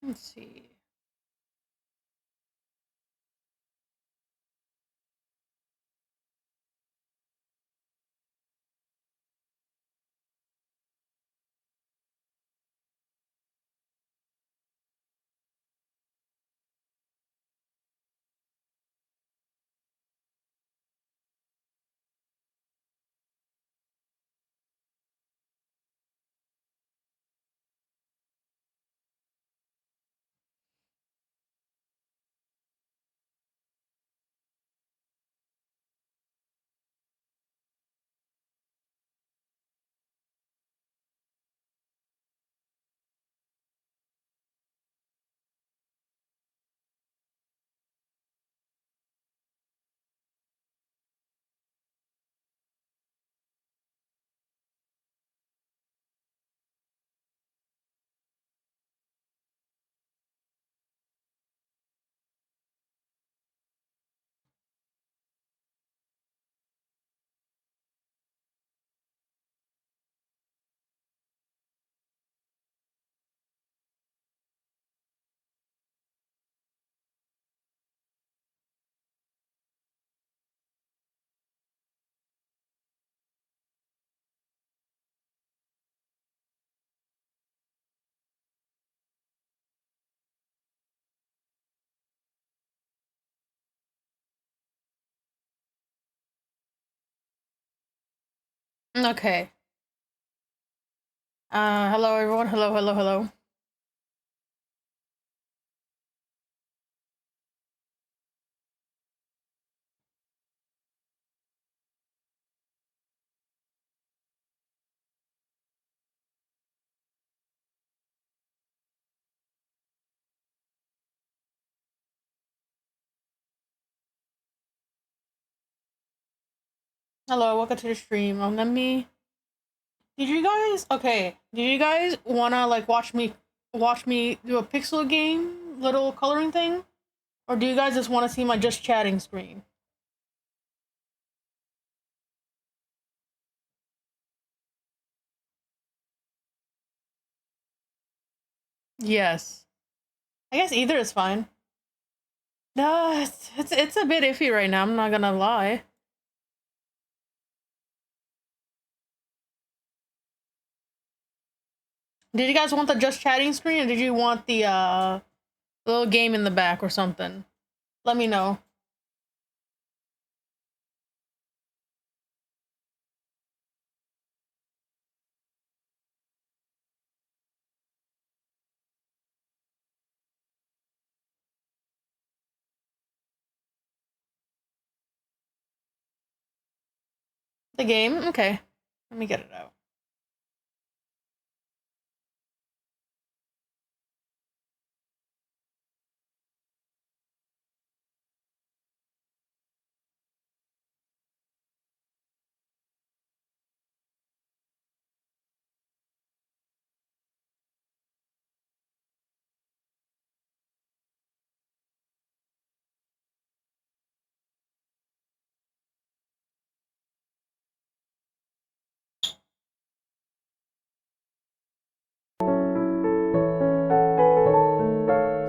Let's see. Okay. Hello everyone. Hello, hello, hello. Hello, welcome to the stream. Let me. Did you guys? Okay. Did you guys wanna like watch me do a pixel game, little coloring thing, or do you guys just want to see my just chatting screen? Yes. I guess either is fine. No, it's a bit iffy right now. I'm not gonna lie. Did you guys want the just chatting screen, or did you want the little game in the back or something? Let me know. The game? Okay. Let me get it out.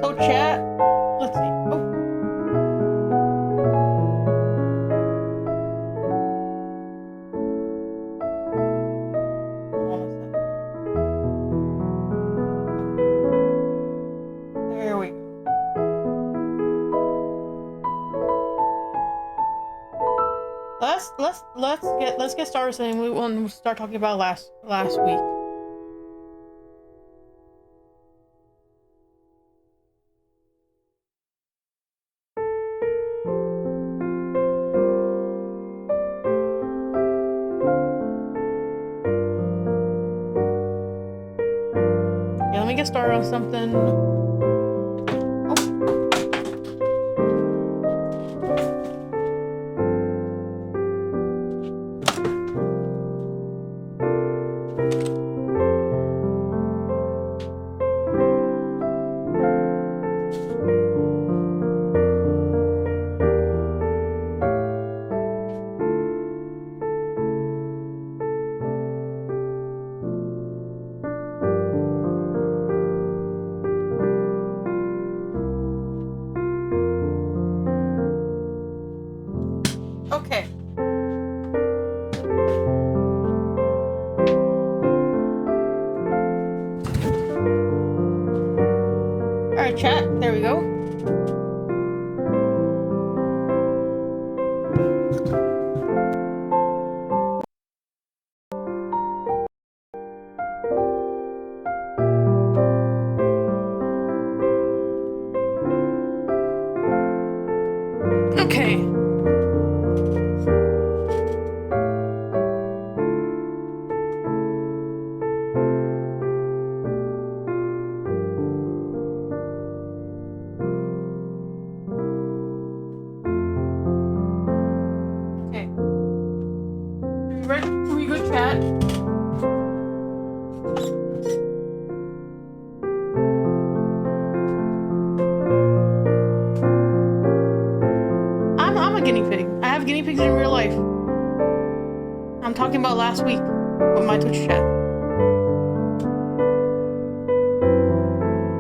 So chat. Let's see. Oh. Hold on a second. There we go. Let's get started. So we'll start talking about last week. Okay, let me get started on something. Okay. All right, chat. There we go. Okay. Okay. Are we good, chat? I'm a guinea pig. I have guinea pigs in real life. I'm talking about last week with my Twitch chat.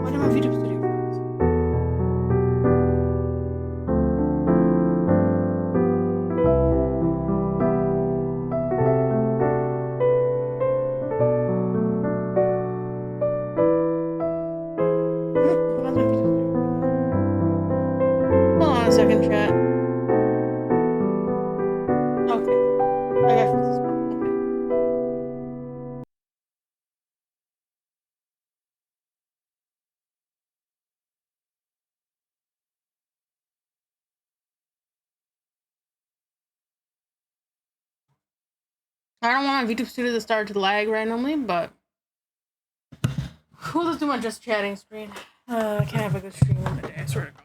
Why did my VTuber studio friends? Hold on a second, chat. Okay. I gotta fix this problem. Okay. I don't want my VTuber studio to start to lag randomly, but we'll just do my just chatting screen. I can't have a good stream in the day, I swear to God.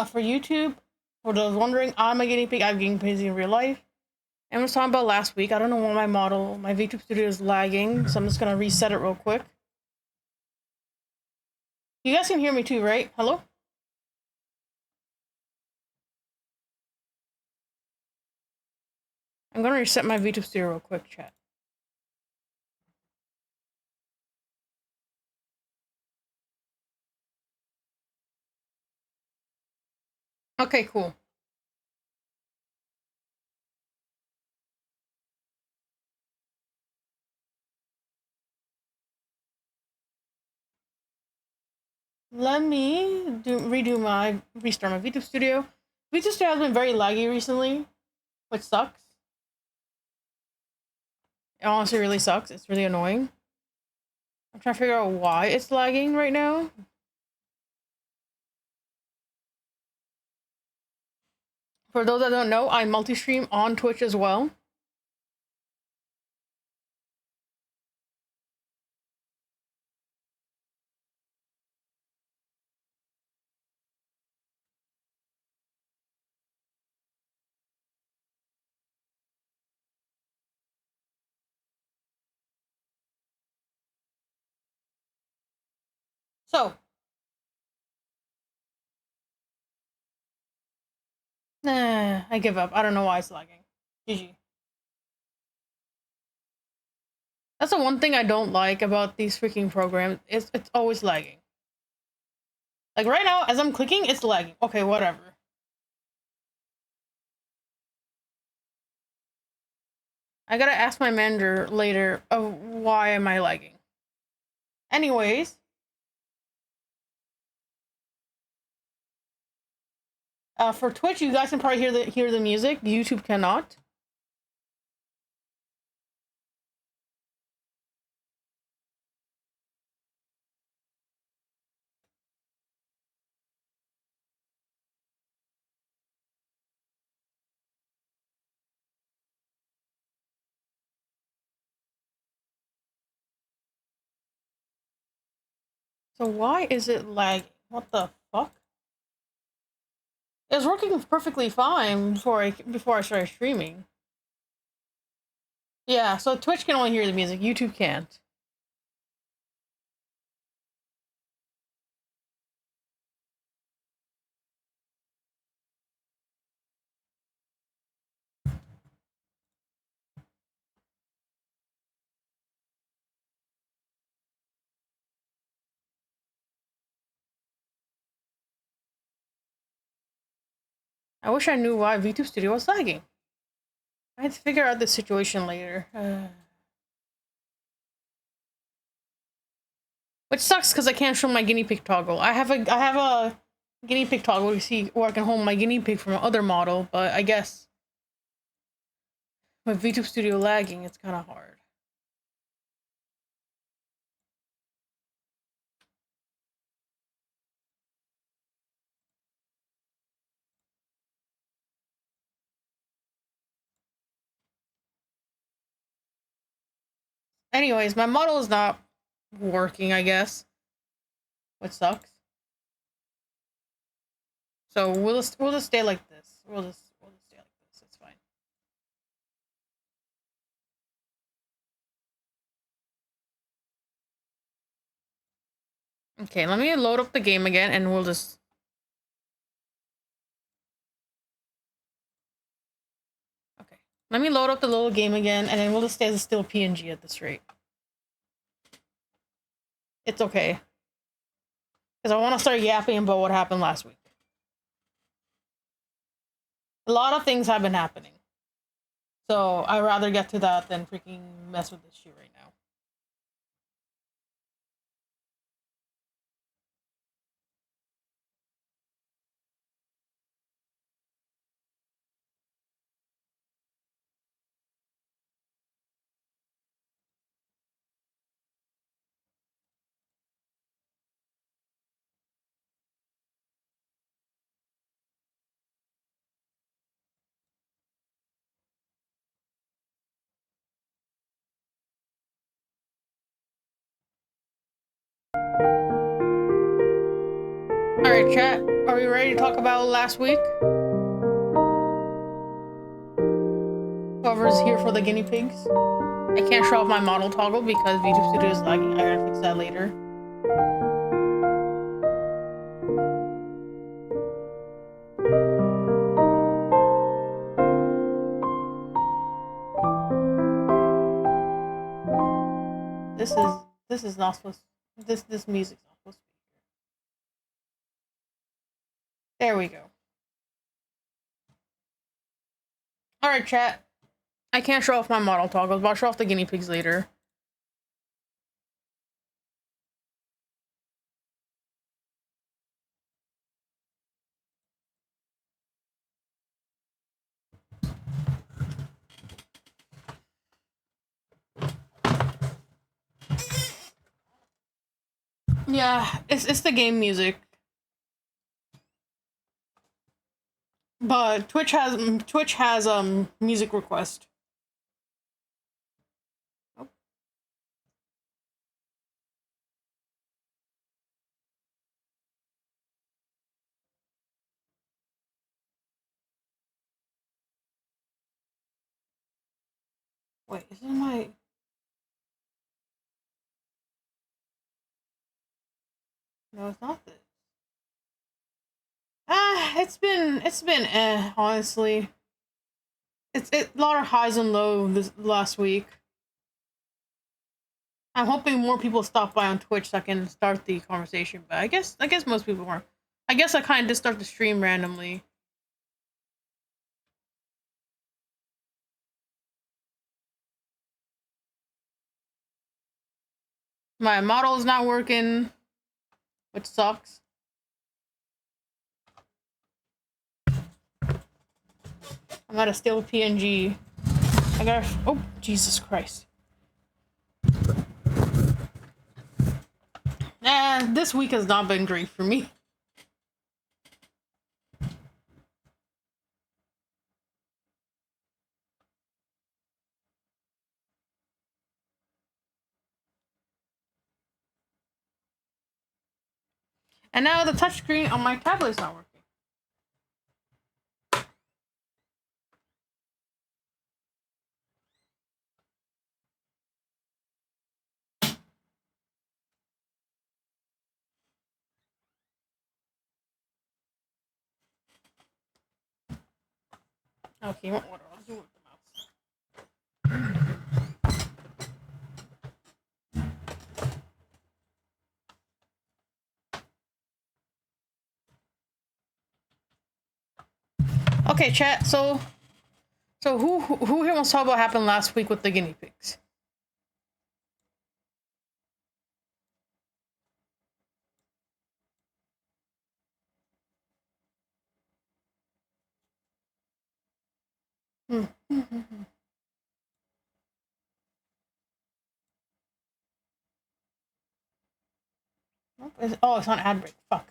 For YouTube, for those wondering, I'm a guinea pig. I'm guinea pigs in real life. And I was talking about last week. I don't know why my VTuber studio is lagging, so I'm just gonna reset it real quick. You guys can hear me too, right? Hello? I'm gonna reset my VTuber studio real quick, chat. Okay, cool. Let me restart my VTuber studio. VTuber studio has been very laggy recently, which sucks. It honestly really sucks. It's really annoying. I'm trying to figure out why it's lagging right now. For those that don't know, I multi-stream on Twitch as well. So, I give up. I don't know why it's lagging. GG. That's the one thing I don't like about these freaking programs. It's always lagging. Like right now, as I'm clicking, it's lagging. Okay, whatever. I gotta ask my manager later of why am I lagging. Anyways. For Twitch, you guys can probably hear the music. YouTube cannot. So why is it lagging? What the fuck? It was working perfectly fine before I started streaming. Yeah, so Twitch can only hear the music. YouTube can't. I wish I knew why VTube Studio was lagging. I had to figure out the situation later. Which sucks because I can't show my guinea pig toggle. I have a guinea pig toggle to see where I can hold my guinea pig from other model, but I guess with VTube Studio lagging, it's kind of hard. Anyways, my model is not working, I guess, which sucks. So we'll just stay like this. We'll just stay like this. It's fine. Okay, let me load up the game again, and we'll just. Okay, let me load up the little game again, and then we'll just stay as a still PNG at this rate. It's okay, because I want to start yapping about what happened last week. A lot of things have been happening. So I'd rather get to that than freaking mess with this shit right now. Alright, chat. Are we ready to talk about last week? Whoever's here for the guinea pigs. I can't show off my model toggle because VTuber Studio is lagging. I gotta fix that later. This is not supposed. This music's not supposed to be here. There we go. Alright, chat. I can't show off my model toggles, but I'll show off the guinea pigs later. Yeah, it's the game music. But Twitch has music request. Oh. Wait, is this my... No, it's not this. It's been honestly. It's a lot of highs and lows this last week. I'm hoping more people stop by on Twitch so I can start the conversation, but I guess most people weren't. I guess I kind of just start the stream randomly. My model is not working, which sucks. I'm at a stale PNG. I gotta. Oh, Jesus Christ. This week has not been great for me. And now the touchscreen on my tablet is not working. Okay, what I'll do with the mouse. Okay, chat. So who here wants to talk about what happened last week with the guinea pigs? Oh, it's on ad break. Fuck.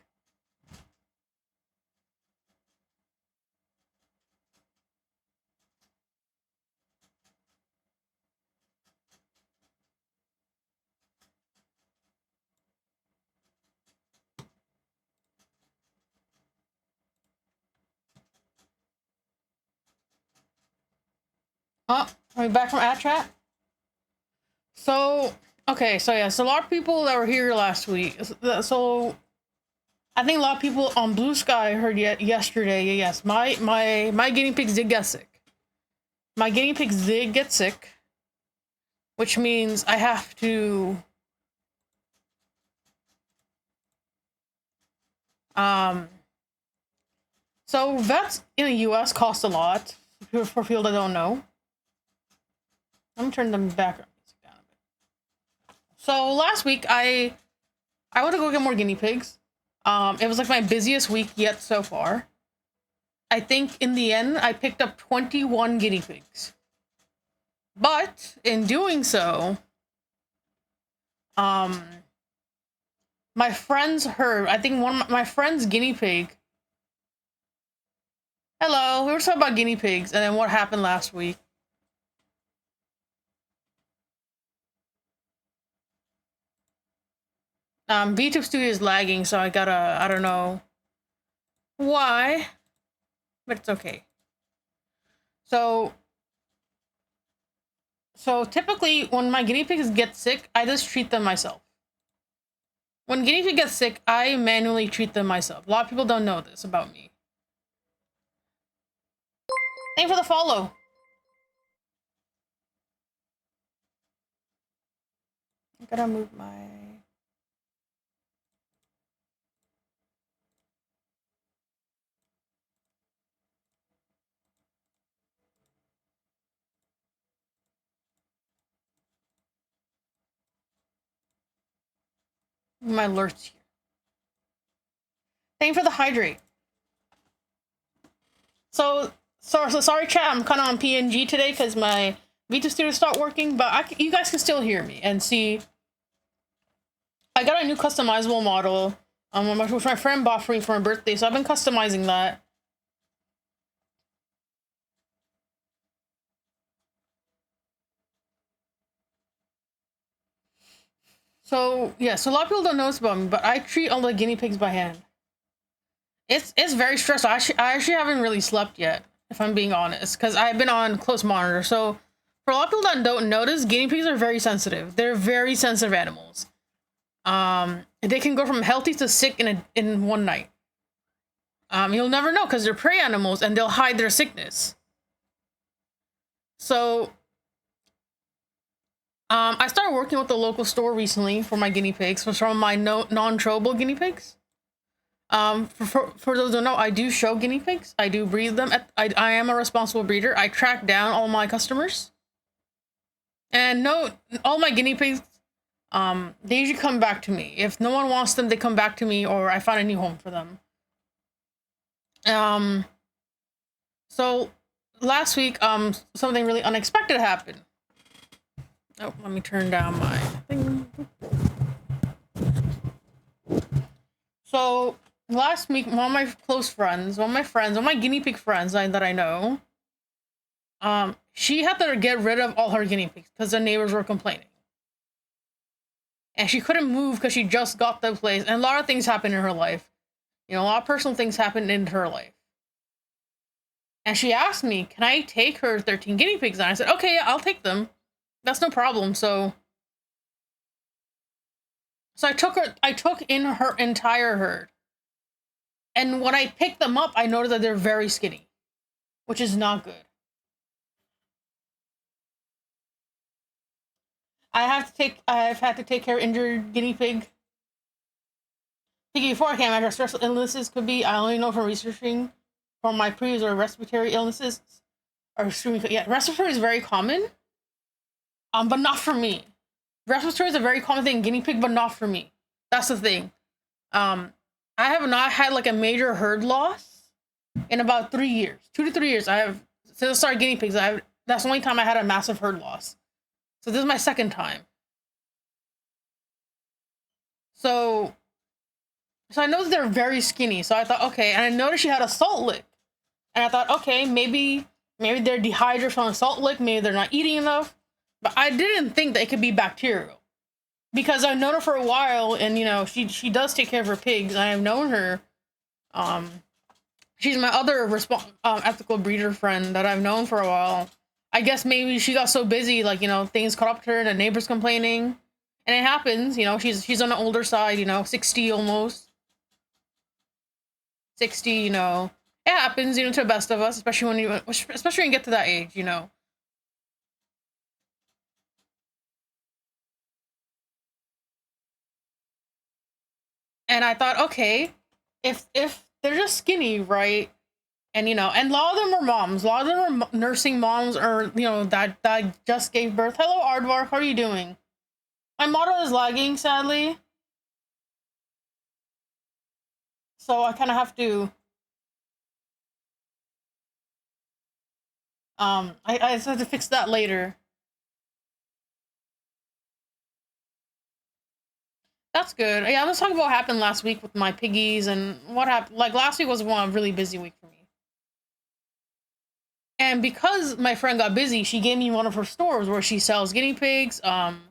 Oh, are we back from ad chat? So, okay, so yeah, so a lot of people that were here last week. So, I think a lot of people on Blue Sky heard yesterday. Yes, my guinea pigs did get sick. My guinea pigs did get sick, which means I have to So vets in the U.S. cost a lot for people that don't know. Let me turn the background music down a bit. So last week I went to go get more guinea pigs. It was like my busiest week yet so far. I think in the end I picked up 21 guinea pigs. But in doing so, my friend's herd, I think one of my friend's guinea pig. Hello, we were talking about guinea pigs and then what happened last week. VTuber Studio is lagging, so I don't know. why, but it's okay. So typically when my guinea pigs get sick, I just treat them myself. When guinea pig gets sick, I manually treat them myself. A lot of people don't know this about me. Thank you for the follow. I'm gonna move my alerts here. Thank you for the hydrate. So sorry, chat. I'm kind of on PNG today because my VTuber stopped working, but you guys can still hear me and see. I got a new customizable model, which my friend bought for me for my birthday, so I've been customizing that. So yeah, so a lot of people don't know this about me, but I treat all the guinea pigs by hand. It's very stressful. I actually haven't really slept yet, if I'm being honest, because I've been on close monitor. So for a lot of people that don't notice, guinea pigs are very sensitive. They're very sensitive animals. They can go from healthy to sick in one night. You'll never know because they're prey animals and they'll hide their sickness. So I started working with the local store recently for my guinea pigs, from my non-trowable guinea pigs. For those who don't know, I do show guinea pigs. I do breed them. I am a responsible breeder. I track down all my customers. And all my guinea pigs, they usually come back to me. If no one wants them, they come back to me, or I find a new home for them. So last week, something really unexpected happened. Oh, let me turn down my thing. So last week, one of my close friends, one of my guinea pig friends that I know, she had to get rid of all her guinea pigs because the neighbors were complaining. And she couldn't move because she just got the place. And a lot of things happened in her life. You know, a lot of personal things happened in her life. And she asked me, can I take her 13 guinea pigs? And I said, okay, yeah, I'll take them. That's no problem. So I took in her entire herd. And when I picked them up, I noticed that they're very skinny, which is not good. I've had to take care of injured guinea pig. Before I can't imagine stressful illnesses could be. I only know from researching for my previous or respiratory illnesses are extremely, yeah, respiratory is very common. But not for me. Respiratory is a very common thing in guinea pig, but not for me. That's the thing. I have not had like a major herd loss in about 3 years. 2 to 3 years. Since I started guinea pigs, that's the only time I had a massive herd loss. So this is my second time. So I noticed they're very skinny. So I thought, okay, and I noticed she had a salt lick. And I thought, okay, maybe they're dehydrated from a salt lick, maybe they're not eating enough. But I didn't think that it could be bacterial. Because I've known her for a while, and you know, she does take care of her pigs. I have known her. She's my other ethical breeder friend that I've known for a while. I guess maybe she got so busy, like, you know, things caught up to her, the neighbors complaining. And it happens, you know, she's on the older side, you know, 60 almost. 60, you know. It happens, you know, to the best of us, especially when you get to that age, you know. And I thought, okay, if they're just skinny, right? And you know, and a lot of them are moms. A lot of them are nursing moms, or you know, that just gave birth. Hello, Aardvark, how are you doing? My model is lagging, sadly. So I kind of have to. I just have to fix that later. That's good. Yeah, let's talk about what happened last week with my piggies and what happened. Like last week was one really busy week for me. And because my friend got busy, she gave me one of her stores where she sells guinea pigs. And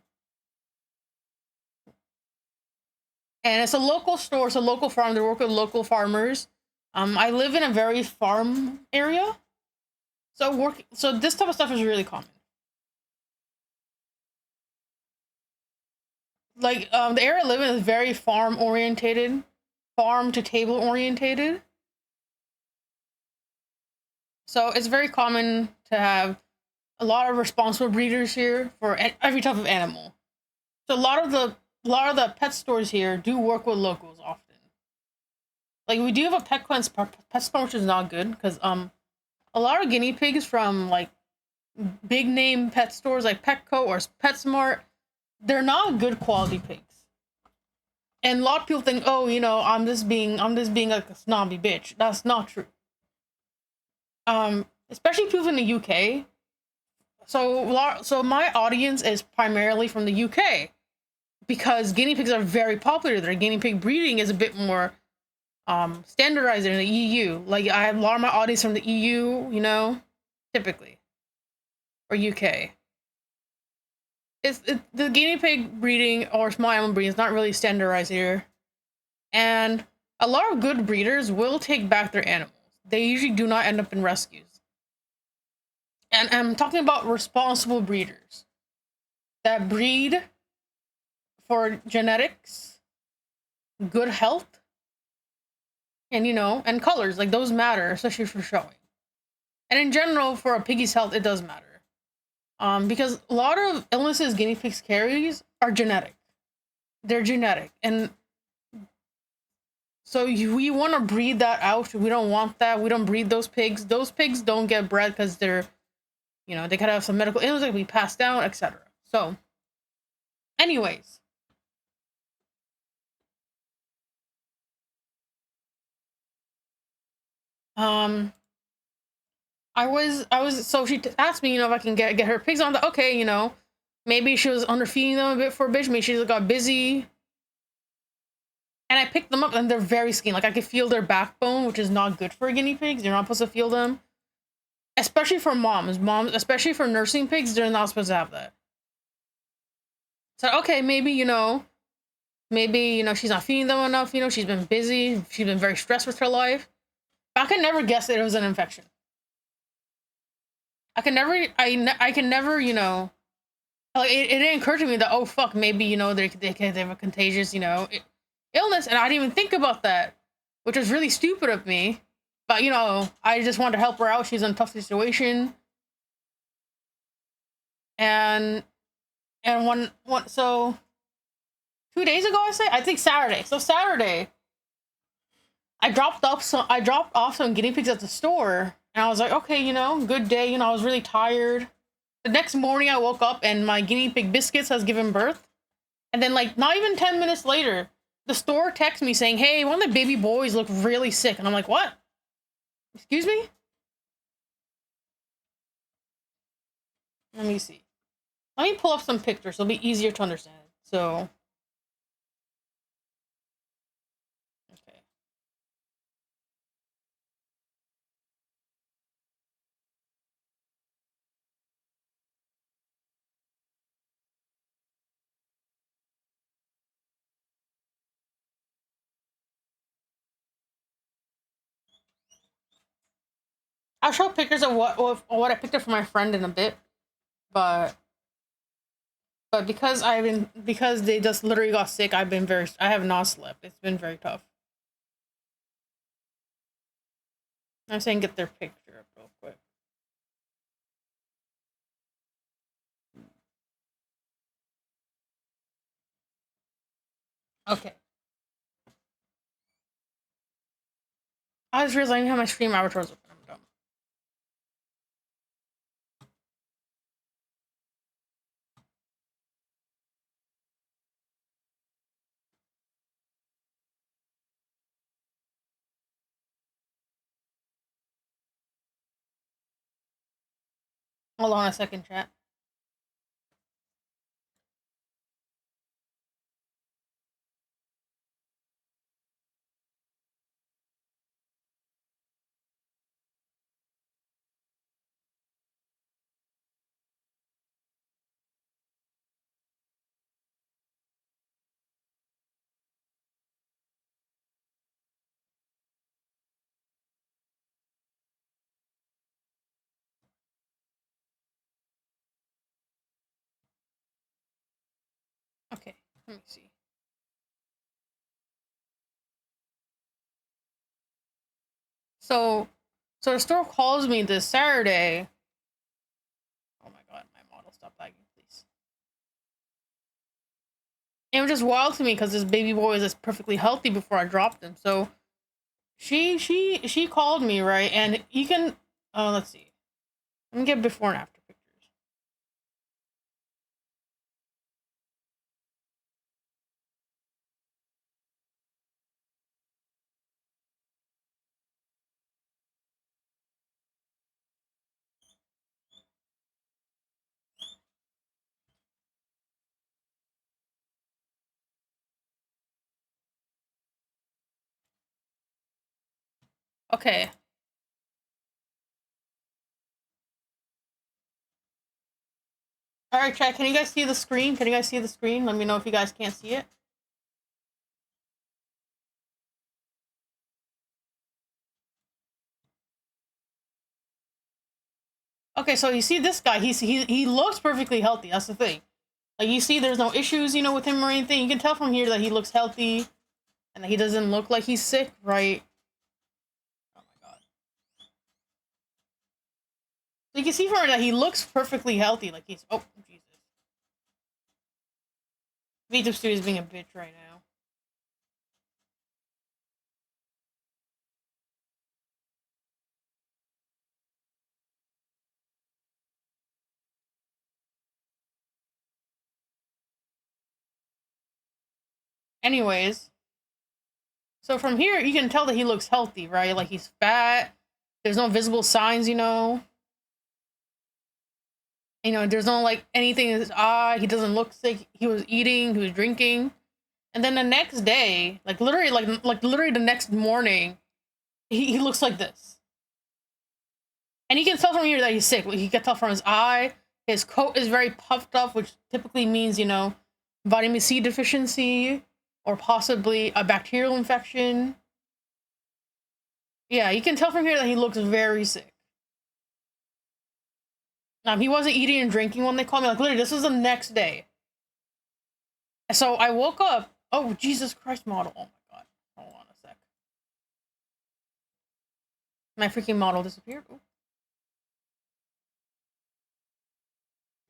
it's a local store, it's a local farm. They work with local farmers. I live in a very farm area, so this type of stuff is really common. Like the area I live in is very farm orientated, farm to table orientated. So it's very common to have a lot of responsible breeders here for every type of animal. So a lot of the pet stores here do work with locals often. Like we do have a pet store, which is not good because a lot of guinea pigs from like big name pet stores like Petco or PetSmart, they're not good quality pigs. And a lot of people think, oh, I'm just being like a snobby bitch. That's not true. Especially people in the UK. So my audience is primarily from the UK because guinea pigs are very popular there. Guinea pig breeding is a bit more standardized in the EU. Like I have a lot of my audience from the EU, typically, or UK. The guinea pig breeding or small animal breeding is not really standardized here, and a lot of good breeders will take back their animals. They usually do not end up in rescues. And I'm talking about responsible breeders that breed for genetics, good health, and colors. Like those matter, especially for showing. And in general, for a piggy's health, it does matter. Because a lot of illnesses guinea pigs carries are genetic. They're genetic, and so we want to breed that out. We don't want that. We don't breed those pigs. Those pigs don't get bred because they could have some medical illness that can be passed down, etc. So, anyways, um, so she asked me, if I can get her pigs on. Okay, maybe she was underfeeding them a bit for a bit. Maybe she just got busy. And I picked them up, and they're very skinny. Like I could feel their backbone, which is not good for guinea pigs. You're not supposed to feel them, especially for moms. Moms, especially for nursing pigs, they're not supposed to have that. So okay, maybe she's not feeding them enough. She's been busy. She's been very stressed with her life. But I could never guess that it was an infection. I can never, like it didn't occur to me that, oh fuck, maybe they have a contagious illness, and I didn't even think about that, which was really stupid of me. But I just wanted to help her out. She's in a tough situation, and so 2 days ago, I think Saturday. So Saturday, I dropped off some guinea pigs at the store, and I was like, okay, good day. I was really tired. The next morning, I woke up and my guinea pig Biscuits has given birth, and then like not even 10 minutes later, the store texts me saying, "Hey, one of the baby boys look really sick," and I'm like, "What? Excuse me?" Let me see. Let me pull up some pictures. It'll be easier to understand. So, okay. I'll show pictures of what I picked up for my friend in a bit, but because they just literally got sick, I have not slept. It's been very tough. I'm saying get their picture up real quick. Okay. I just realized I have my stream avatars open. I'm dumb. Hold on a second, chat. Let me see. So, so the store calls me this Saturday. Oh my god, my model, stop lagging, please. It was just wild to me because this baby boy was just perfectly healthy before I dropped him. So she called me, right, and you can let's see. Let me get before and after pictures. Okay. All right, chat. Can you guys see the screen? Can you guys see the screen? Let me know if you guys can't see it. Okay, so you see this guy. He looks perfectly healthy. That's the thing. Like you see, there's no issues, with him or anything. You can tell from here that he looks healthy, and that he doesn't look like he's sick, right? Oh my god. So you can see from here that he looks perfectly healthy. Like he's Jesus. VTuber Studio is being a bitch right now. Anyways, so from here you can tell that he looks healthy, right? Like he's fat. There's no visible signs, there's no like anything in his eye. He doesn't look sick. He was eating. He was drinking. And then the next day, like literally the next morning, he looks like this. And you can tell from here that he's sick. You can tell from his eye. His coat is very puffed up, which typically means, vitamin C deficiency or possibly a bacterial infection. Yeah, you can tell from here that he looks very sick. He wasn't eating and drinking when they called me. Like, literally, this was the next day. So I woke up. Oh, Jesus Christ, model. Oh my god. Hold on a sec. My freaking model disappeared. Ooh.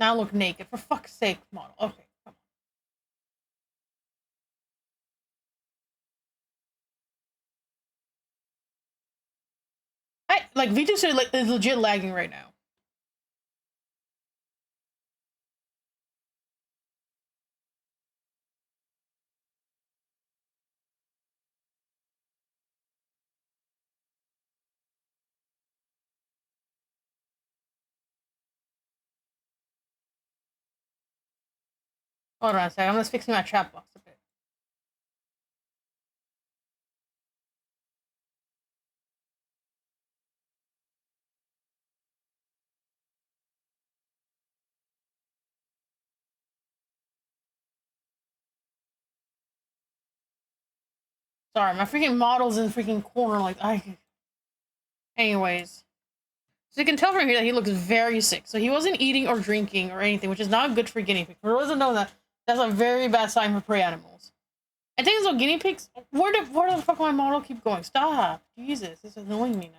Now I look naked. For fuck's sake, model. Okay, come on. Like, VTuber like, is legit lagging right now. Hold on a sec. I'm just fixing my chat box a bit. Sorry, my freaking model's in the freaking corner. Like, Anyways. So you can tell from here that he looks very sick. So he wasn't eating or drinking or anything, which is not good for guinea pigs. For those that know that, that's a very bad sign for prey animals. I think so guinea pigs. Where the fuck my model keep going? Stop. Jesus, this is annoying me now.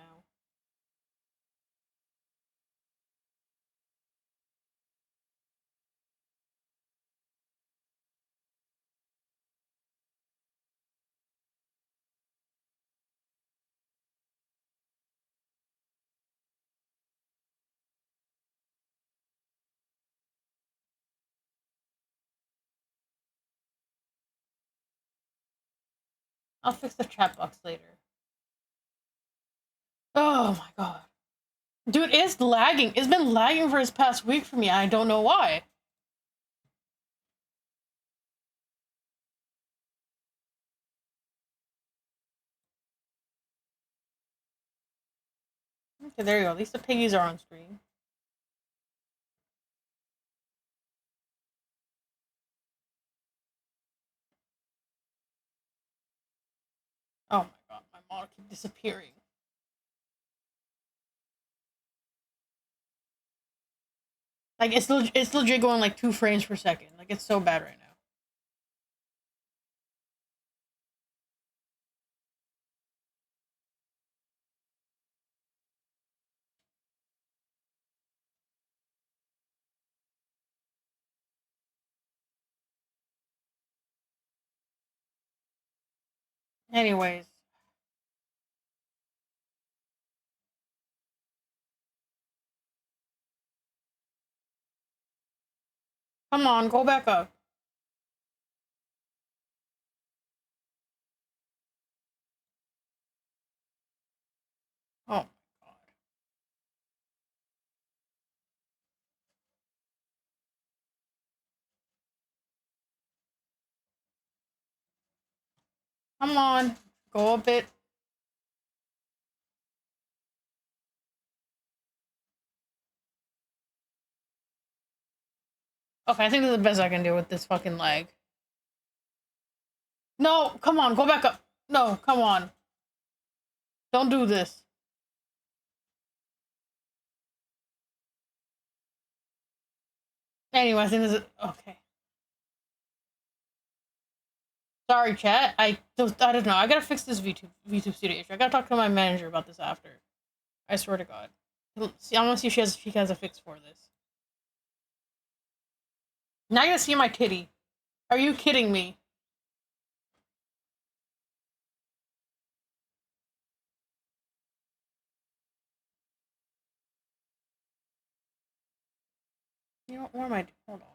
I'll fix the chat box later. Oh my god. Dude, it's lagging. It's been lagging for his past week for me. I don't know why. Okay, there you go. At least the piggies are on screen. Oh my god, my model keep disappearing. Like it's legit going like 2 frames per second. Like it's so bad right now. Anyways. Come on, go back up. Oh my god. Come on. Go a bit. Okay, I think this is the best I can do with this fucking leg. No, come on, go back up. No, come on. Don't do this. Anyway, I think this is okay. Sorry, chat. I don't know. I gotta fix this VTube studio issue. I gotta talk to my manager about this after. I swear to God. See, I want to see if she has a fix for this. Now I gotta see my titty. Are you kidding me? You know, what am I? Hold on.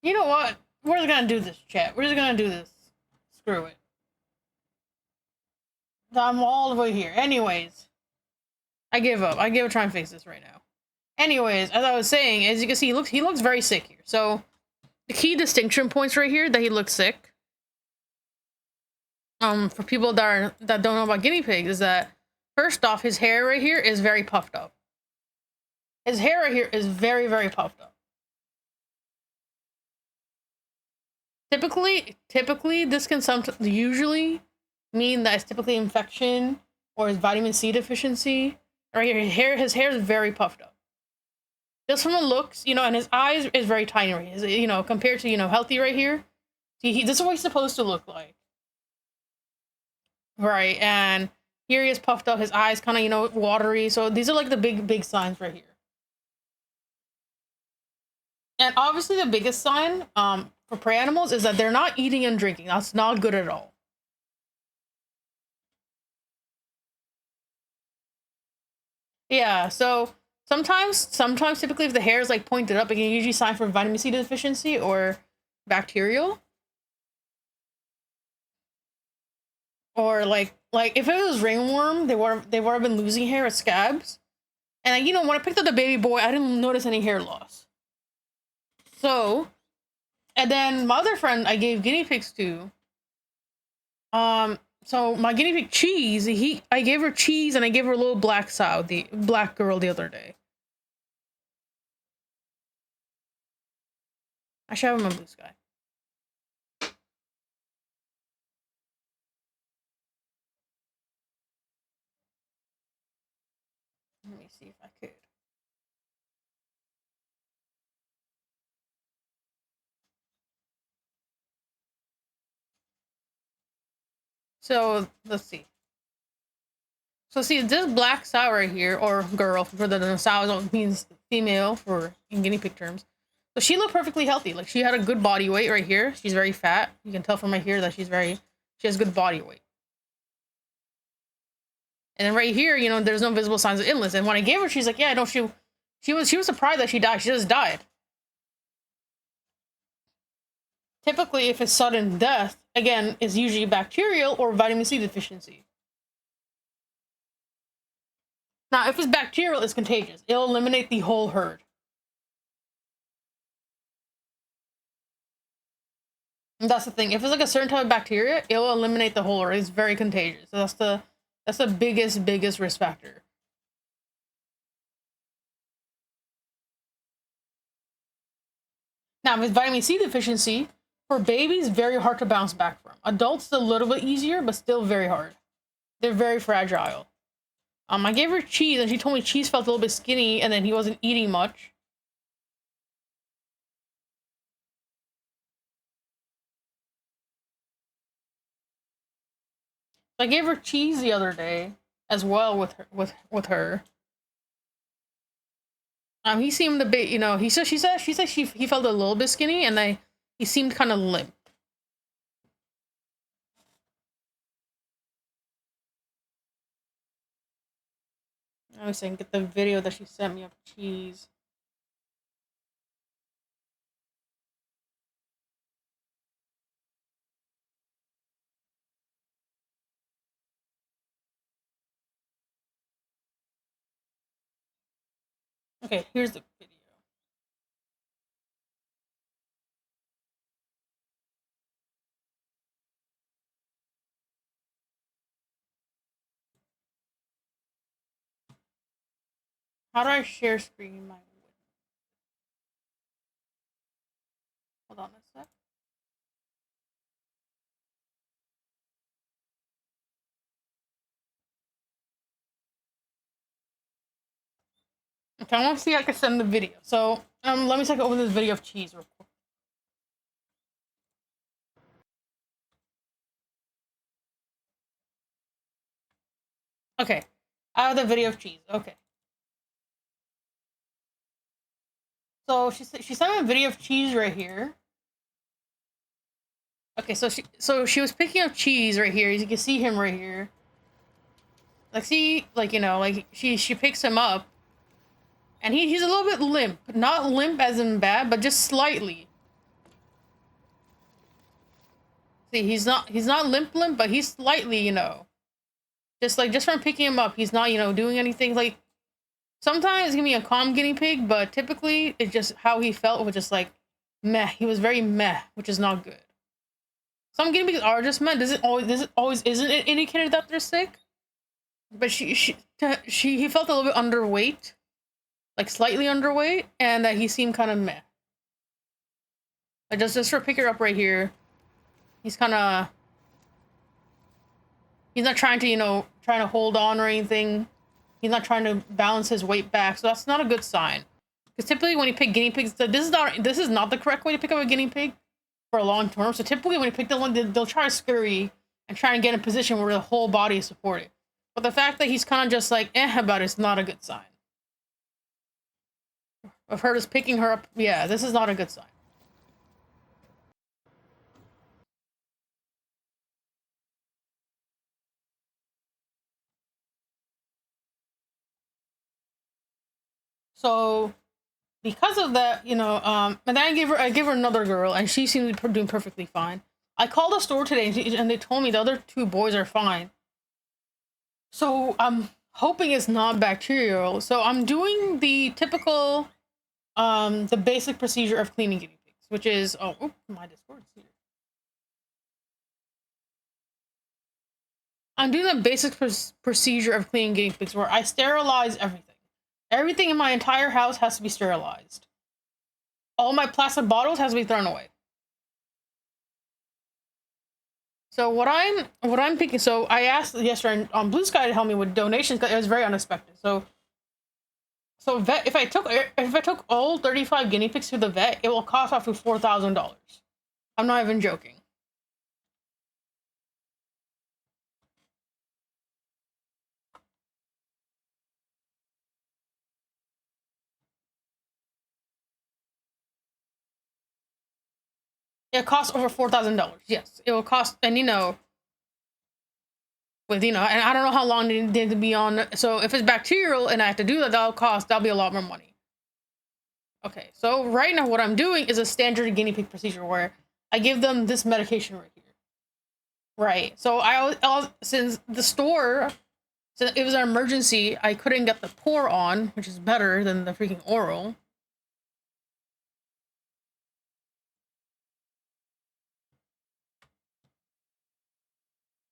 You know what? We're just gonna do this, chat. We're just gonna do this. Screw it. I'm all the way here. Anyways. I give up. I give up trying to fix this right now. Anyways, as I was saying, as you can see, he looks very sick here. So, the key distinction points right here that he looks sick. For people that don't know about guinea pigs, is that first off, his hair right here is very puffed up. His hair right here is very, very puffed up. Typically, this can usually mean that it's typically infection or it's vitamin C deficiency. Right here, his hair is very puffed up. Just from the looks, you know, and his eyes is very tiny right here. You know, compared to, you know, healthy right here. See, this is what he's supposed to look like. Right, and here he is puffed up, his eyes kind of, you know, watery. So these are like the big signs right here. And obviously the biggest sign for prey animals is that they're not eating and drinking. That's not good at all. Yeah, so sometimes typically if the hair is like pointed up, it can usually sign for vitamin C deficiency or bacterial. Or like if it was ringworm, they would have been losing hair at scabs. And you know, when I picked up the baby boy, I didn't notice any hair loss. So, and then my other friend I gave guinea pigs to. So my guinea pig Cheese, I gave her Cheese and I gave her a little black sow, the black girl the other day. I should have him on Blue Sky. Let me see if I could. So let's see. So see this black sow right here, or girl, for the sow means female for in guinea pig terms. So she looked perfectly healthy. Like she had a good body weight right here. She's very fat. You can tell from right here that she has good body weight. And then right here, you know, there's no visible signs of illness. And when I gave her, she's like, yeah, no, she was surprised that she died. She just died. Typically, if it's sudden death, again, it's usually bacterial or vitamin C deficiency. Now, if it's bacterial, it's contagious. It'll eliminate the whole herd. And that's the thing. If it's like a certain type of bacteria, it'll eliminate the whole herd. It's very contagious. So that's the biggest risk factor. Now, with vitamin C deficiency, for babies, very hard to bounce back from. Adults, a little bit easier, but still very hard. They're very fragile. I gave her Cheese, and she told me Cheese felt a little bit skinny, and then he wasn't eating much. I gave her cheese the other day as well with her. He seemed a bit, he felt a little bit skinny, and he seemed kind of limp. I was saying, get the video that she sent me of cheese. Okay, here's the video. How do I share screen my? Hold on a sec. Okay, I want to see if I can send the video. So, let me take over this video of cheese real quick. Okay, I have the video of cheese. Okay. So she sent me a video of cheese right here. Okay, so she was picking up cheese right here. You can see him right here. Like, see, like, like she picks him up, and he's a little bit limp. Not limp as in bad, but just slightly. See, he's not limp, but he's slightly, just from picking him up, he's not, doing anything. Like, sometimes it can be a calm guinea pig, but typically it's just how he felt was just like meh. He was very meh, which is not good. Some guinea pigs are just meh. Does it always isn't it indicated that they're sick? But he felt a little bit underweight, like slightly underweight, and that he seemed kind of meh. Like, just for pick her up right here, he's not trying to hold on or anything. He's not trying to balance his weight back, so that's not a good sign. Because typically when you pick guinea pigs, this is not the correct way to pick up a guinea pig for a long term. So typically when you pick them, they'll try to scurry and try and get in a position where the whole body is supported. But the fact that he's kind of just like about it's not a good sign. Of her just picking her up, yeah, this is not a good sign. So because of that, and then I gave her another girl, and she seemed to be doing perfectly fine. I called the store today, and they told me the other two boys are fine. So I'm hoping it's not bacterial. So I'm doing the typical, the basic procedure of cleaning guinea pigs, which is my Discord's here. I'm doing the basic procedure of cleaning guinea pigs, where I sterilize everything. Everything in my entire house has to be sterilized. All my plastic bottles has to be thrown away. So what I'm picking. So I asked yesterday on Blue Sky to help me with donations, because it was very unexpected. So vet, if I took all 35 guinea pigs to the vet, it will cost up to $4,000. I'm not even joking. It costs over $4,000. Yes, it will cost, and with and I don't know how long they need to be on. So if it's bacterial and I have to do that, that'll be a lot more money. Okay, so right now what I'm doing is a standard guinea pig procedure where I give them this medication right here. Right. So since the store, since it was an emergency, I couldn't get the pour on, which is better than the freaking oral.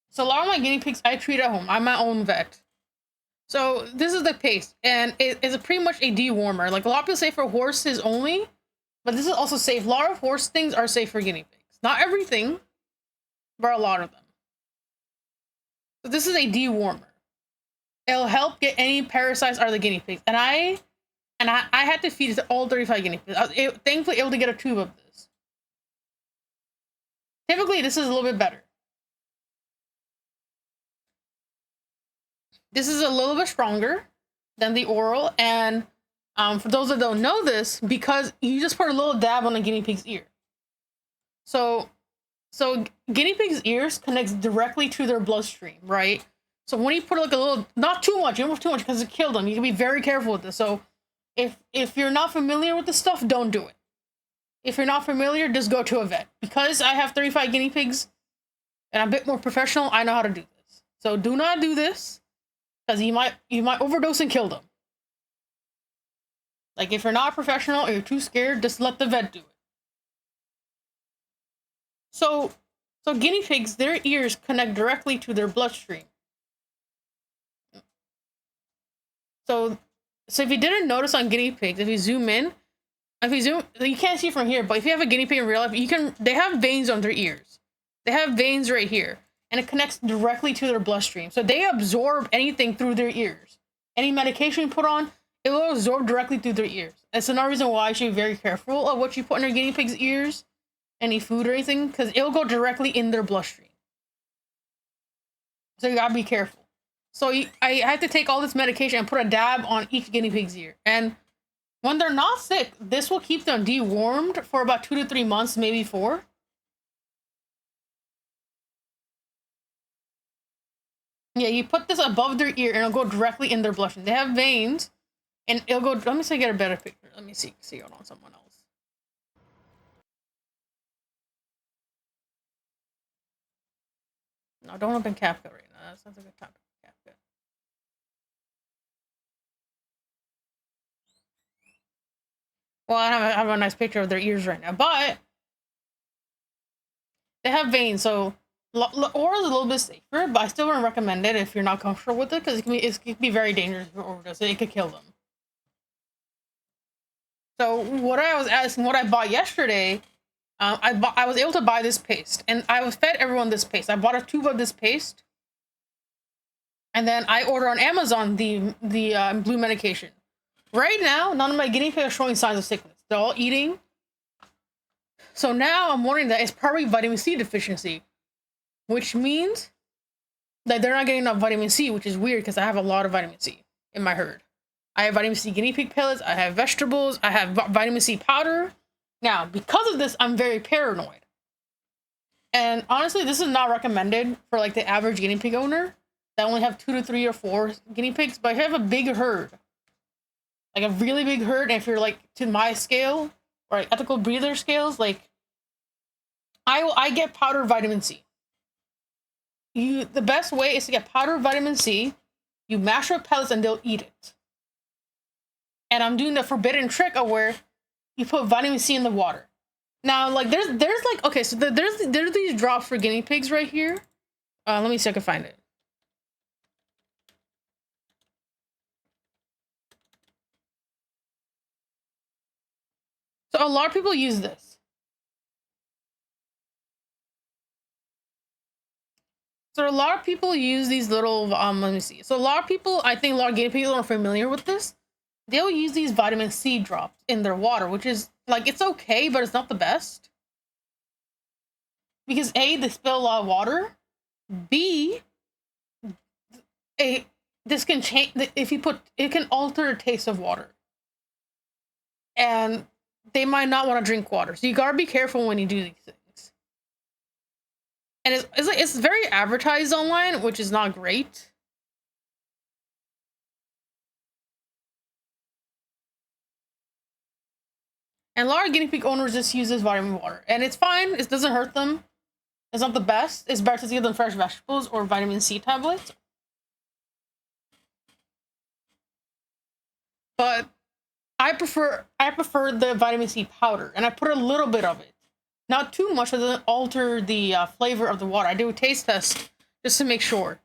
So a lot of my guinea pigs I treat at home. I'm my own vet. So this is the paste, and it is pretty much a dewormer. Like, a lot of people say for horses only, but this is also safe. A lot of horse things are safe for guinea pigs. Not everything, but a lot of them. So this is a dewormer. It'll help get any parasites out of the guinea pigs. And I had to feed it to all 35 guinea pigs. I was thankfully able to get a tube of this. Typically, this is a little bit better. This is a little bit stronger than the oral, and for those that don't know this, because you just put a little dab on a guinea pig's ear. So guinea pig's ears connects directly to their bloodstream, right? So when you put like a little, not too much, you don't put too much because it killed them. You can be very careful with this. So if you're not familiar with this stuff, don't do it. If you're not familiar, just go to a vet. Because I have 35 guinea pigs and I'm a bit more professional, I know how to do this. So do not do this because you might overdose and kill them. Like if you're not a professional or you're too scared, just let the vet do it. So guinea pigs, their ears connect directly to their bloodstream. So if you didn't notice on guinea pigs, if you zoom in, you can't see from here, but if you have a guinea pig in real life, they have veins on their ears. They have veins right here, and it connects directly to their bloodstream. So they absorb anything through their ears. Any medication you put on, it will absorb directly through their ears. That's another reason why you should be very careful of what you put in your guinea pig's ears, any food or anything, because it'll go directly in their bloodstream. So you gotta be careful. So I had to take all this medication and put a dab on each guinea pig's ear. And when they're not sick, this will keep them dewormed for about 2 to 3 months, maybe 4. Yeah, you put this above their ear and it'll go directly in their bloodstream. They have veins and it'll go, let me see, get a better picture. Let me see it on someone else. No, don't open CapCut right now. That sounds like a time. Well, I have a nice picture of their ears right now, but they have veins, so oral is a little bit safer, but I still wouldn't recommend it if you're not comfortable with it, because it can be very dangerous for overdose. It could kill them. So what I was asking, what I bought yesterday, I was able to buy this paste, and I was fed everyone this paste. I bought a tube of this paste, and then I ordered on Amazon the blue medication. Right now, none of my guinea pigs are showing signs of sickness. They're all eating. So now I'm wondering that it's probably vitamin C deficiency, which means that they're not getting enough vitamin C, which is weird because I have a lot of vitamin C in my herd. I have vitamin C guinea pig pellets, I have vegetables, I have vitamin C powder. Now, because of this, I'm very paranoid. And honestly, this is not recommended for like the average guinea pig owner that only have 2 to 3 or 4 guinea pigs, but if you have a big herd, like a really big herd, and if you're like to my scale or like ethical breeder scales, like I get powdered vitamin C. The best way is to get powdered vitamin C. You mash up pellets and they'll eat it. And I'm doing the forbidden trick of where you put vitamin C in the water. Now, like there's like, okay, so there's these drops for guinea pigs right here. Let me see if I can find it. So a lot of people use this. So a lot of people use these little, let me see. So a lot of people, I think a lot of guinea pigs are familiar with this. They'll use these vitamin C drops in their water, which is like, it's okay, but it's not the best. Because A, they spill a lot of water. B, this can change, if you put, it can alter the taste of water. And they might not want to drink water. So you gotta be careful when you do these things. And it's very advertised online, which is not great. And a lot of guinea pig owners just use this vitamin water. And it's fine. It doesn't hurt them. It's not the best. It's better to give them fresh vegetables or vitamin C tablets. But I prefer the vitamin C powder, and I put a little bit of it. Not too much, so it doesn't alter the flavor of the water. I do a taste test just to make sure.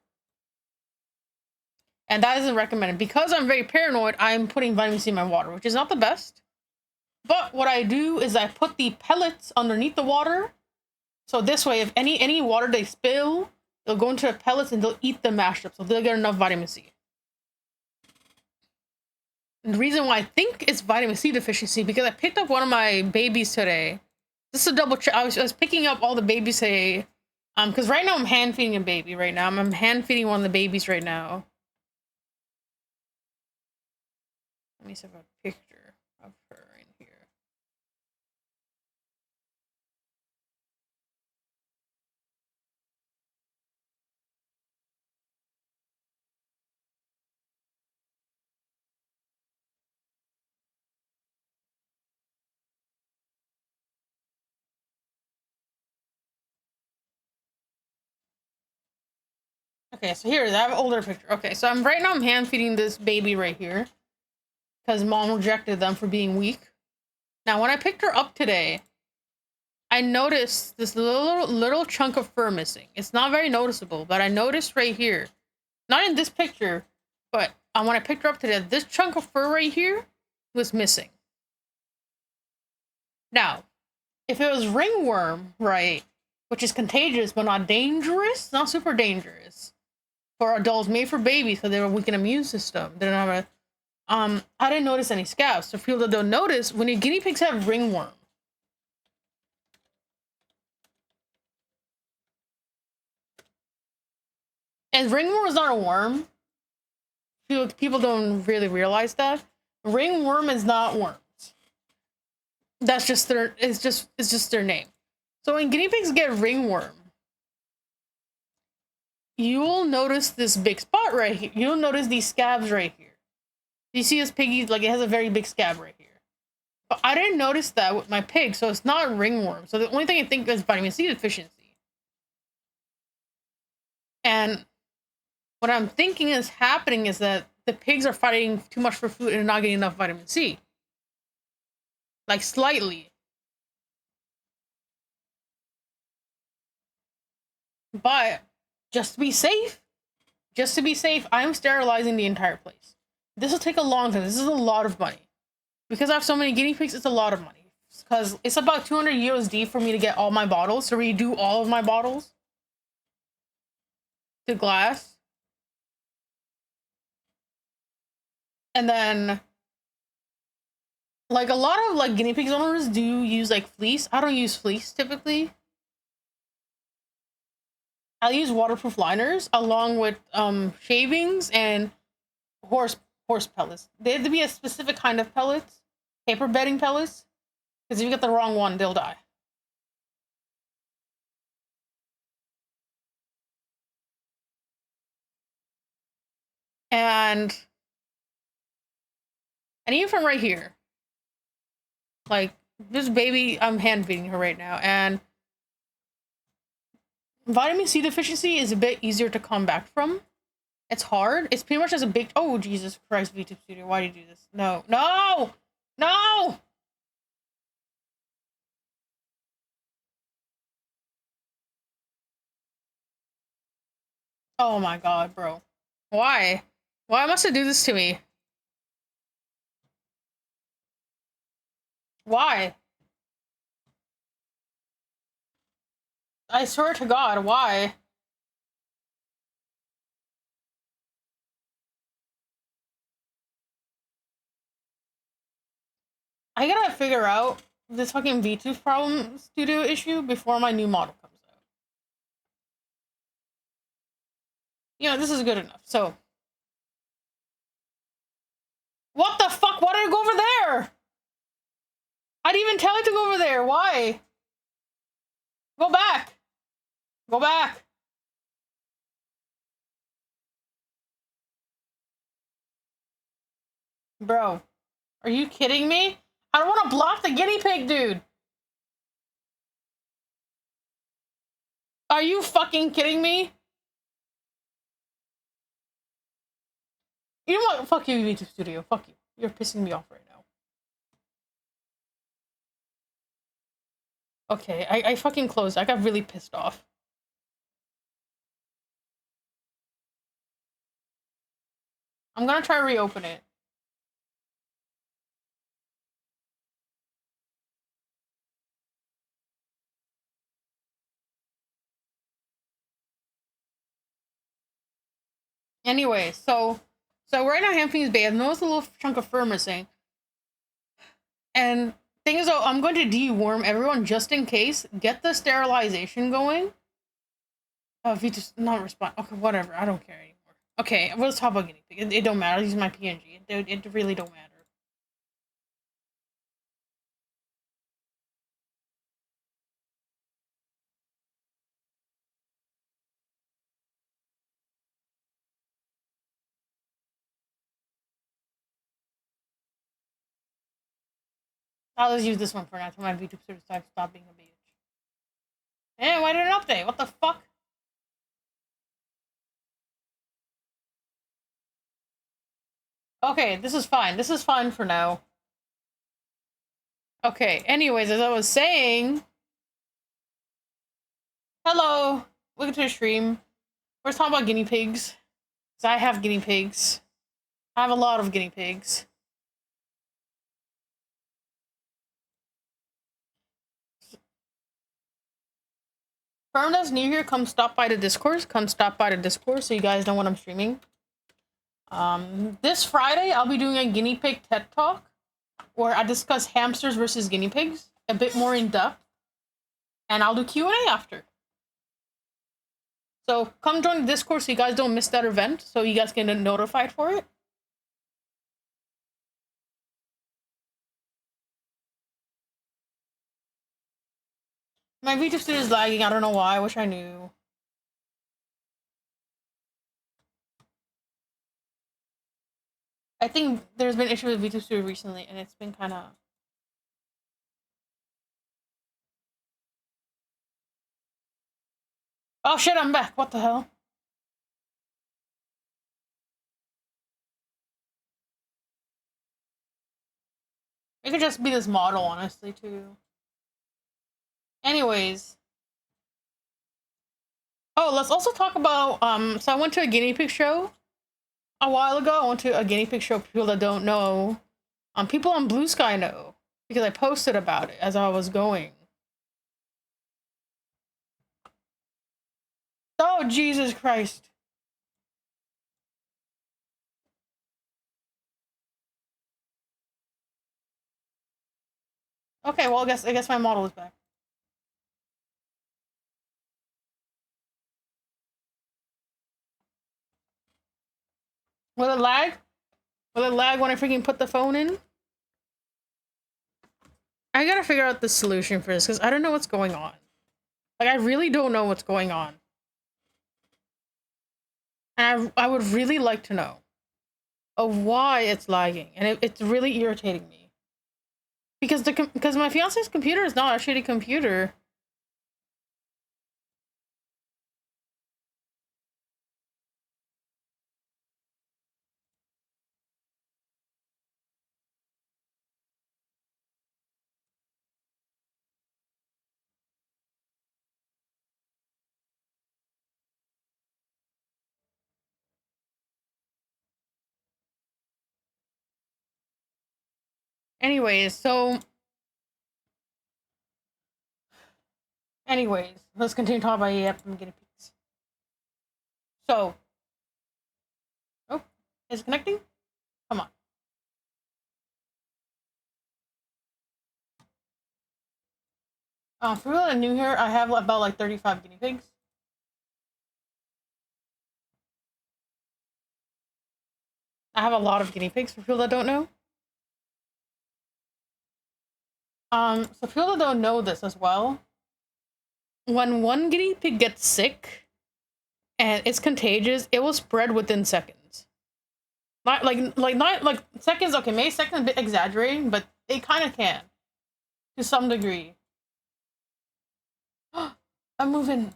And that isn't recommended. Because I'm very paranoid, I'm putting vitamin C in my water, which is not the best. But what I do is I put the pellets underneath the water. So this way, if any water they spill, they'll go into the pellets and they'll eat them mashed up. So they'll get enough vitamin C. And the reason why I think it's vitamin C deficiency, because I picked up one of my babies today. Just to double check, I was picking up all the babies today. Because right now I'm hand feeding a baby right now. I'm hand feeding one of the babies right now. Let me see if I have a picture of her in here. Okay, so here, I have an older picture. Okay, so right now I'm hand feeding this baby right here. Because mom rejected them for being weak. Now, when I picked her up today, I noticed this little chunk of fur missing. It's not very noticeable, but I noticed right here. Not in this picture, but when I picked her up today, this chunk of fur right here was missing. Now, if it was ringworm, right, which is contagious but not dangerous, not super dangerous for adults, made for babies, so they have a weakened immune system. They don't have a I didn't notice any scabs. So for people that don't notice, when your guinea pigs have ringworm, and ringworm is not a worm. People don't really realize that. Ringworm is not worms. That's just their it's just their name. So when guinea pigs get ringworm, you'll notice this big spot right here. You'll notice these scabs right here. You see this piggy, like it has a very big scab right here. But I didn't notice that with my pig, so it's not ringworm. So the only thing I think is vitamin C deficiency. And what I'm thinking is happening is that the pigs are fighting too much for food and not getting enough vitamin C. Like slightly. But just to be safe, I'm sterilizing the entire place. This will take a long time. This is a lot of money. Because I have so many guinea pigs, it's a lot of money. Because it's about 200 USD for me to get all my bottles, to redo all of my bottles to glass. And then, like, a lot of, like, guinea pigs owners do use, like, fleece. I don't use fleece, typically. I'll use waterproof liners along with shavings and horse pellets. They have to be a specific kind of pellets, paper bedding pellets, because if you get the wrong one, they'll die. And even from right here, like this baby, I'm hand feeding her right now, and vitamin C deficiency is a bit easier to come back from. It's hard. It's pretty much as a big... Oh, Jesus Christ, VTuber Studio. Why do you do this? No. No! No! Oh my god, bro. Why? Why must it do this to me? Why? I swear to God, why? I gotta figure out this fucking VTuber problem studio issue before my new model comes out. Yeah, this is good enough. So, what the fuck? Why did it go over there? I didn't even tell it to go over there. Why? Go back. Go back. Bro, are you kidding me? I don't want to block the guinea pig, dude. Are you fucking kidding me? You know what? Fuck you, YouTube Studio. Fuck you. You're pissing me off right now. Okay, I fucking closed. I got really pissed off. I'm gonna try to reopen it. Anyway, so right now Hampton's Bay, I've noticed a little chunk of fur missing. And thing is, though, I'm going to deworm everyone just in case. Get the sterilization going. Oh, if you just not respond. Okay, whatever. I don't care anymore. Okay, let's talk about guinea pig. It don't matter. These are my PNG. It really don't matter. I'll just use this one for now until my VTuber stop being a bitch. Hey, why did it update? What the fuck? Okay, this is fine. This is fine for now. Okay, anyways, as I was saying... Hello! Welcome to the stream. We're talking about guinea pigs. Because I have guinea pigs. I have a lot of guinea pigs. Firm that's new here, come stop by the Discord. Come stop by the Discord so you guys know when I'm streaming. This Friday, I'll be doing a guinea pig TED Talk where I discuss hamsters versus guinea pigs a bit more in depth. And I'll do Q&A after. So come join the Discord so you guys don't miss that event, so you guys can get notified for it. My VTuber is lagging, I don't know why, I wish I knew. I think there's been issues with VTuber recently, and it's been kind of... Oh shit, I'm back, what the hell? It could just be this model, honestly, too. Anyways. Oh, let's also talk about, so I went to a guinea pig show a while ago. I went to a guinea pig show for people that don't know. People on Blue Sky know, because I posted about it as I was going. Oh, Jesus Christ. Okay, well, I guess my model is back. Will it lag? Will it lag when I freaking put the phone in? I gotta figure out the solution for this, because I don't know what's going on. Like, I really don't know what's going on. And I would really like to know of why it's lagging, and it's really irritating me. Because my fiance's computer is not a shitty computer. Anyways, let's continue talking about I'm guinea pigs. So, oh, is it connecting? Come on. For people that are new here, I have about like 35 guinea pigs. I have a lot of guinea pigs for people that don't know. So people that don't know this as well, when one guinea pig gets sick and it's contagious, it will spread within seconds. Not like seconds. Okay, maybe seconds a bit exaggerating, but it kind of can to some degree. I'm moving.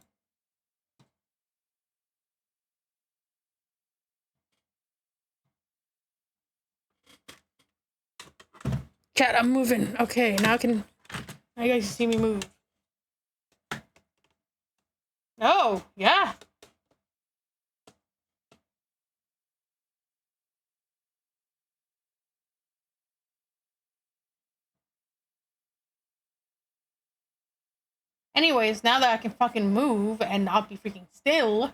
Chat, I'm moving. Okay, now you guys can see me move. Oh, yeah. Anyways, now that I can fucking move and not be freaking still,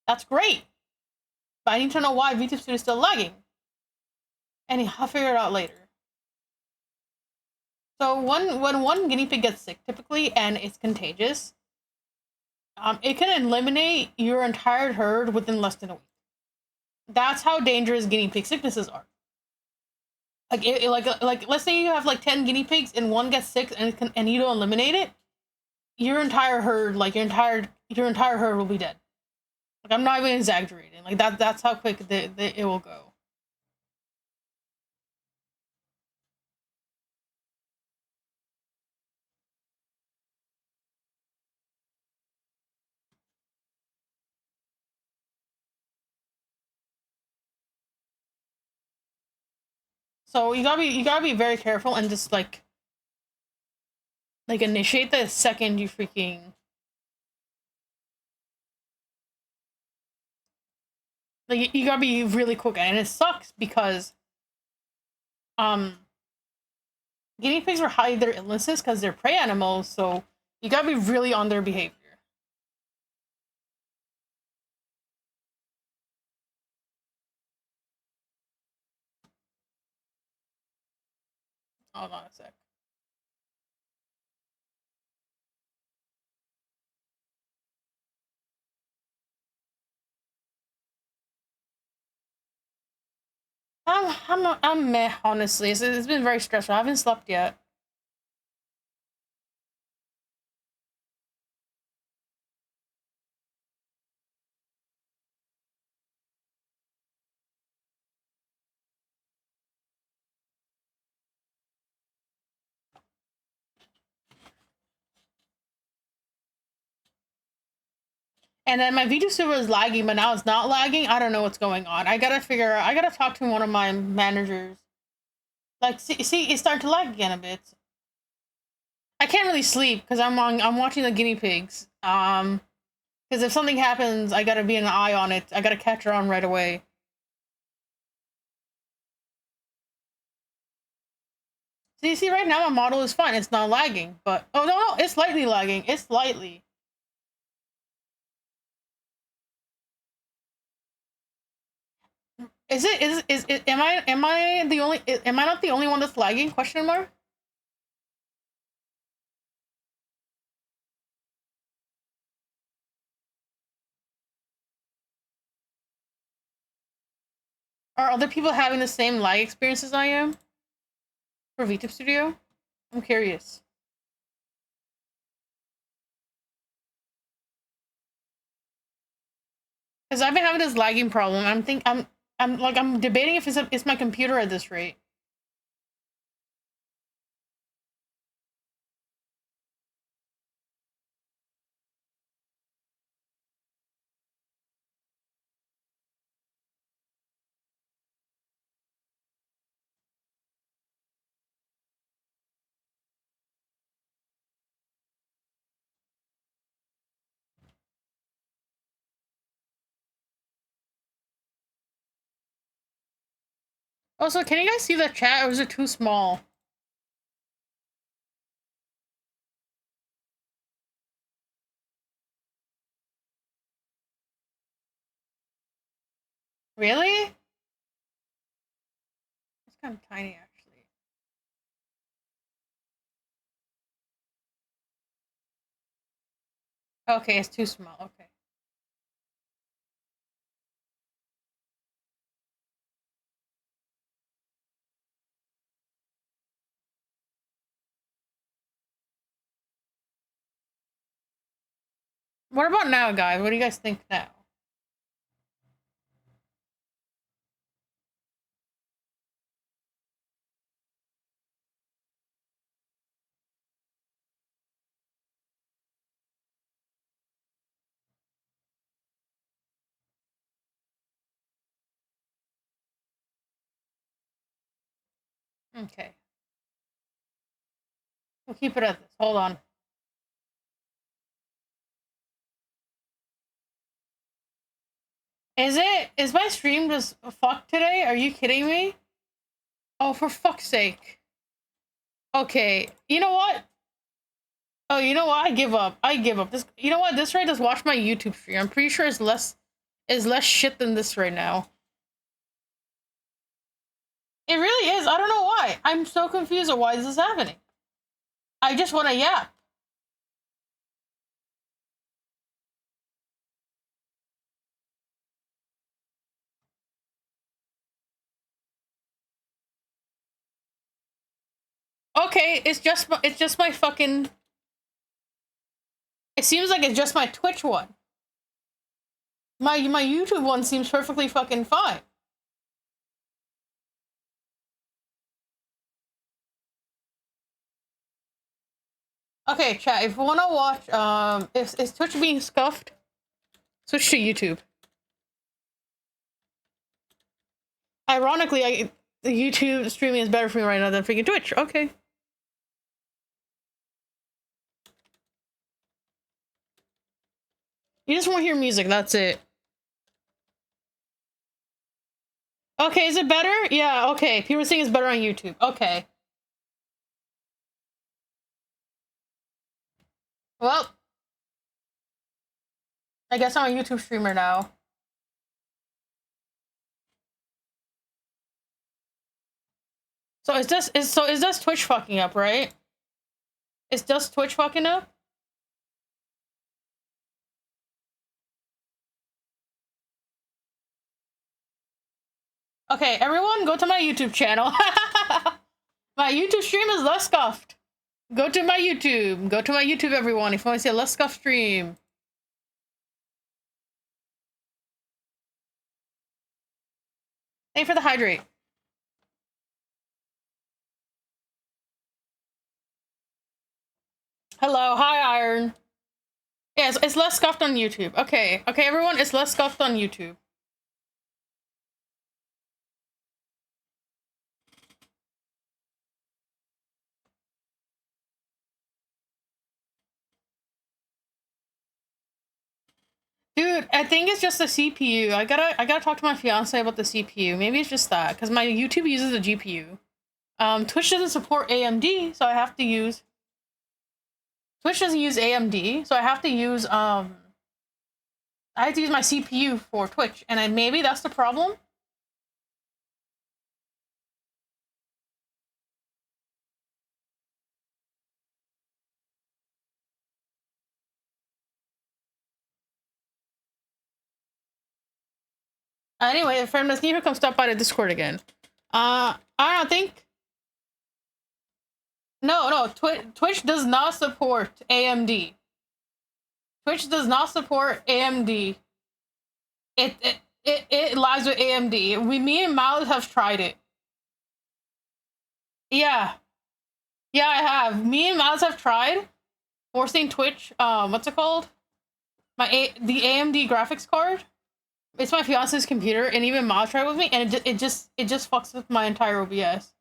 that's great. But I need to know why VTuber is still lagging. Anyhow, I'll figure it out later. So when one guinea pig gets sick, typically, and it's contagious, it can eliminate your entire herd within less than a week. That's how dangerous guinea pig sicknesses are. Like let's say you have like 10 guinea pigs and one gets sick and you don't eliminate it, your entire herd, like your entire herd will be dead. Like, I'm not even exaggerating. Like that's how quick it will go. So you gotta be very careful and just like initiate the second you freaking like you gotta be really quick, and it sucks because um guinea pigs are hide their illnesses because they're prey animals, so you gotta be really on their behavior. Hold on a sec. I'm meh, honestly. It's been very stressful. I haven't slept yet. And then my VTuber is lagging, but now it's not lagging. I don't know what's going on. I gotta figure out. I gotta talk to one of my managers. Like, see, it started to lag again a bit. I can't really sleep because I'm watching the guinea pigs. Because if something happens, I gotta be an eye on it. I gotta catch her on right away. So you see, right now my model is fine. It's not lagging, but oh no, it's slightly lagging. It's slightly. Is it? Is it? Am I the only? Am I not the only one that's lagging? Question mark. Are other people having the same lag experience as I am for VTuber Studio? I'm curious. Because I've been having this lagging problem. I'm debating if it's my computer at this rate. Also, can you guys see the chat, or is it too small? Really? It's kind of tiny, actually. Okay, it's too small. Okay. What about now, guys? What do you guys think now? Okay. We'll keep it at this. Hold on. Is my stream just fucked today? Are you kidding me? Oh, for fuck's sake. Okay. You know what? Oh, you know what? I give up. I give up. This. You know what? This right, just watch my YouTube stream. I'm pretty sure it's less shit than this right now. It really is. I don't know why. I'm so confused at why this is happening. I just want to yap. Okay, it's just my fucking. It seems like it's just my Twitch one. My YouTube one seems perfectly fucking fine. Okay, chat. If you wanna watch, is Twitch being scuffed? Switch to YouTube. Ironically, The YouTube streaming is better for me right now than freaking Twitch. Okay. You just want to hear music. That's it. Okay, is it better? Yeah, okay. People are saying it's better on YouTube. Okay. Well, I guess I'm a YouTube streamer now. So is this Twitch fucking up, right? Is just Twitch fucking up? Okay, everyone go to my YouTube channel. My YouTube stream is less scuffed. Go to my YouTube. Go to my YouTube, everyone, if you want to see a less scuffed stream. Thank you for the hydrate. Hello, hi Iron. Yeah, it's less scuffed on YouTube. Okay, okay, everyone, it's less scuffed on YouTube. Dude, I think it's just the CPU. I gotta talk to my fiance about the CPU. Maybe it's just that, because my YouTube uses a GPU. Twitch doesn't support AMD, so I have to use. Twitch doesn't use AMD, so I have to use I have to use my CPU for Twitch, and maybe that's the problem. Anyway, if friend does need to come stop by the Discord again. I don't think. No, Twitch does not support AMD. Twitch does not support AMD. It lies with AMD. Me and Miles have tried it. Yeah. Yeah, I have. Me and Miles have tried forcing Twitch, what's it called? The AMD graphics card. It's my fiance's computer, and even Miles tried with me, and it just fucks with my entire OBS.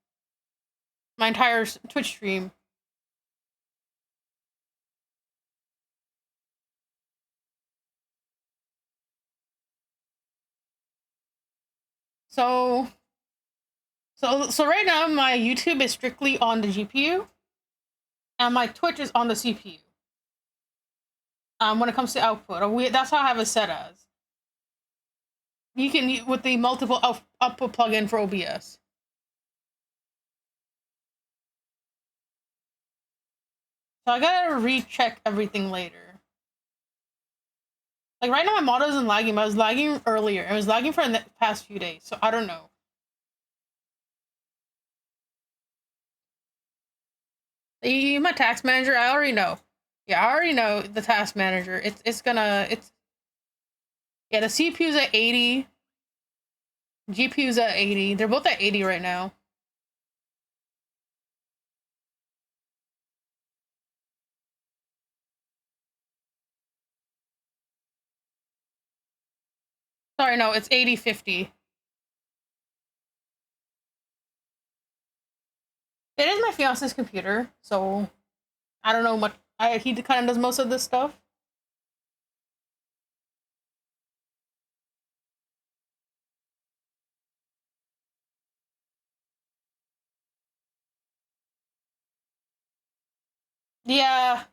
My entire Twitch stream. So right now my YouTube is strictly on the GPU, and my Twitch is on the CPU. When it comes to output, that's how I have it set as. You can with the multiple output plugin for OBS. So I gotta recheck everything later. Like right now my model isn't lagging, but I was lagging earlier. It was lagging for the past few days, so I don't know. My task manager, I already know. Yeah, I already know the task manager. Yeah, the CPU's at 80. GPU's at 80. They're both at 80 right now. Sorry, no, it's 80/50. It is my fiance's computer, so I don't know much. He kind of does most of this stuff. Yeah.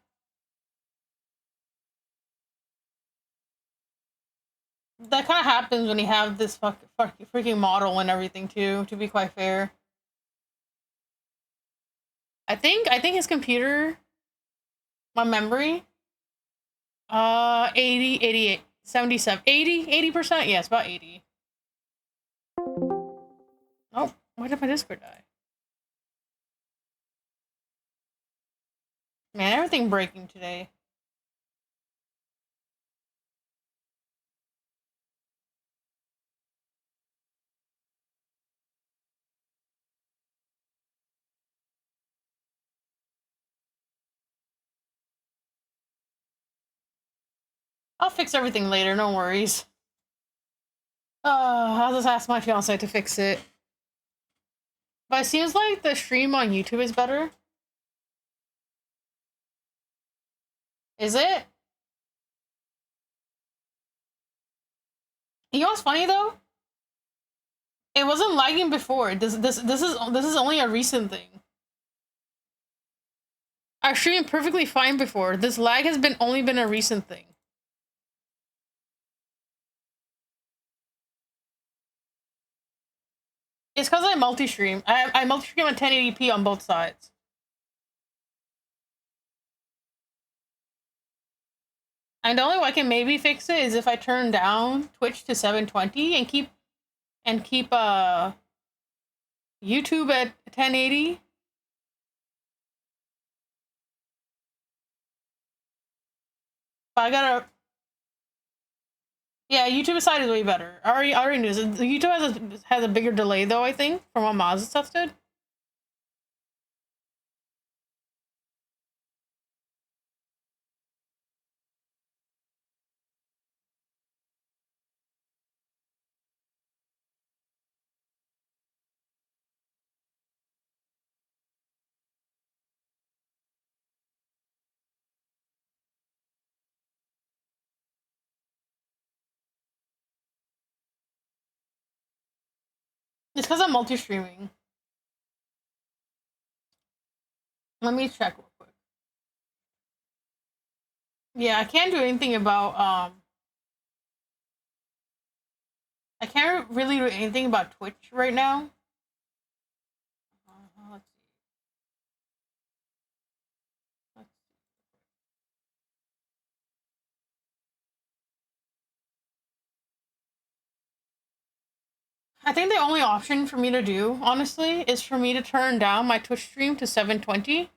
That kind of happens when you have this freaking model and everything too, to be quite fair. I think his computer, my memory, 80, 88, 77, 80%? Yes, about 80. Oh, why did my Discord die? Man, everything breaking today. I'll fix everything later, no worries. I'll just ask my fiance to fix it. But it seems like the stream on YouTube is better. Is it? You know what's funny though? It wasn't lagging before. This is only a recent thing. I streamed perfectly fine before. This lag has been only been a recent thing. It's because I multi-stream. I multi-stream at 1080p on both sides. And the only way I can maybe fix it is if I turn down Twitch to 720 and keep YouTube at 1080. But I gotta. Yeah, YouTube side is way better. I already knew this. YouTube has a bigger delay though. I think from what Maz and stuff did. It's because I'm multi-streaming. Let me check real quick. Yeah, I can't do anything about I can't really do anything about Twitch right now. Let's see. Let's see. I think the only option for me to do, honestly, is for me to turn down my Twitch stream to 720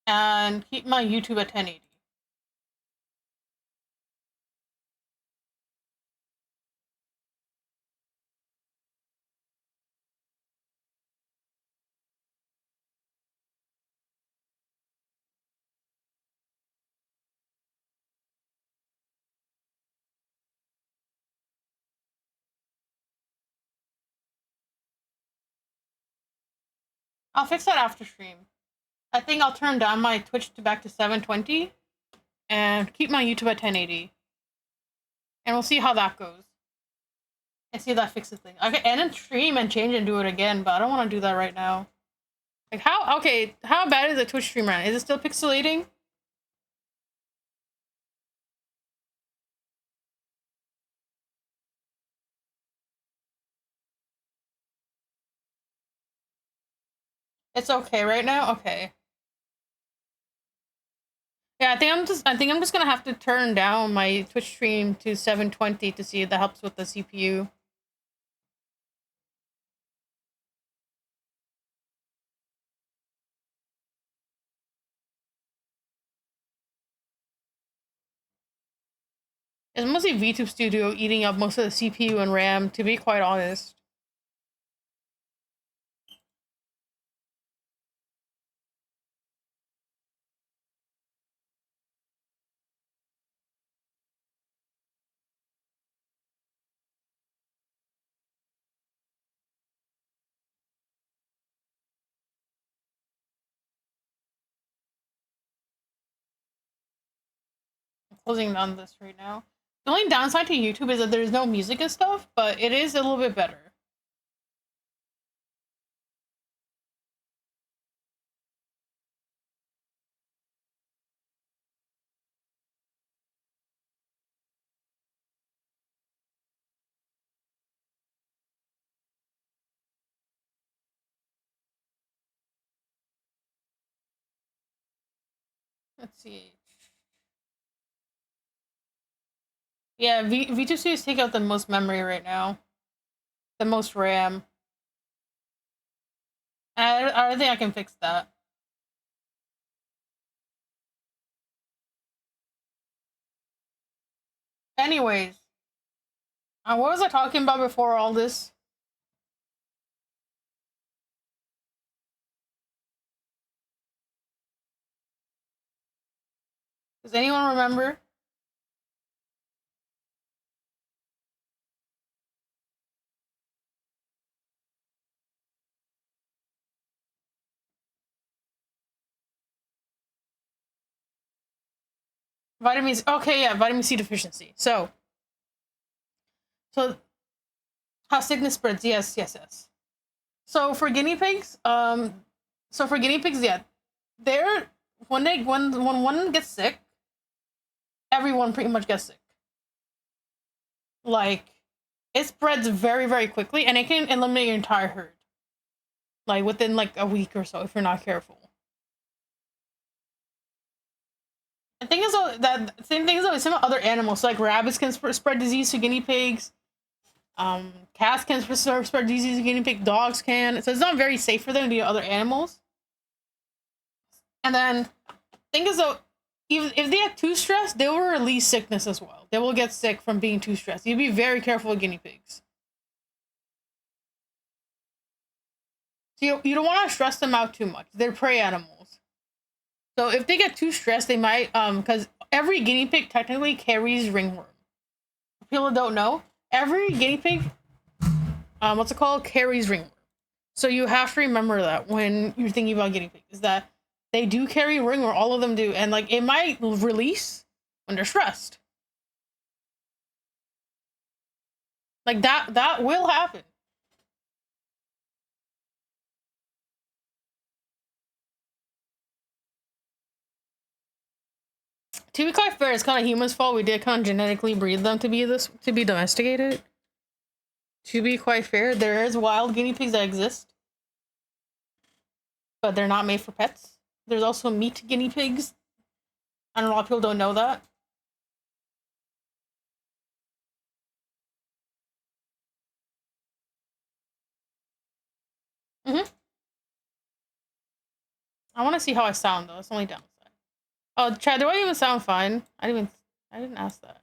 and keep my YouTube at 1080. I'll fix that after stream. I think I'll turn down my Twitch to back to 720 and keep my YouTube at 1080. And we'll see how that goes. And see if that fixes things. I can end and stream and change and do it again, but I don't want to do that right now. Like how bad is the Twitch stream right now? Is it still pixelating? It's okay right now? Okay. Yeah, I think I'm just gonna have to turn down my Twitch stream to 720 to see if that helps with the CPU. It's mostly VTube Studio eating up most of the CPU and RAM, to be quite honest. I'm closing down this right now. The only downside to YouTube is that there's no music and stuff, but it is a little bit better. Let's see. Yeah, VTube Studios take out the most memory right now. The most RAM. I don't think I can fix that. Anyways, what was I talking about before all this? Does anyone remember? Vitamin C. Okay, yeah, vitamin C deficiency. So how sickness spreads? Yes, yes, yes. So for guinea pigs, yeah, they're when one gets sick, everyone pretty much gets sick. Like it spreads very very quickly, and it can eliminate your entire herd, like within like a week or so if you're not careful. The thing is though that same thing is though with some other animals, so, like rabbits can spread disease to guinea pigs. Cats can spread disease to guinea pig. Dogs can, so it's not very safe for them to eat other animals. And then thing is though, even if they get too stressed, they will release sickness as well. They will get sick from being too stressed. You be very careful with guinea pigs. So you don't want to stress them out too much. They're prey animals. So if they get too stressed, they might because every guinea pig technically carries ringworm. People don't know every guinea pig what's it called carries ringworm. So you have to remember that when you're thinking about guinea pigs, is that they do carry ringworm. All of them do, and like it might release when they're stressed. Like that will happen. To be quite fair, it's kind of humans' fault. We did kind of genetically breed them to be domesticated. To be quite fair, there is wild guinea pigs that exist, but they're not made for pets. There's also meat guinea pigs. I don't know, a lot of people don't know that. Hmm. I want to see how I sound though. It's only downside. Oh, Chad, do I even sound fine? I didn't ask that.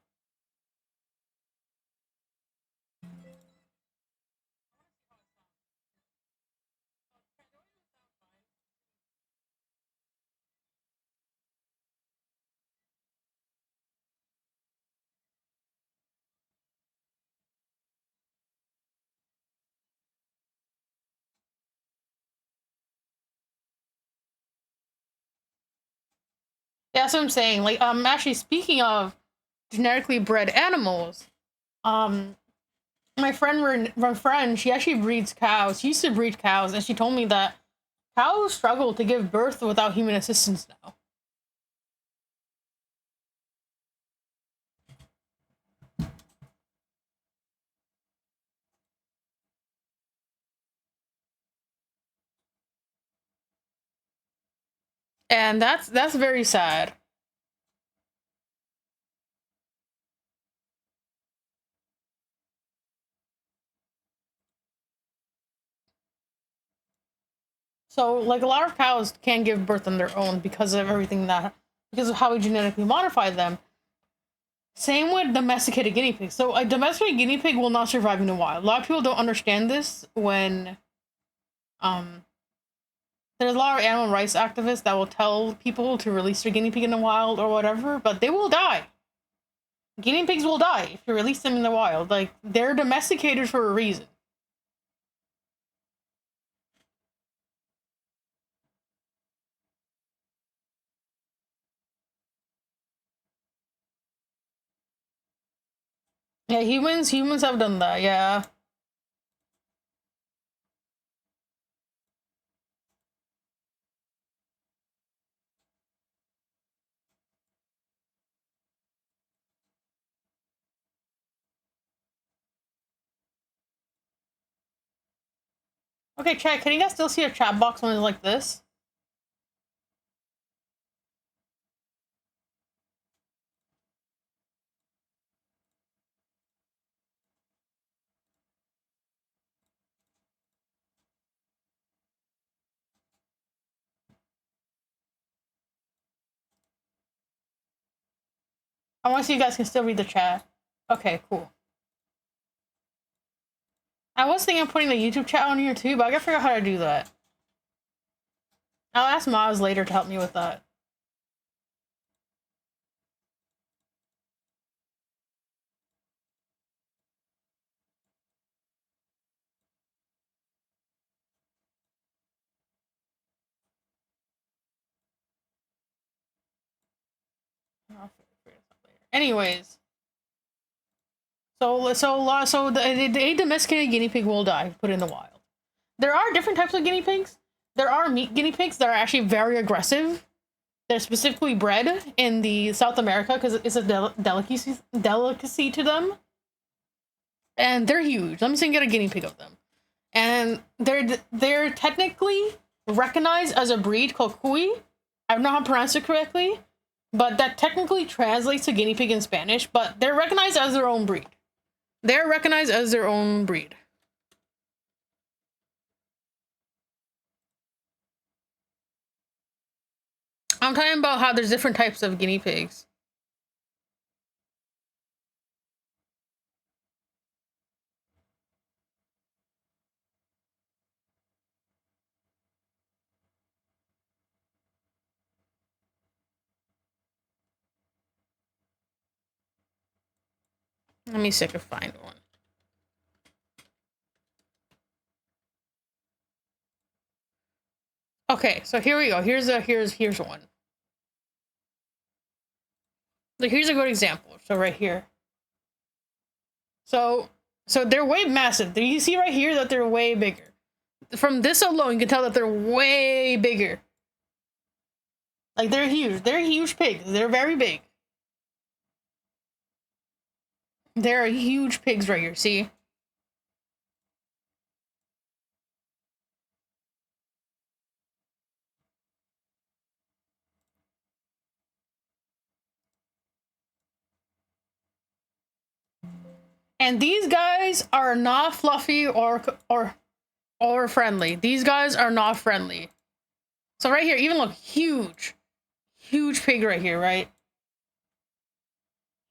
Yeah, that's what I'm saying. Like, actually, speaking of genetically bred animals, um, my friend, she actually breeds cows. She used to breed cows, and she told me that cows struggle to give birth without human assistance now. And that's very sad. So, like, a lot of cows can't give birth on their own because of how we genetically modify them. Same with domesticated guinea pigs. So, a domesticated guinea pig will not survive in the wild. A lot of people don't understand this when um there's a lot of animal rights activists that will tell people to release their guinea pig in the wild or whatever, but they will die. Guinea pigs will die if you release them in the wild. Like, they're domesticated for a reason. Yeah, humans have done that. Yeah. Okay, chat. Can you guys still see a chat box when it's like this? I want to see if you guys can still read the chat. Okay, cool. I was thinking of putting the YouTube chat on here too, but I gotta figure out how to do that. I'll ask Maz later to help me with that. I'll figure Anyways, so the domesticated guinea pig will die. Put in the wild. There are different types of guinea pigs. There are meat guinea pigs that are actually very aggressive. They're specifically bred in the South America because it's a delicacy to them, and they're huge. Let me see if I can get a guinea pig of them, and they're technically recognized as a breed called cuy. I don't know how to pronounce it correctly, but that technically translates to guinea pig in Spanish. But they're recognized as their own breed. They're recognized as their own breed. I'm talking about how there's different types of guinea pigs. Let me see if I can find one. Okay, so here we go. Here's one. Like, here's a good example. So right here. So they're way massive. You see right here that they're way bigger. From this alone, you can tell that they're way bigger. Like, they're huge. They're huge pigs. They're very big. They're huge pigs right here, see? And these guys are not fluffy or friendly. These guys are not friendly. So right here, even look, huge pig right here, right?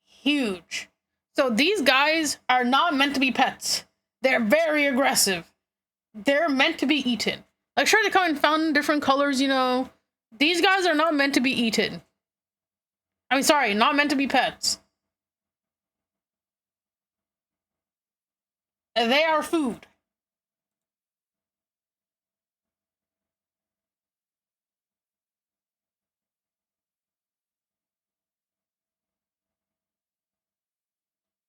Huge. So these guys are not meant to be pets. They're very aggressive. They're meant to be eaten. Like, sure, they come in found different colors, you know. These guys are not meant to be eaten. I mean, sorry, not meant to be pets. They are food.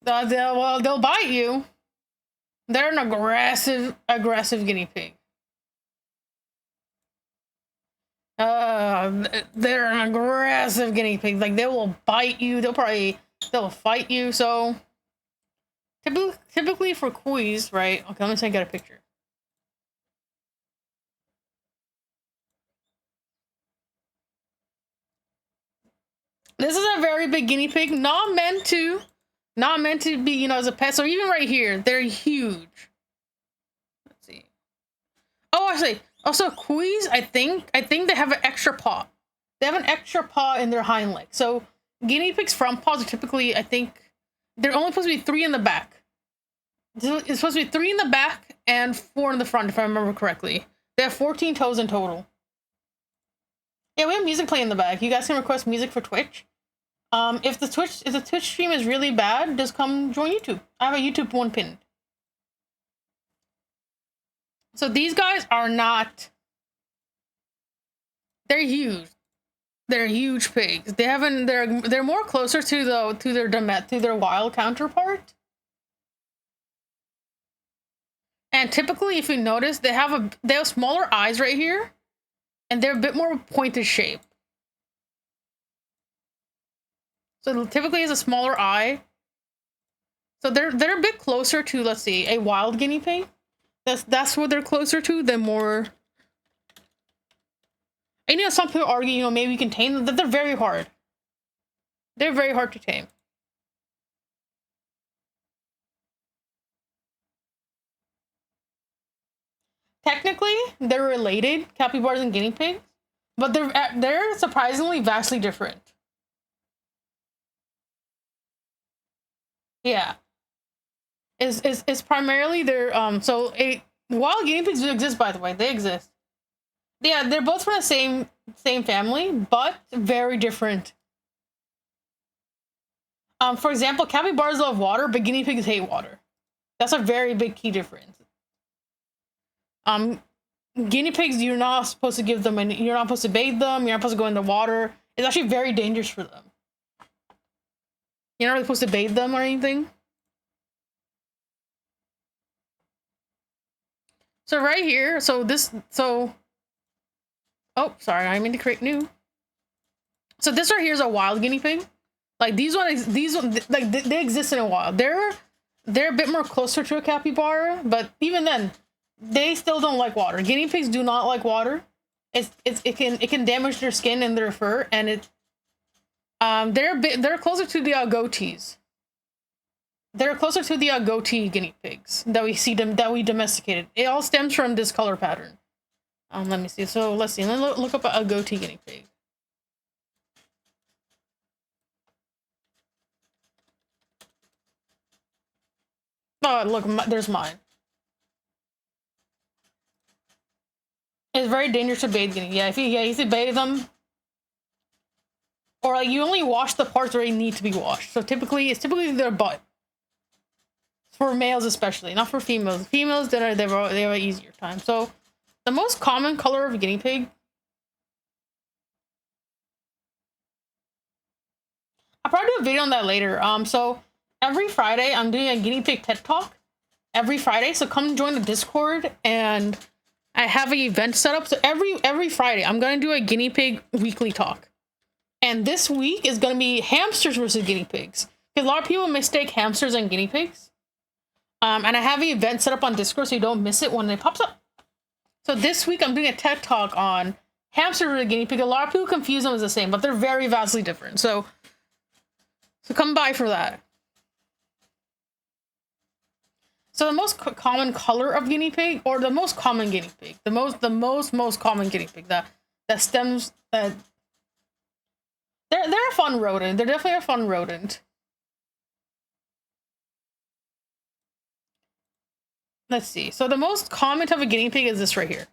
They'll bite you. They're an aggressive guinea pig. They're an aggressive guinea pig. Like, they will bite you. They'll fight you. So typically for cuys, right? Okay, let me see if I get a picture. This is a very big guinea pig, not meant to be, you know, as a pet. So even right here, they're huge. Let's see. Oh, actually, also cuys, I think they have an extra paw. They have an extra paw in their hind leg. So guinea pigs' front paws are typically, I think, they're only supposed to be 3 in the back. It's supposed to be 3 in the back and 4 in the front, if I remember correctly. They have 14 toes in total. Yeah, we have music playing in the back. You guys can request music for Twitch. If the Twitch stream is really bad, just come join YouTube. I have a YouTube one pinned. So these guys are not. They're huge. They're huge pigs. They're more closer to their wild counterpart. And typically, if you notice, they have smaller eyes right here, and they're a bit more pointed shape. So typically, it's a smaller eye. So they're a bit closer to, let's see, a wild guinea pig. That's what they're closer to than more. And, you know, some people argue, you know, maybe we can tame them. That they're very hard. They're very hard to tame. Technically, they're related, capybaras and guinea pigs, but they're surprisingly vastly different. Yeah, it's primarily their So wild guinea pigs do exist, by the way. They exist. Yeah, they're both from the same family, but very different. For example, capybaras love water, but guinea pigs hate water. That's a very big key difference. Guinea pigs, you're not supposed to give them, and you're not supposed to bathe them. You're not supposed to go in the water. It's actually very dangerous for them. You're not really supposed to bathe them or anything. So right here, oh, sorry, I mean to create new. So this right here is a wild guinea pig. Like these ones, like they exist in a wild. They're a bit more closer to a capybara, but even then, they still don't like water. Guinea pigs do not like water. It can damage their skin and their fur, and they're closer to the goatees. They're closer to the goatee guinea pigs that we domesticated. It all stems from this color pattern. Let me see. So let's see. Let's look up a goatee guinea pig. Oh, look, there's mine. It's very dangerous to bathe guinea. Yeah, if you bathe them, or like you only wash the parts where they need to be washed. So it's typically their butt. For males especially, not for females. Females they have an easier time. So the most common color of guinea pig. I'll probably do a video on that later. So every Friday I'm doing a guinea pig TED Talk. Every Friday, so come join the Discord, and I have an event set up. So every Friday I'm gonna do a guinea pig weekly talk. And this week is gonna be hamsters versus guinea pigs. Because a lot of people mistake hamsters and guinea pigs. And I have an event set up on Discord so you don't miss it when it pops up. So this week I'm doing a TED Talk on hamster versus guinea pig. A lot of people confuse them as the same, but they're very vastly different. So come by for that. So the most common color of guinea pig, or the most common guinea pig, the most common guinea pig that stems that they're a fun rodent. They're definitely a fun rodent. Let's see. So the most common type of guinea pig is this right here.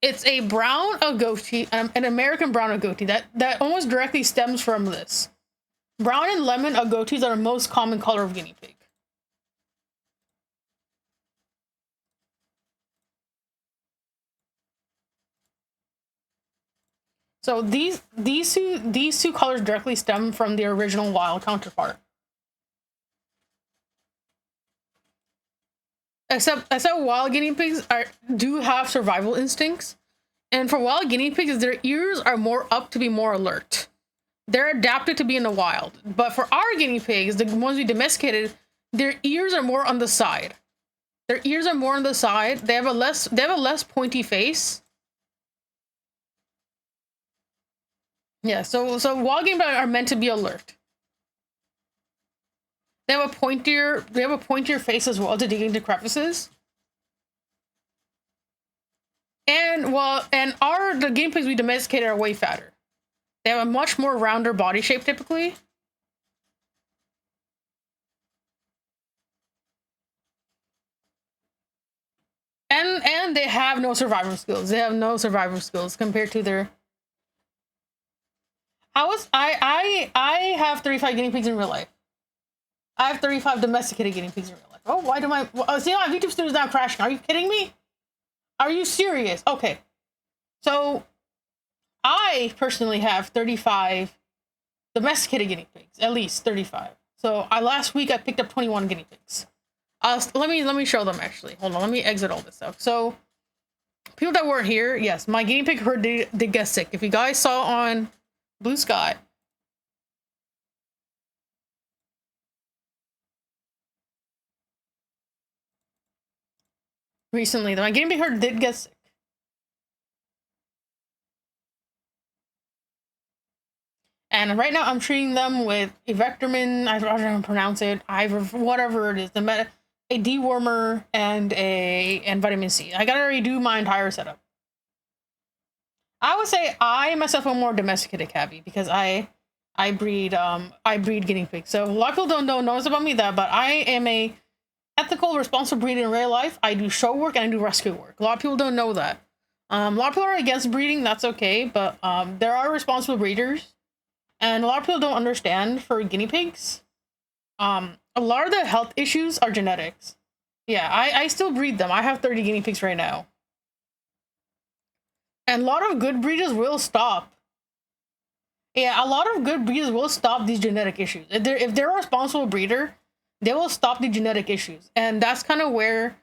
It's a brown agouti, an American brown agouti that almost directly stems from this. Brown and lemon agoutis are the most common color of guinea pig. So these two colors directly stem from the original wild counterpart. Except wild guinea pigs do have survival instincts, and for wild guinea pigs, their ears are more up to be more alert. They're adapted to be in the wild. But for our guinea pigs, the ones we domesticated, their ears are more on the side. Their ears are more on the side. They have a less pointy face. Yeah, so wild guinea pigs are meant to be alert. They have a pointier face as well to dig into crevices. And the guinea pigs we domesticated are way fatter. They have a much more rounder body shape typically. And they have no survival skills. They have no survival skills compared to their. I have 35 guinea pigs in real life. I have 35 domesticated guinea pigs in real life. Oh, why do my see my YouTube studio is now crashing? Are you kidding me? Are you serious? Okay, so I personally have 35 domesticated guinea pigs, at least 35. So last week I picked up 21 guinea pigs. Let me show them actually. Hold on, let me exit all this stuff. So people that weren't here, yes, my guinea pig herd did get sick. If you guys saw on Blue Sky. Recently, my guinea pig herd did get sick. And right now I'm treating them with Evectormin, I don't know how to pronounce it, whatever it is, a dewormer and vitamin C. I gotta redo my entire setup. I would say I myself am more domesticated cabby because I breed guinea pigs. So a lot of people don't know this about me but I am a ethical, responsible breeder in real life. I do show work and I do rescue work. A lot of people don't know that. A lot of people are against breeding, that's okay, but there are responsible breeders. And a lot of people don't understand for guinea pigs. A lot of the health issues are genetics. Yeah, I still breed them. I have 30 guinea pigs right now. And a lot of good breeders will stop. Yeah, a lot of good breeders will stop these genetic issues. If they're a responsible breeder, they will stop the genetic issues, and that's kind of where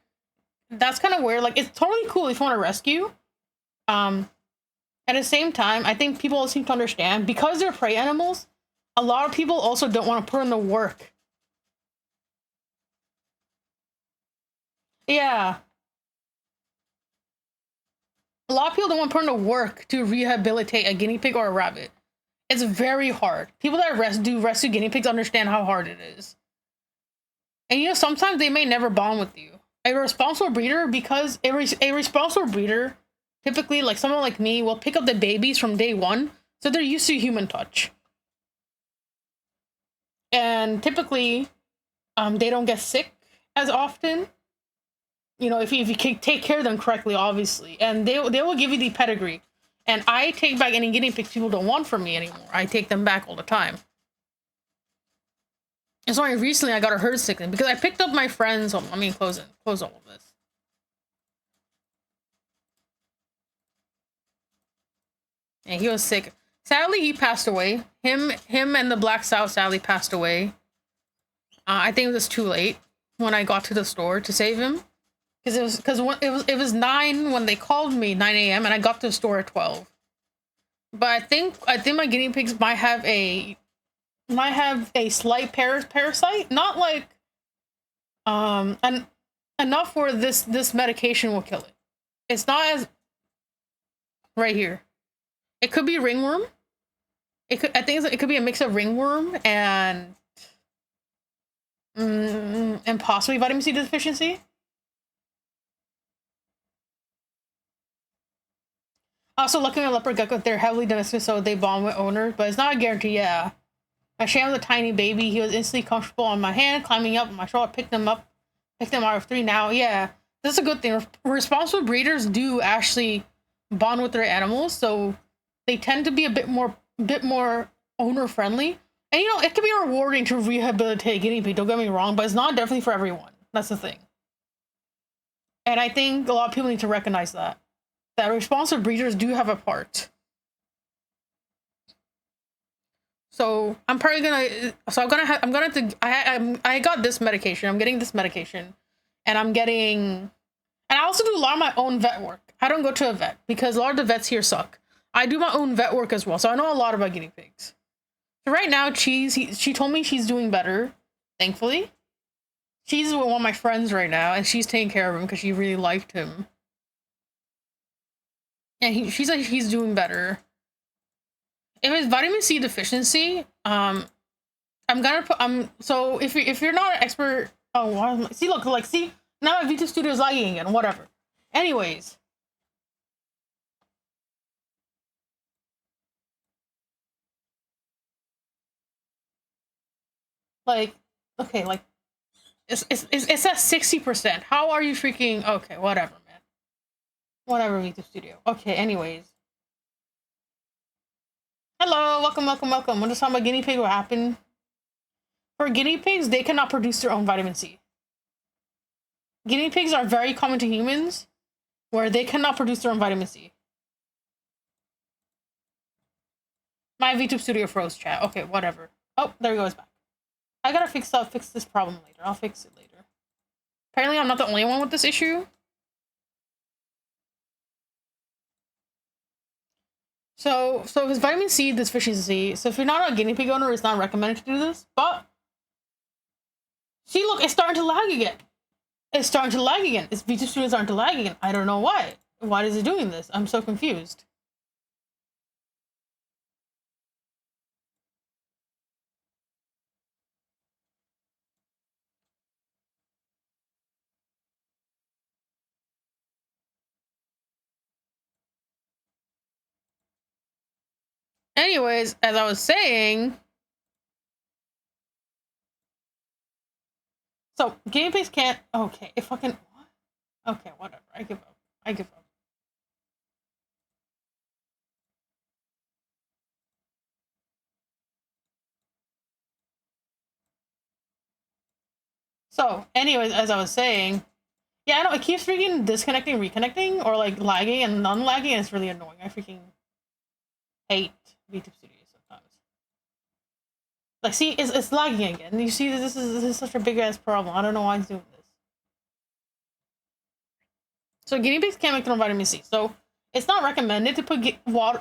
like it's totally cool if you want to rescue. Um, at the same time, I think people seem to understand because they're prey animals. A lot of people also don't want to put in the work. Yeah, a lot of people don't want to put in the work to rehabilitate a guinea pig or a rabbit. It's very hard. People that do rescue guinea pigs understand how hard it is. And sometimes they may never bond with you. A responsible breeder, because a responsible breeder, typically, like someone like me, will pick up the babies from day one, so they're used to human touch. And typically, they don't get sick as often. If you can take care of them correctly, obviously, and they will give you the pedigree. And I take back any guinea pigs people don't want from me anymore. I take them back all the time. It's only recently I got a herd sickness because I picked up my friends. Let me close all of this. And he was sick. Sadly, he passed away. Him and the black sow sadly passed away. I think it was too late when I got to the store to save him, because it was 9 when they called me, 9 a.m. and I got to the store at 12. But I think my guinea pigs might have a slight parasite, not like and enough where this medication will kill it. It's not as right here. It could be ringworm. It could be a mix of ringworm and possibly vitamin C deficiency. Also, lucky with leopard gecko, they're heavily domesticated, so they bond with owners, but it's not a guarantee. Yeah, I shared with a tiny baby. He was instantly comfortable on my hand, climbing up on my shoulder. Picked them out of 3 now. Yeah, that's a good thing. Responsible breeders do actually bond with their animals, so they tend to be a bit more owner friendly. And it can be rewarding to rehabilitate a guinea pig. Don't get me wrong, but it's not definitely for everyone. That's the thing. And I think a lot of people need to recognize that responsible breeders do have a part. So I'm probably gonna. So I'm gonna. I got this medication. I'm getting this medication, and I'm getting. And I also do a lot of my own vet work. I don't go to a vet because a lot of the vets here suck. I do my own vet work as well, so I know a lot about guinea pigs. So right now, she told me she's doing better. Thankfully, she's with one of my friends right now, and she's taking care of him because she really liked him. And she's like, he's doing better. If it's vitamin C deficiency, I'm gonna put so if you're not an expert, see now my VTuber studio is lagging again, whatever. Anyways. Like, okay, like it's at 60%. How are you freaking okay, whatever, man. Whatever, VTuber studio. Okay, anyways. Hello, welcome. We're just talking about guinea pig. What happened? For guinea pigs, they cannot produce their own vitamin C. Guinea pigs are very common to humans, where they cannot produce their own vitamin C. My VTuber studio froze, chat. Okay, whatever. Oh, there he goes back. I gotta fix this problem later. I'll fix it later. Apparently, I'm not the only one with this issue. So if it's vitamin C deficiency, so if you're not a guinea pig owner, it's not recommended to do this, but see, look, it's starting to lag again. Its VTuber Studio is starting to lag again. I don't know why. Why is it doing this? I'm so confused. Anyways, as I was saying, so guinea pigs can't. Okay, if fucking what? Okay, whatever. I give up. So, anyways, as I was saying, yeah, I know it keeps freaking disconnecting, reconnecting, or like lagging and non-lagging, and it's really annoying. I freaking hate VTuber Studio sometimes. Like, see, it's lagging again. You see, this is such a big ass problem. I don't know why it's doing this. So guinea pigs can't make their own vitamin C. So it's not recommended to put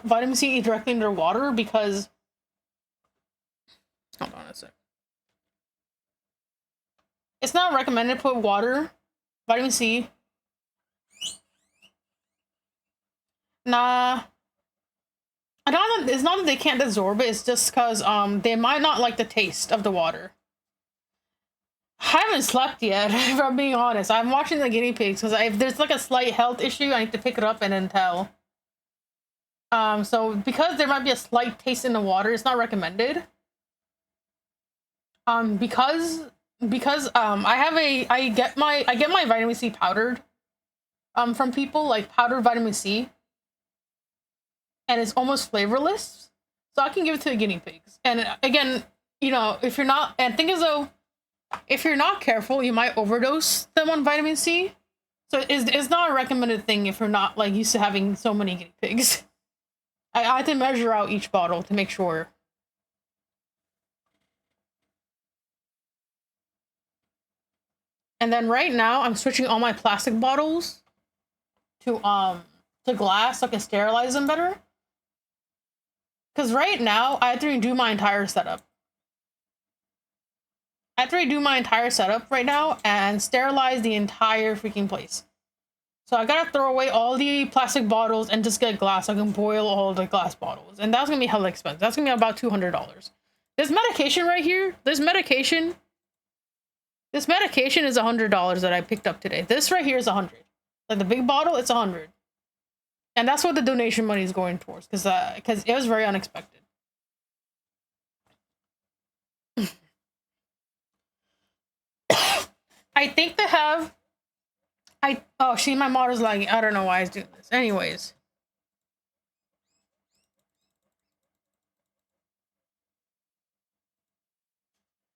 vitamin C directly in their water because. Hold on a sec. It's not recommended to put vitamin C. Nah. It's not that they can't absorb it. It's just because they might not like the taste of the water. I haven't slept yet, if I'm being honest. I'm watching the guinea pigs because if there's like a slight health issue, I need to pick it up and then tell. So because there might be a slight taste in the water, it's not recommended. Because I get my vitamin C powdered from people, like powdered vitamin C, and it's almost flavorless, so I can give it to the guinea pigs. And again, you know, if you're not, and think as though if you're not careful, you might overdose them on vitamin C. So it's not a recommended thing if you're not like used to having so many guinea pigs. I had to measure out each bottle to make sure. And then right now I'm switching all my plastic bottles to glass so I can sterilize them better. Because right now I have to redo my entire setup. I have to redo my entire setup right now and sterilize the entire freaking place. So I gotta throw away all the plastic bottles and just get glass so I can boil all the glass bottles. And that's gonna be hella expensive. That's gonna be about $200. This medication right here, this medication is $100 that I picked up today. This right here is 100. Like the big bottle, it's 100. And that's what the donation money is going towards, because it was very unexpected. I think they have. My model's lagging. I don't know why it's doing this. Anyways.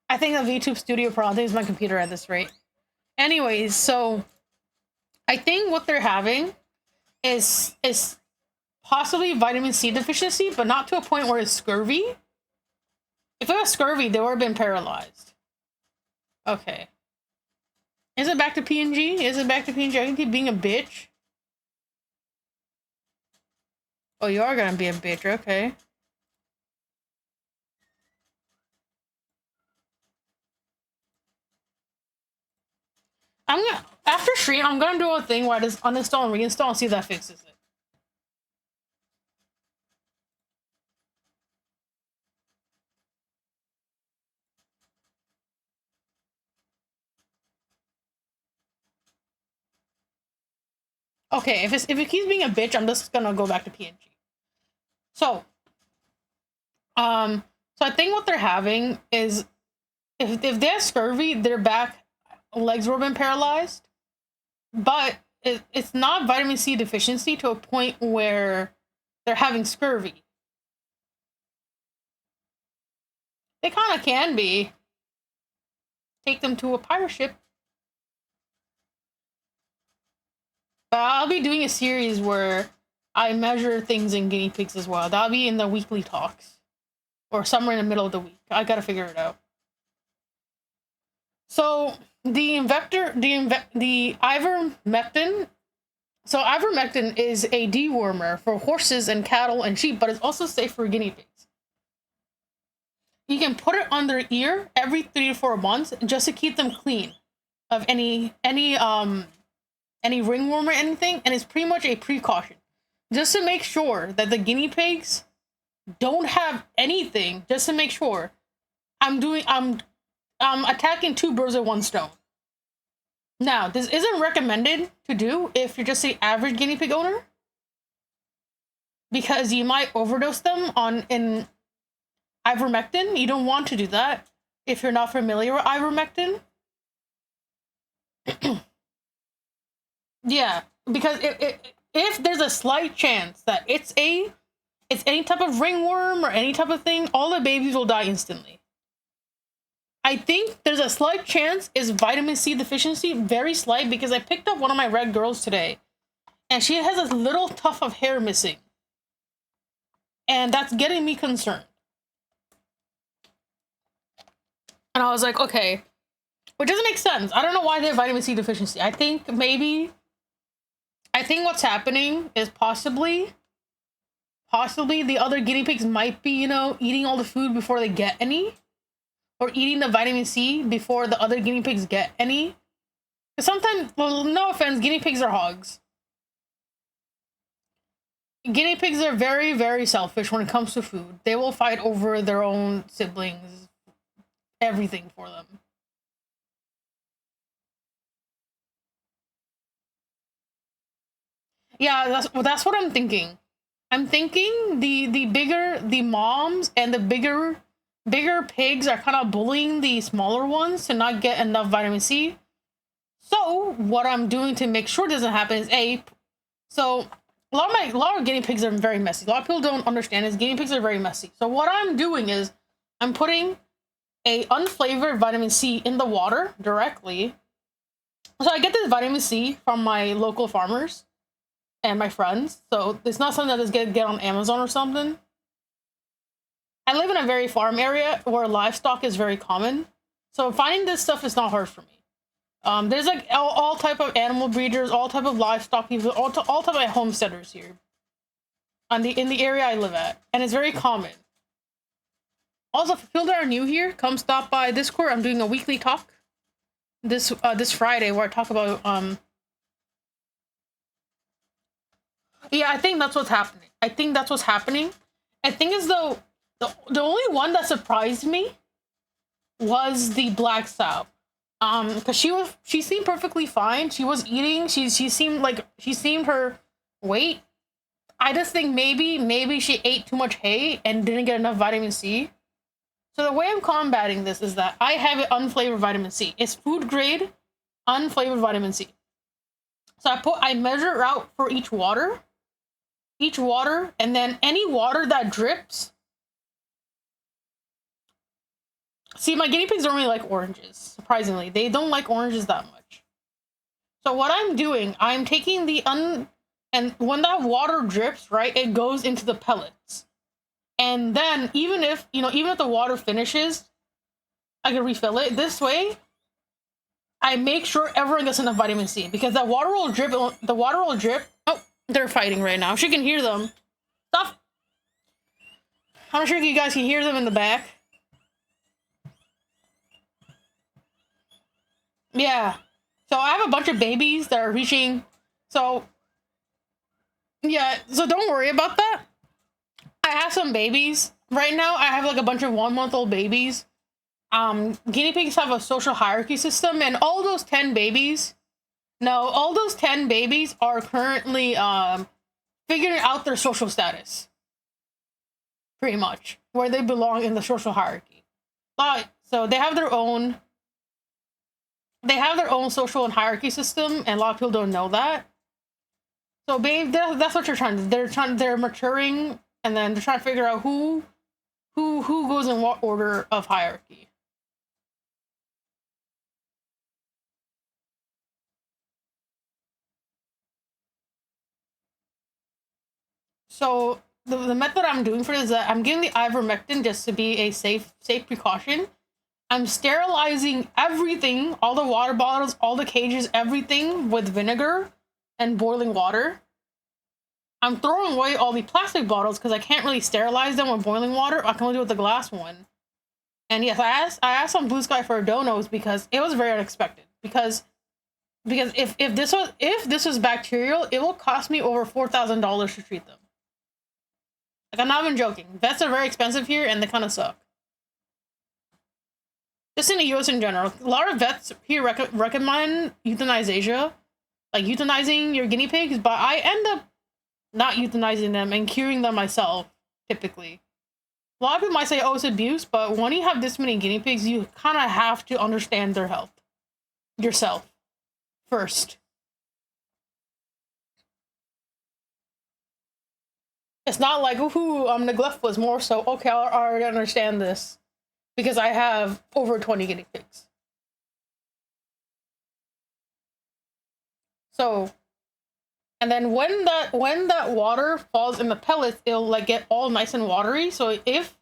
I think the VTuber Studio Pro, I think it's my computer at this rate. Anyways, so I think what they're having is possibly vitamin C deficiency, but not to a point where it's scurvy. If it was scurvy, they would have been paralyzed. Okay. Is it back to PNG? Is it back to PNG? I can keep being a bitch. Oh, you are gonna be a bitch, okay. After stream, I'm gonna do a thing where I just uninstall and reinstall and see if that fixes it. Okay, if it keeps being a bitch, I'm just gonna go back to PNG. So I think what they're having is if they have scurvy, their back legs were been paralyzed, but it's not vitamin C deficiency to a point where they're having scurvy. They kind of can be. Take them to a pirate ship. But I'll be doing a series where I measure things in guinea pigs as well. That'll be in the weekly talks. Or somewhere in the middle of the week. I gotta figure it out. So, the ivermectin. So, ivermectin is a dewormer for horses and cattle and sheep, but it's also safe for guinea pigs. You can put it on their ear every 3 to 4 months just to keep them clean of any ringworm or anything, and it's pretty much a precaution. Just to make sure that the guinea pigs don't have anything, just to make sure I'm attacking 2 birds with 1 stone. Now, this isn't recommended to do if you're just an average guinea pig owner, because you might overdose them in ivermectin. You don't want to do that if you're not familiar with ivermectin. Yeah, because if there's a slight chance that it's any type of ringworm or any type of thing, all the babies will die instantly. I think there's a slight chance is vitamin C deficiency, very slight, because I picked up one of my red girls today, and she has a little tuft of hair missing. And that's getting me concerned. And I was like, okay, which doesn't make sense. I don't know why they have vitamin C deficiency. I think what's happening is possibly the other guinea pigs might be, eating all the food before they get any, or eating the vitamin C before the other guinea pigs get any. Because sometimes, well, no offense, guinea pigs are hogs. Guinea pigs are very, very selfish when it comes to food. They will fight over their own siblings, everything for them. Yeah, that's what I'm thinking. I'm thinking the bigger the moms and the bigger pigs are kind of bullying the smaller ones to not get enough vitamin C. So what I'm doing to make sure it doesn't happen is so a lot of guinea pigs are very messy. A lot of people don't understand is guinea pigs are very messy. So what I'm doing is I'm putting a unflavored vitamin C in the water directly. So I get this vitamin C from my local farmers and my friends. So it's not something that is get on Amazon or something. I live in a very farm area where livestock is very common. So finding this stuff is not hard for me. There's like all type of animal breeders, all type of livestock people, all type of homesteaders here in the area I live at, and it's very common. Also, for people that are new here, come stop by Discord. I'm doing a weekly talk this Friday where I talk about yeah, I think that's what's happening. I think as though the only one that surprised me was the black sow. Because she seemed perfectly fine. She was eating. She seemed her weight. I just think maybe she ate too much hay and didn't get enough vitamin C. So the way I'm combating this is that I have it unflavored vitamin C. It's food grade unflavored vitamin C. So I measure out for each water, and then any water that drips. See, my guinea pigs don't really like oranges. Surprisingly, they don't like oranges that much. So what I'm doing, I'm taking and when that water drips, right, it goes into the pellets. And then even if the water finishes, I can refill it. This way, I make sure everyone gets enough vitamin C because that water will drip. The water will drip. Oh, they're fighting right now. She can hear them. Stop. I'm not sure if you guys can hear them in the back. Yeah. So I have a bunch of babies that are reaching. So yeah. So don't worry about that. I have some babies right now. I have like a bunch of 1-month-old babies. Guinea pigs have a social hierarchy system, and all those 10 babies are currently figuring out their social status. Pretty much where they belong in the social hierarchy. But so they have their own social and hierarchy system, and a lot of people don't know that. So babe, that's what they're maturing, and then they're trying to figure out who goes in what order of hierarchy. So the method I'm doing for this is that I'm giving the ivermectin just to be a safe precaution. I'm sterilizing everything, all the water bottles, all the cages, everything with vinegar and boiling water. I'm throwing away all the plastic bottles because I can't really sterilize them with boiling water. I can only do it with the glass one. And yes, I asked on Blue Sky for donos because it was very unexpected. Because if this was bacterial, it will cost me over $4,000 to treat them. Like, I'm not even joking. Vets are very expensive here, and they kind of suck. Just in the U.S. in general, a lot of vets here recommend euthanasia, like euthanizing your guinea pigs, but I end up not euthanizing them and curing them myself, typically. A lot of people might say, oh, it's abuse, but when you have this many guinea pigs, you kind of have to understand their health yourself first. It's not like, ooh, I'm neglectful. More so, okay, I already understand this because I have over 20 guinea pigs. So, and then when that water falls in the pellets, it'll like get all nice and watery. So if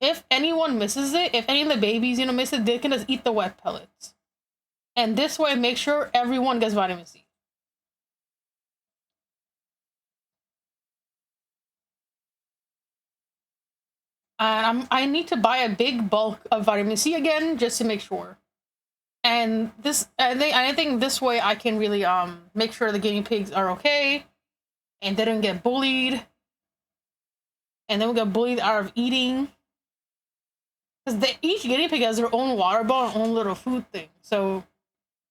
If anyone misses it, if any of the babies, miss it, they can just eat the wet pellets. And this way, make sure everyone gets vitamin C. And I need to buy a big bulk of vitamin C again just to make sure. And I think this way I can really make sure the guinea pigs are okay and they don't get bullied. And then we get bullied out of eating. Because each guinea pig has their own water bottle and own little food thing. So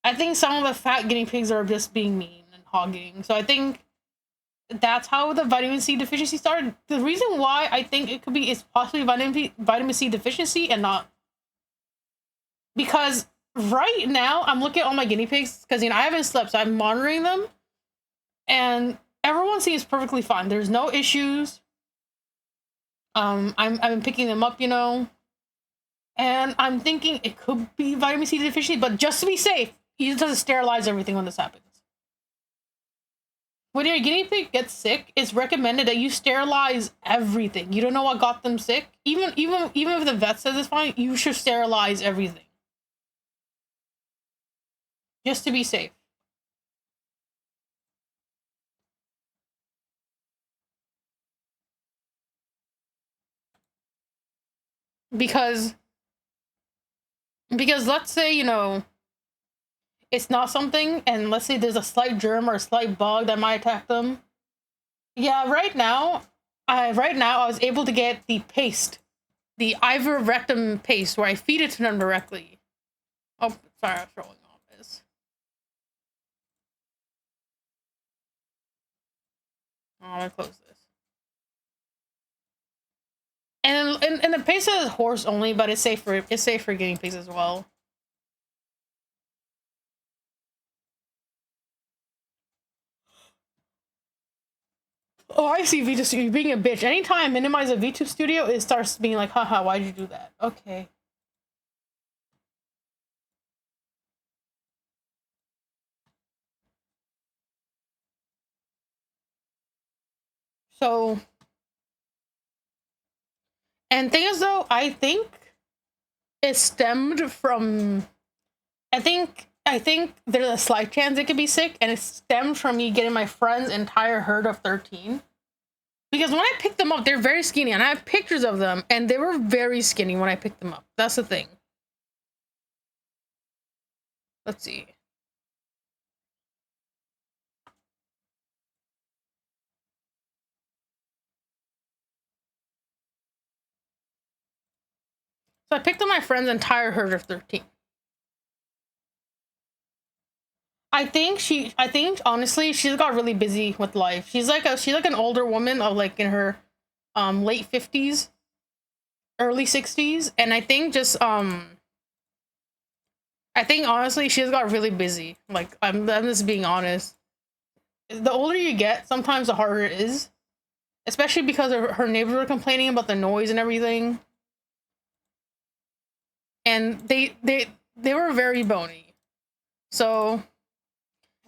I think some of the fat guinea pigs are just being mean and hogging. So I think that's how the vitamin C deficiency started. The reason why I think it could be is possibly vitamin C deficiency and not, because right now I'm looking at all my guinea pigs because I haven't slept, so I'm monitoring them, and everyone seems perfectly fine. There's no issues. I've been picking them up, and I'm thinking it could be vitamin C deficiency, but just to be safe, you just have to sterilize everything when this happens. When your guinea pig gets sick, it's recommended that you sterilize everything. You don't know what got them sick. Even if the vet says it's fine, you should sterilize everything. Just to be safe. Because let's say, it's not something, and let's say there's a slight germ or a slight bug that might attack them. Yeah, right now I was able to get the paste, the ivermectin paste, where I feed it to them directly. Oh, sorry, I'm showing off this. Oh, I'm gonna close this. And the paste is horse only, but it's safe for guinea pigs as well. Oh, I see VTuber Studio being a bitch. Anytime I minimize a VTuber Studio, it starts being like, haha, why'd you do that? Okay. So, and thing is though, I think it stemmed from, I think there's a slight chance it could be sick, and it stemmed from me getting my friend's entire herd of 13. Because when I picked them up, they're very skinny, and I have pictures of them, and they were very skinny when I picked them up. That's the thing. Let's see. So I picked up my friend's entire herd of 13. I think honestly, she's got really busy with life. She's like an older woman of like in her late 50s, early 60s, and I think honestly she's got really busy. Like I'm just being honest. The older you get, sometimes the harder it is, especially because her neighbors were complaining about the noise and everything, and they were very bony. So,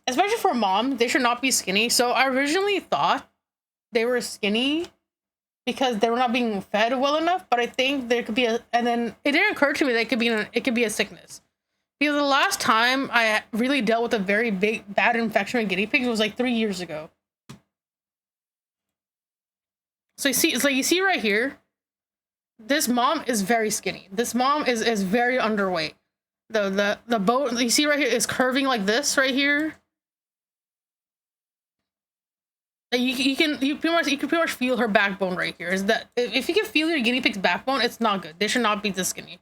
especially for mom, they should not be skinny. So I originally thought they were skinny because they were not being fed well enough. But I think there could be and then it didn't occur to me that it could be a sickness. Because the last time I really dealt with a very bad infection with guinea pigs was like 3 years ago. So you see right here, this mom is very skinny. This mom is very underweight. The bone you see right here is curving like this right here. You can pretty much feel her backbone right here. Is that if you can feel your guinea pig's backbone, it's not good. They should not be this skinny.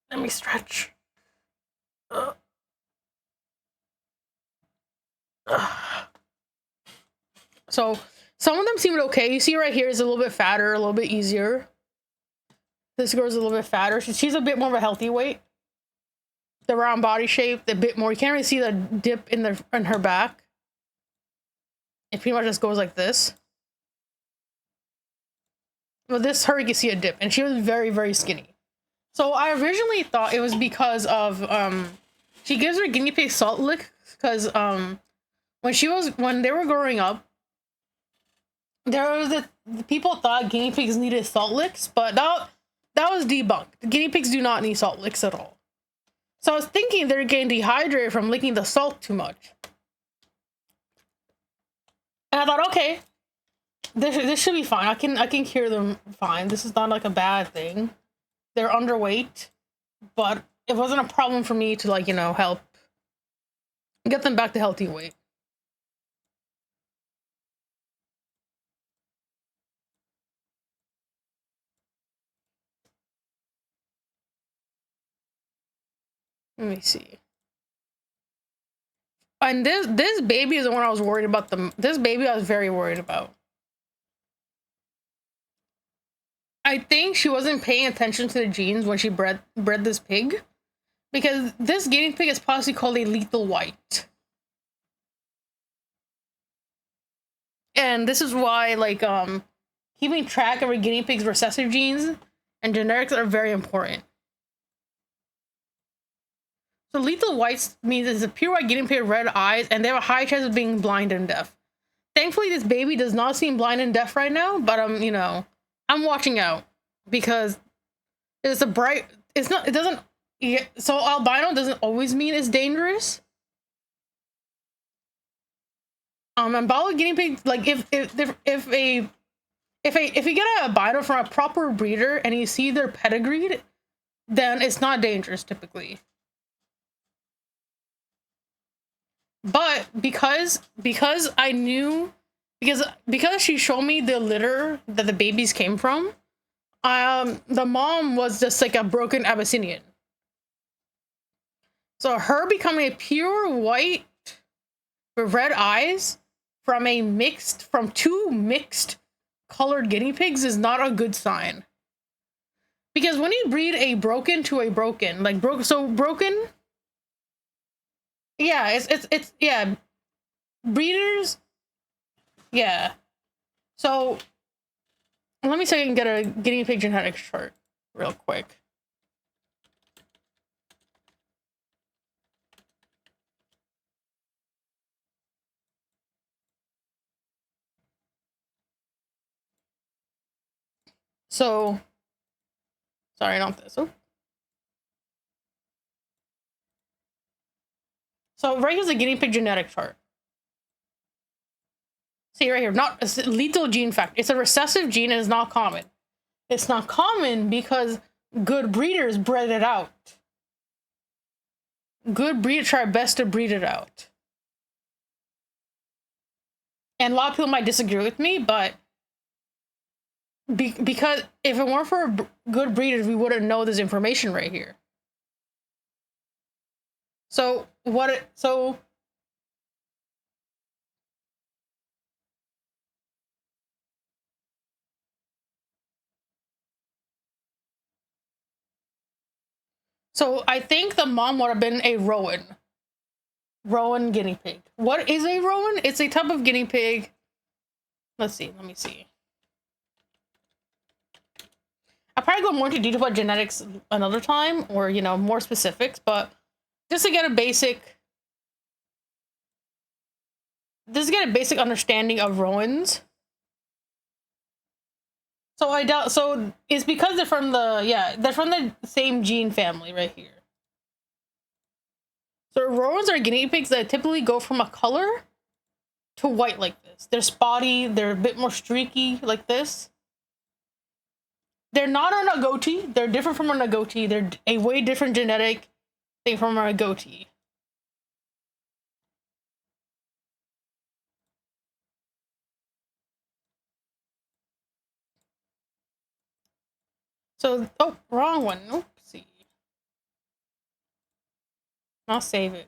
Let me stretch. So some of them seemed okay. You see right here is a little bit fatter, a little bit easier. This girl's a little bit fatter. She's a bit more of a healthy weight. The round body shape, a bit more. You can't really see the dip in her back. It pretty much just goes like this. Well, her you can see a dip, and she was very, very skinny. So I originally thought it was because of she gives her guinea pig salt lick because when they were growing up, there was the people thought guinea pigs needed salt licks, but that was debunked. The guinea pigs do not need salt licks at all. So I was thinking they're getting dehydrated from licking the salt too much. And I thought, okay, this should be fine. I can cure them fine. This is not like a bad thing. They're underweight, but it wasn't a problem for me to, like, you know, help get them back to healthy weight. Let me see. And this baby is the one I was worried about. This baby I was very worried about. I think she wasn't paying attention to the genes when she bred this pig, because this guinea pig is possibly called a lethal white. And this is why, like, keeping track of a guinea pig's recessive genes and genetics are very important. So lethal whites means it's a pure white guinea pig with red eyes, and they have a high chance of being blind and deaf. Thankfully, this baby does not seem blind and deaf right now, but you know, I'm watching out because it's a bright. It's not. It doesn't. Yeah, so albino doesn't always mean it's dangerous. And bottle guinea pig, like if you get an albino from a proper breeder and you see their pedigree, then it's not dangerous typically. But because I knew, because she showed me the litter that the babies came from, the mom was just like a broken Abyssinian. So her becoming a pure white with red eyes from two mixed colored guinea pigs is not a good sign. Because when you breed a broken to a broken, like broken, yeah, it's yeah, breeders, yeah. So let me see if I can get a guinea pig genetics chart real quick. So, sorry, not this. Oh. So right here's a guinea pig genetic chart. See right here, not a lethal gene fact. It's a recessive gene and it's not common. It's not common because good breeders bred it out. Good breeders try best to breed it out. And a lot of people might disagree with me, but because if it weren't for good breeders, we wouldn't know this information right here. So so I think the mom would have been a Rowan guinea pig. What is a Rowan? It's a type of guinea pig. Let's see. Let me see. I'll probably go more into detail about genetics another time, or, you know, more specifics, but just to get a basic understanding of Rowans. So it's because they're from the same gene family right here. So Rowans are guinea pigs that typically go from a color to white like this. They're spotty, they're a bit more streaky like this. They're not a Nagoti. They're different from a Nagoti. They're a way different genetic thing from a Nagoti. So, oh, wrong one. Oopsie. I'll save it.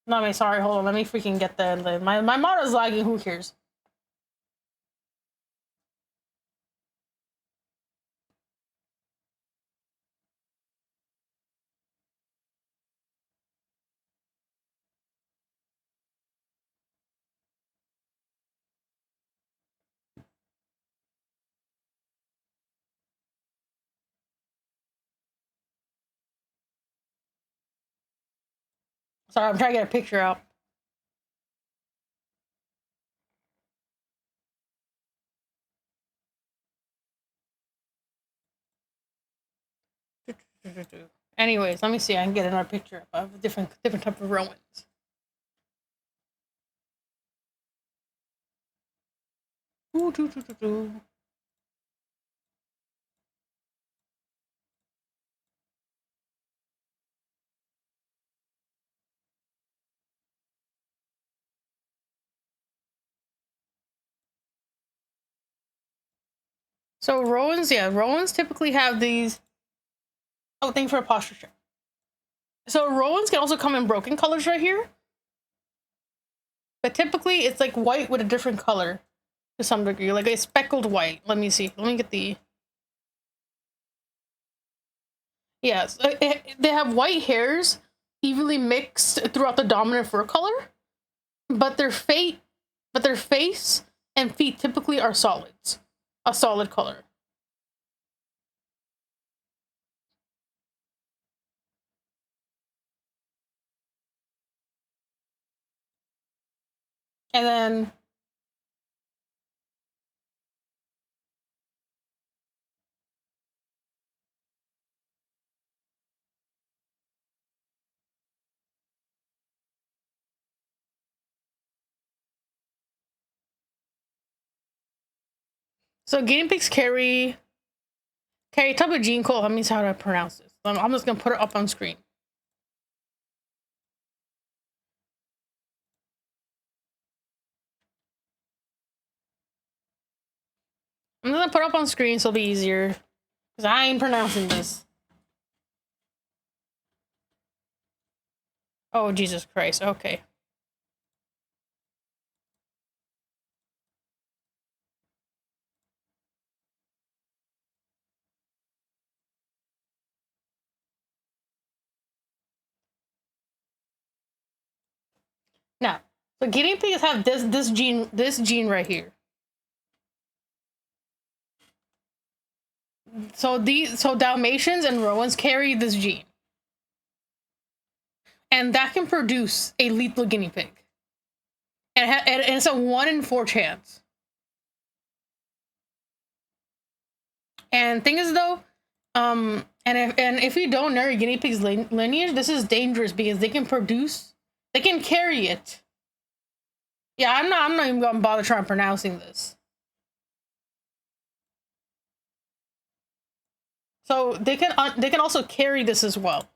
No, I mean, sorry, hold on. Let me freaking get my mod is lagging. Who cares? Sorry, I'm trying to get a picture out. Anyways, let me see. I can get another picture of different type of Rowans. So Rowans, yeah, Rowans typically have these. Oh, thanks for a posture check. So Rowans can also come in broken colors right here, but typically it's like white with a different color to some degree, like a speckled white. Let me see. Let me get the. Yes, they have white hairs evenly mixed throughout the dominant fur color, but their face and feet typically are solids, a solid color. And then so guinea pigs carry a type of gene code. That means how to pronounce this. I'm just gonna put it up on screen. I'm gonna put it up on screen so it'll be easier because I ain't pronouncing this. Oh Jesus Christ! Okay. Now, so guinea pigs have this gene right here. So Dalmatians and Rowans carry this gene, and that can produce a lethal guinea pig, and it's a 1 in 4 chance. And thing is though, and if you don't know your guinea pig's lineage, this is dangerous because they can carry it. Yeah, I'm not even gonna bother trying pronouncing this. So they can also carry this as well.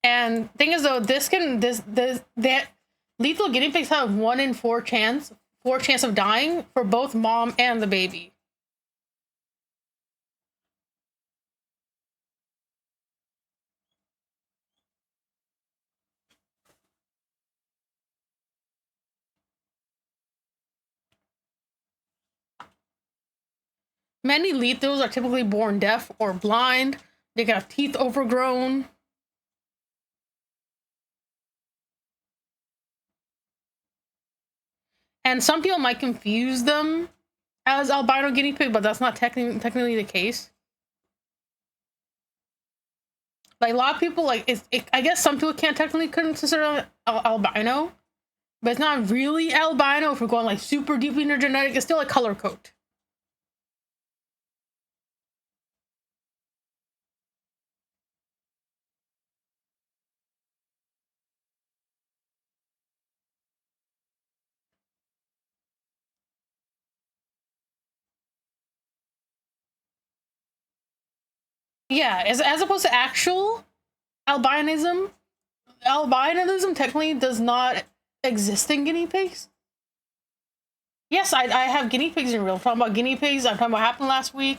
And thing is though, that lethal guinea pigs have 1 in 4 chance of dying for both mom and the baby. Many lethals are typically born deaf or blind. They can have teeth overgrown. And some people might confuse them as albino guinea pig, but that's not technically the case. Like a lot of people, I guess some people can't technically consider albino, but it's not really albino if we're going like super deeply into genetic. It's still a color coat. Yeah, as opposed to actual albinism. Albinism technically does not exist in guinea pigs. Yes, I have guinea pigs in real. I'm talking about guinea pigs. I'm talking about what happened last week.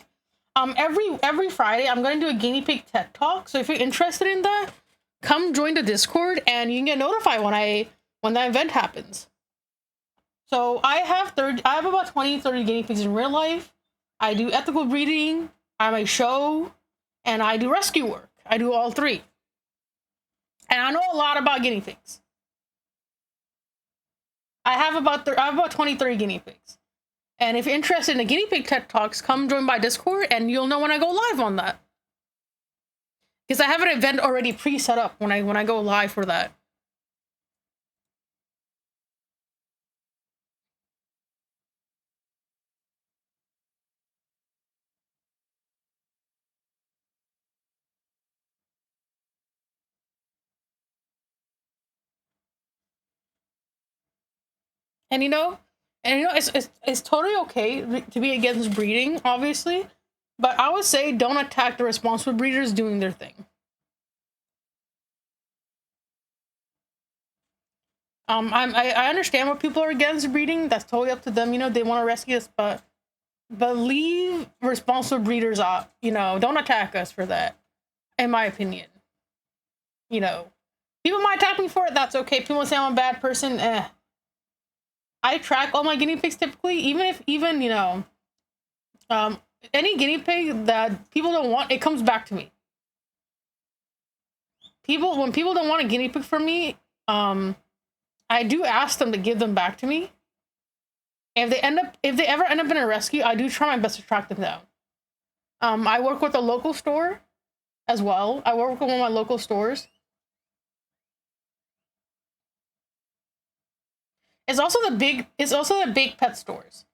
Every Friday I'm going to do a guinea pig tech talk. So if you're interested in that, come join the Discord and you can get notified when that event happens. So I have about 20-30 guinea pigs in real life. I do ethical breeding. I'm a show, and I do rescue work. I do all three, and I know a lot about guinea pigs. I have about 20-30 guinea pigs. And if you're interested in the guinea pig TED Talks, come join my Discord and you'll know when I go live on that. Because I have an event already pre-set up when I go live for that. And it's totally okay to be against breeding, obviously, but I would say don't attack the responsible breeders doing their thing. I understand what people are against breeding. That's totally up to them. They want to rescue us, but leave responsible breeders out. Don't attack us for that. In my opinion, people might attack me for it. That's okay. People say I'm a bad person. I track all my guinea pigs typically, even any guinea pig that people don't want, it comes back to me. When people don't want a guinea pig from me, I do ask them to give them back to me. And if they ever end up in a rescue, I do try my best to track them down. I work with a local store as well. I work with one of my local stores. It's also the big pet stores.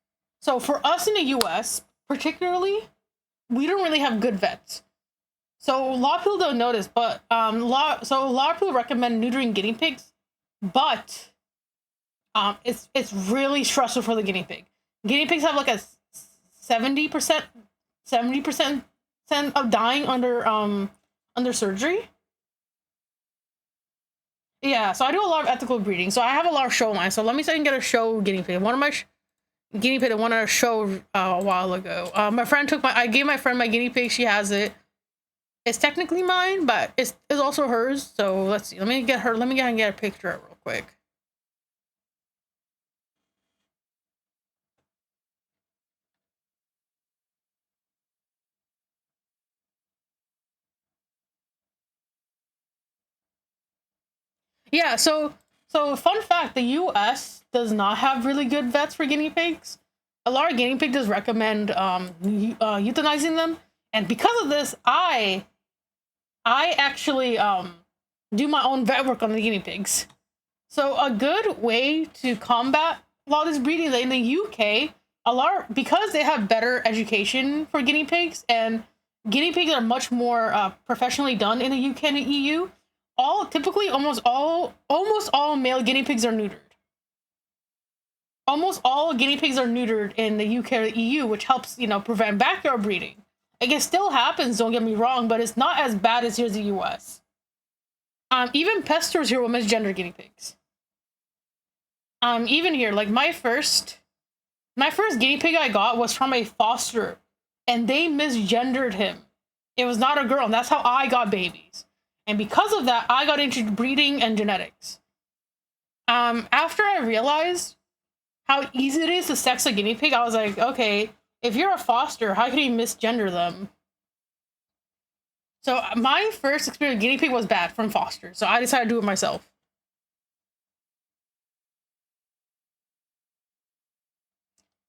So for us in the US, particularly, we don't really have good vets. So a lot of people don't notice, but a lot of people recommend neutering guinea pigs, but it's really stressful for the guinea pig. Guinea pigs have like a 70% of dying under surgery. Yeah, so I do a lot of ethical breeding. So I have a lot of show lines. So let me see if I can get a show guinea pig. One of my guinea pig I wanted to show a while ago. I gave my friend my guinea pig. She has it. It's technically mine, but it's also hers. So let's see. Let me get a picture of it real quick. Yeah, so fun fact, the US does not have really good vets for guinea pigs. A lot of guinea pigs does recommend euthanizing them, and because of this, I actually do my own vet work on the guinea pigs. So a good way to combat a lot of this breeding in the UK, because they have better education for guinea pigs, and guinea pigs are much more professionally done in the UK and the EU. Almost all male guinea pigs are neutered. Almost all guinea pigs are neutered in the UK or the EU, which helps, prevent backyard breeding. Like, it still happens, don't get me wrong, but it's not as bad as here in the US. Even pet stores here will misgender guinea pigs. Even here, like my first guinea pig I got was from a foster, and they misgendered him. It was not a girl, and that's how I got babies. And because of that, I got into breeding and genetics. After I realized how easy it is to sex a guinea pig, I was like, okay, if you're a foster, how can you misgender them? So my first experience with guinea pig was bad from foster, so I decided to do it myself.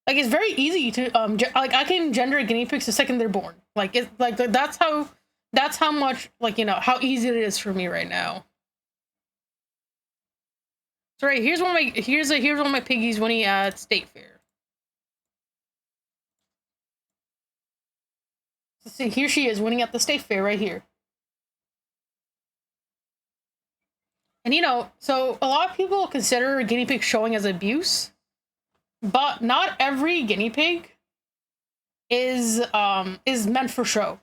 Like, it's very easy to I can gender a guinea pig the second they're born. Like, it's like that's how much, how easy it is for me right now. So right here's one of my piggies winning at State Fair. So see, here she is winning at the State Fair right here. And so a lot of people consider guinea pig showing as abuse, but not every guinea pig is meant for show.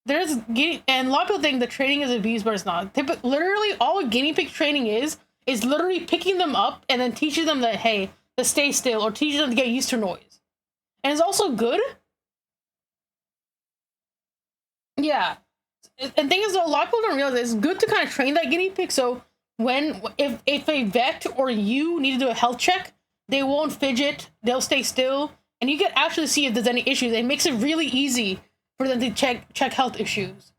And a lot of people think the training is abuse, but it's not. Literally, all guinea pig training is literally picking them up and then teaching them that, hey, to stay still, or teaching them to get used to noise. And it's also good. Yeah. And thing is, a lot of people don't realize it's good to kind of train that guinea pig. So if a vet or you need to do a health check, they won't fidget, they'll stay still, and you can actually see if there's any issues. It makes it really easy for them to check health issues.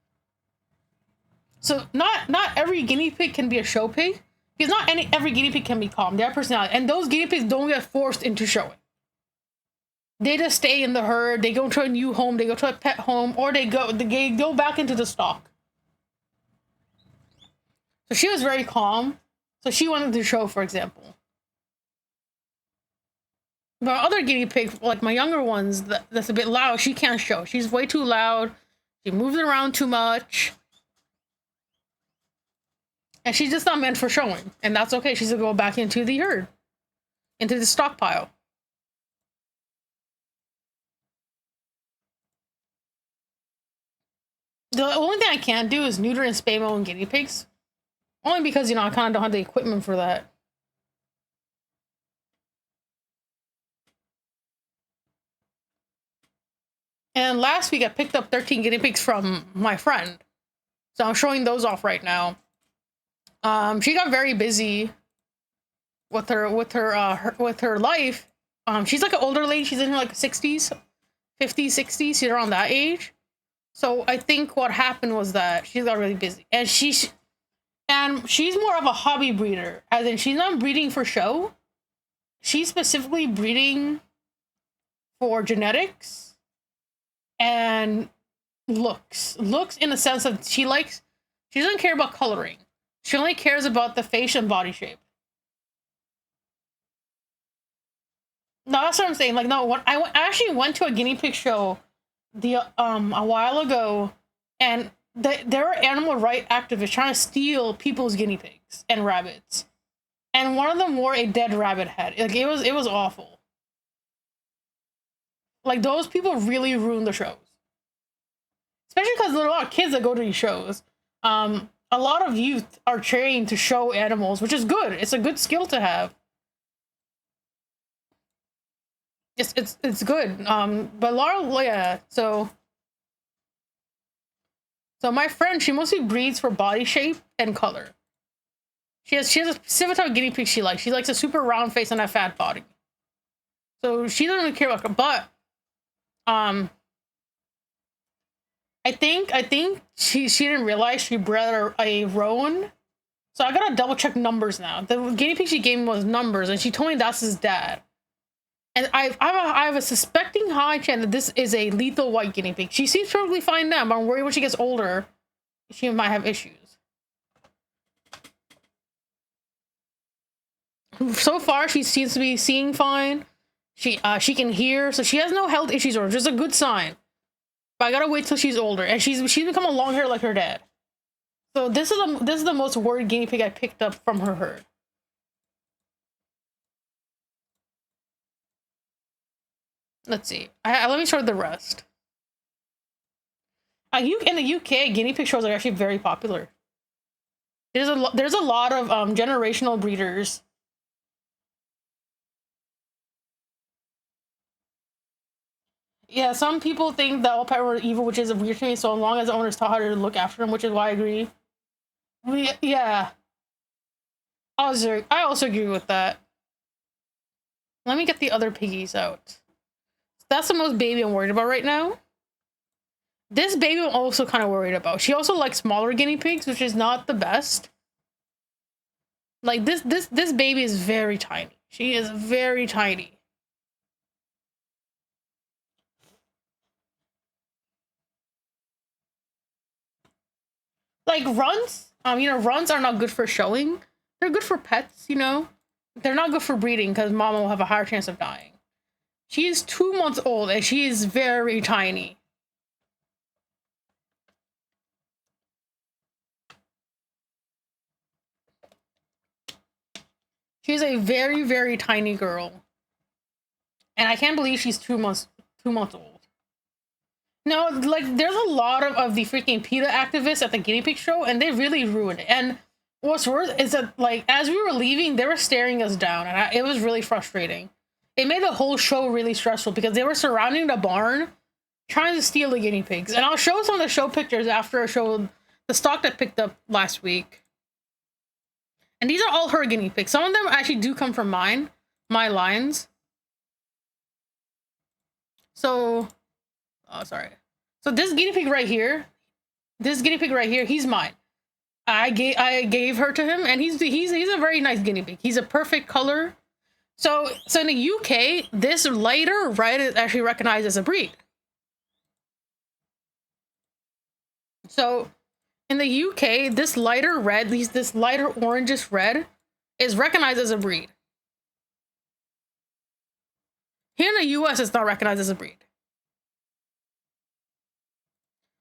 So not every guinea pig can be a show pig, because not every guinea pig can be calm. They have personality, and those guinea pigs don't get forced into showing. They just stay in the herd. They go to a new home. They go to a pet home, or they go back into the stock. So she was very calm. So she wanted to show, for example. But other guinea pigs, like my younger ones, that's a bit loud, she can't show. She's way too loud. She moves around too much. And she's just not meant for showing. And that's okay. She's gonna go back into the herd. Into the stockpile. The only thing I can't do is neuter and spay my own guinea pigs. Only because, you know, I kind of don't have the equipment for that. And last week I picked up 13 guinea pigs from my friend. So I'm showing those off right now. She got very busy with her life. She's like an older lady. She's in her like 60s, 50s, 60s. She's around that age. So I think what happened was that she got really busy, and she's more of a hobby breeder, as in she's not breeding for show. She's specifically breeding for genetics and looks in the sense of she doesn't care about coloring. She only cares about the face and body shape. No, that's what I'm saying. Like, no, I actually went to a guinea pig show a while ago, and there were animal rights activists trying to steal people's guinea pigs and rabbits, and one of them wore a dead rabbit head. Like, it was awful. Like, those people really ruined the shows, especially because there are a lot of kids that go to these shows. A lot of youth are trained to show animals, which is good. It's a good skill to have. It's good. But Laura, yeah. So my friend, she mostly breeds for body shape and color. She has a specific type of guinea pig she likes. She likes a super round face and a fat body. So she doesn't really care about, but I think she didn't realize she bred a roan. So I gotta double check numbers now. The guinea pig she gave me was numbers, and she told me that's his dad. And I have a suspecting high chance that this is a lethal white guinea pig. She seems perfectly fine now, but I'm worried when she gets older, she might have issues. So far, she seems to be seeing fine. She can hear, so she has no health issues, or just a good sign. But I gotta wait till she's older, and she's become a long hair like her dad. So this is the most worried guinea pig I picked up from her herd. Let's see. Let me show the rest. In the UK, guinea pig shows are actually very popular. There's a lot of generational breeders. Yeah, some people think that all pets are evil, which is weird to me. So long as the owners taught how to look after them, which is why I agree. Yeah, I also agree with that. Let me get the other piggies out. That's the most baby I'm worried about right now. This baby I'm also kind of worried about. She also likes smaller guinea pigs, which is not the best. Like this baby is very tiny. She is very tiny. Like runts, runts are not good for showing. They're good for pets, They're not good for breeding because mama will have a higher chance of dying. She is 2 months old and she is very tiny. She's a very, very tiny girl. And I can't believe she's 2 months old. No, like, there's a lot of the freaking PETA activists at the guinea pig show, and they really ruined it. And what's worse is that, like, as we were leaving, they were staring us down, and it was really frustrating. It made the whole show really stressful because they were surrounding the barn trying to steal the guinea pigs. And I'll show some of the show pictures after I show the stock that picked up last week. And these are all her guinea pigs. Some of them actually do come from my lines. So, oh, sorry. So this guinea pig right here, he's mine. I gave her to him, and he's a very nice guinea pig. He's a perfect color. So in the UK, this lighter red is actually recognized as a breed. So in the UK, this lighter red, this lighter orangish red, is recognized as a breed. Here in the US, it's not recognized as a breed.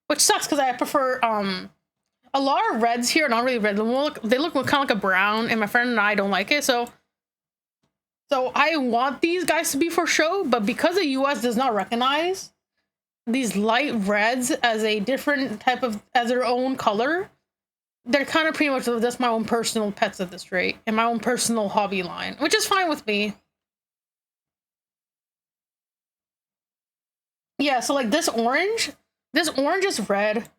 Which sucks because I prefer, a lot of reds here are not really red. They look kind of like a brown, and my friend and I don't like it. So I want these guys to be for show, but because the US does not recognize these light reds as a different type of, as their own color, they're kind of pretty much just my own personal pets at this rate, and my own personal hobby line, which is fine with me. Yeah, so like this orange is red.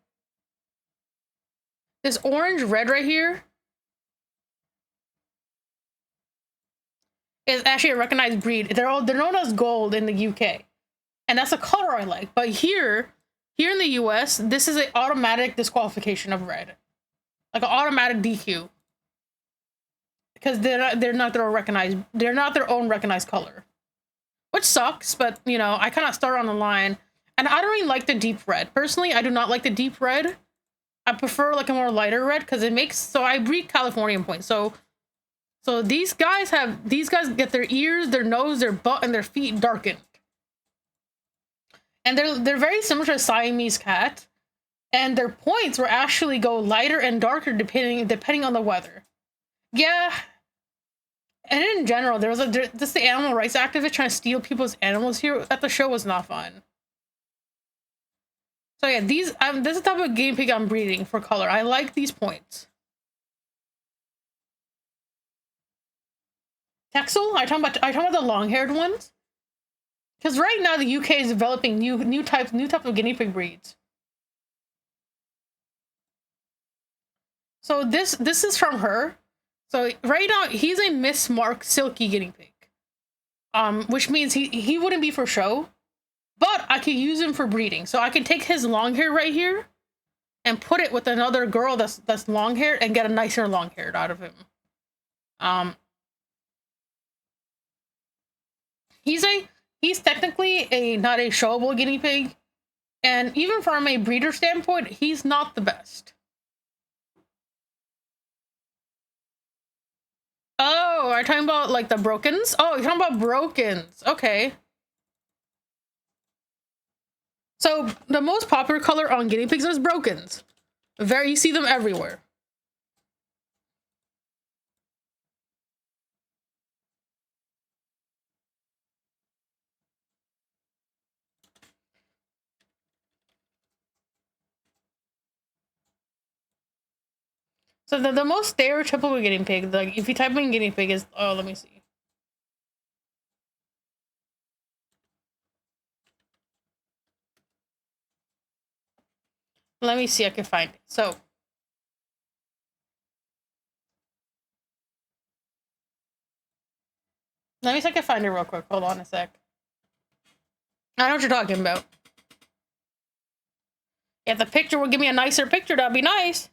This orange red right here is actually a recognized breed. They're known as gold in the UK, and that's a color I like. But here in the US, this is an automatic disqualification of red, like an automatic DQ, because they're not their own recognized color, which sucks. But you know, I kind of start on the line, and I don't really like the deep red. Personally, I do not like the deep red. I prefer like a more lighter red because it makes, so I breed Californian points. So these guys get their ears, their nose, their butt, and their feet darkened. And they're very similar to a Siamese cat. And their points will actually go lighter and darker depending on the weather. Yeah. And in general, just the animal rights activist trying to steal people's animals here at the show was not fun. So yeah, this is the type of guinea pig I'm breeding for color. I like these points. Texel? I talking about the long-haired ones? Because right now the UK is developing new type of guinea pig breeds. So this is from her. So right now he's a Miss Mark silky guinea pig. Which means he wouldn't be for show. But I could use him for breeding. So I can take his long hair right here and put it with another girl that's long haired and get a nicer long haired out of him. He's technically not a showable guinea pig. And even from a breeder standpoint, he's not the best. Oh, are you talking about like the Brokens? Oh, you're talking about Brokens. Okay. So the most popular color on guinea pigs is Brokens. You see them everywhere. So the most stereotypical guinea pig, like if you type in guinea pig, is, oh, let me see. Let me see, I can find it. So let me see if I can find it real quick. Hold on a sec. I know what you're talking about. If the picture would give me a nicer picture, that'd be nice.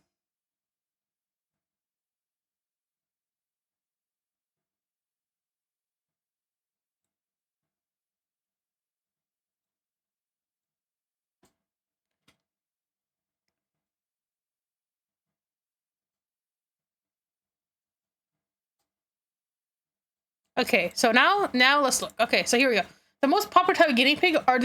Okay, so now let's look. Okay, so here we go. The most popular type of guinea pig are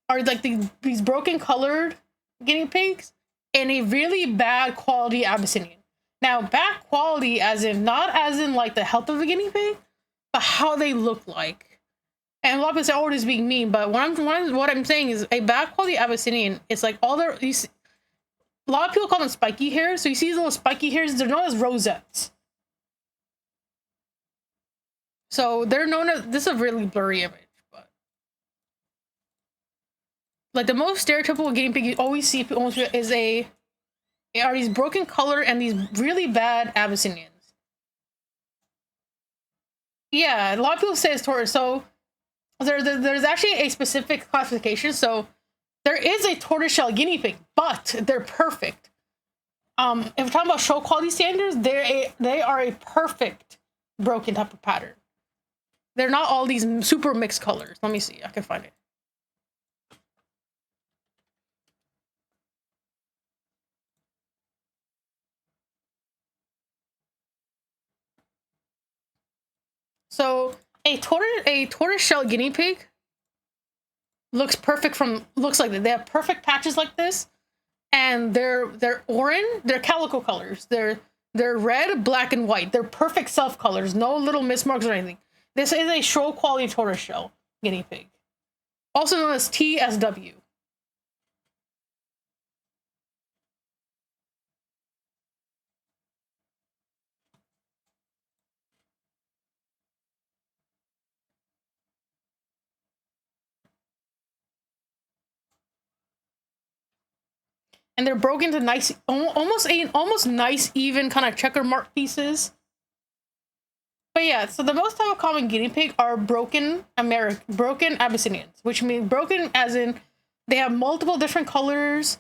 like these broken colored guinea pigs and a really bad quality Abyssinian. Now, bad quality as in not as in like the health of a guinea pig, but how they look like. And a lot of people say, "Oh, it is being mean," but what I'm saying is a bad quality Abyssinian is like all their a lot of people call them spiky hairs. So you see these little spiky hairs, they're known as rosettes. So they're known as, this is a really blurry image, but like the most stereotypical guinea pig you always see are these broken color and these really bad Abyssinians. Yeah, a lot of people say it's tortoise. So there's actually a specific classification. So there is a tortoiseshell guinea pig, but they're perfect. If we're talking about show quality standards, they are a perfect broken type of pattern. They're not all these super mixed colors. Let me see. I can find it. So a tortoiseshell guinea pig looks perfect looks like that. They have perfect patches like this, and they're orange. They're calico colors. They're red, black, and white. They're perfect self colors. No little mismarks or anything. This is a show quality tortoiseshell guinea pig, also known as TSW. And they're broken to nice, almost nice, even kind of checker mark pieces. But yeah, so the most type of common guinea pig are broken Abyssinians, which means broken as in they have multiple different colors,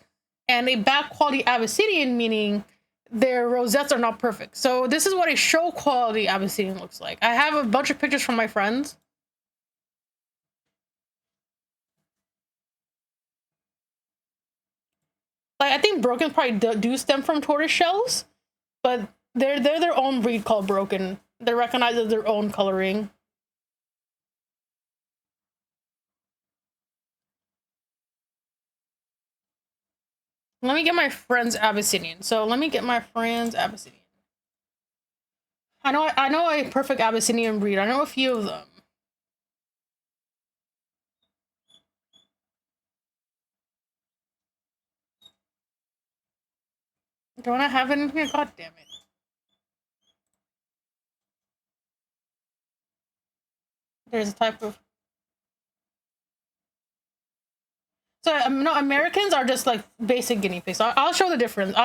and a bad quality Abyssinian meaning their rosettes are not perfect. So this is what a show quality Abyssinian looks like. I have a bunch of pictures from my friends. Like, I think broken probably do stem from tortoise shells, but they're their own breed called broken. They're recognized as their own coloring. Let me get my friend's Abyssinian. So let me get my friend's Abyssinian. I know a perfect Abyssinian breed. I know a few of them. Don't I have it in here? God damn it. There's a type of... So no, Americans are just like basic guinea pigs. I'll show the difference.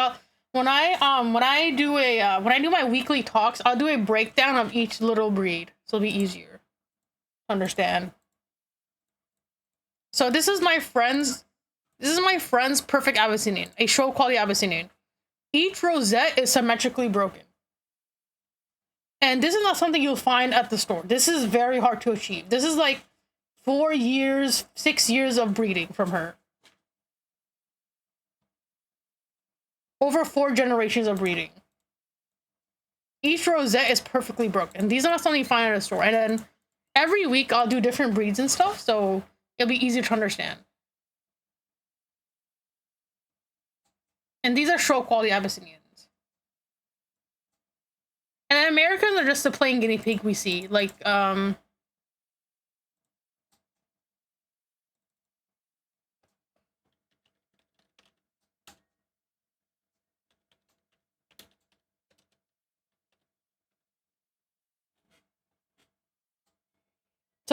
When I do my weekly talks, I'll do a breakdown of each little breed, so it'll be easier to understand. So this is my friend's perfect Abyssinian, a show quality Abyssinian. Each rosette is symmetrically broken. And this is not something you'll find at the store. This is very hard to achieve. This is like 4 years, 6 years of breeding from her. Over 4 generations of breeding. Each rosette is perfectly broken. These are not something you find at a store. And then every week I'll do different breeds and stuff, so it'll be easier to understand. And these are show quality Abyssinians. And then Americans are just the plain guinea pig we see. Like, so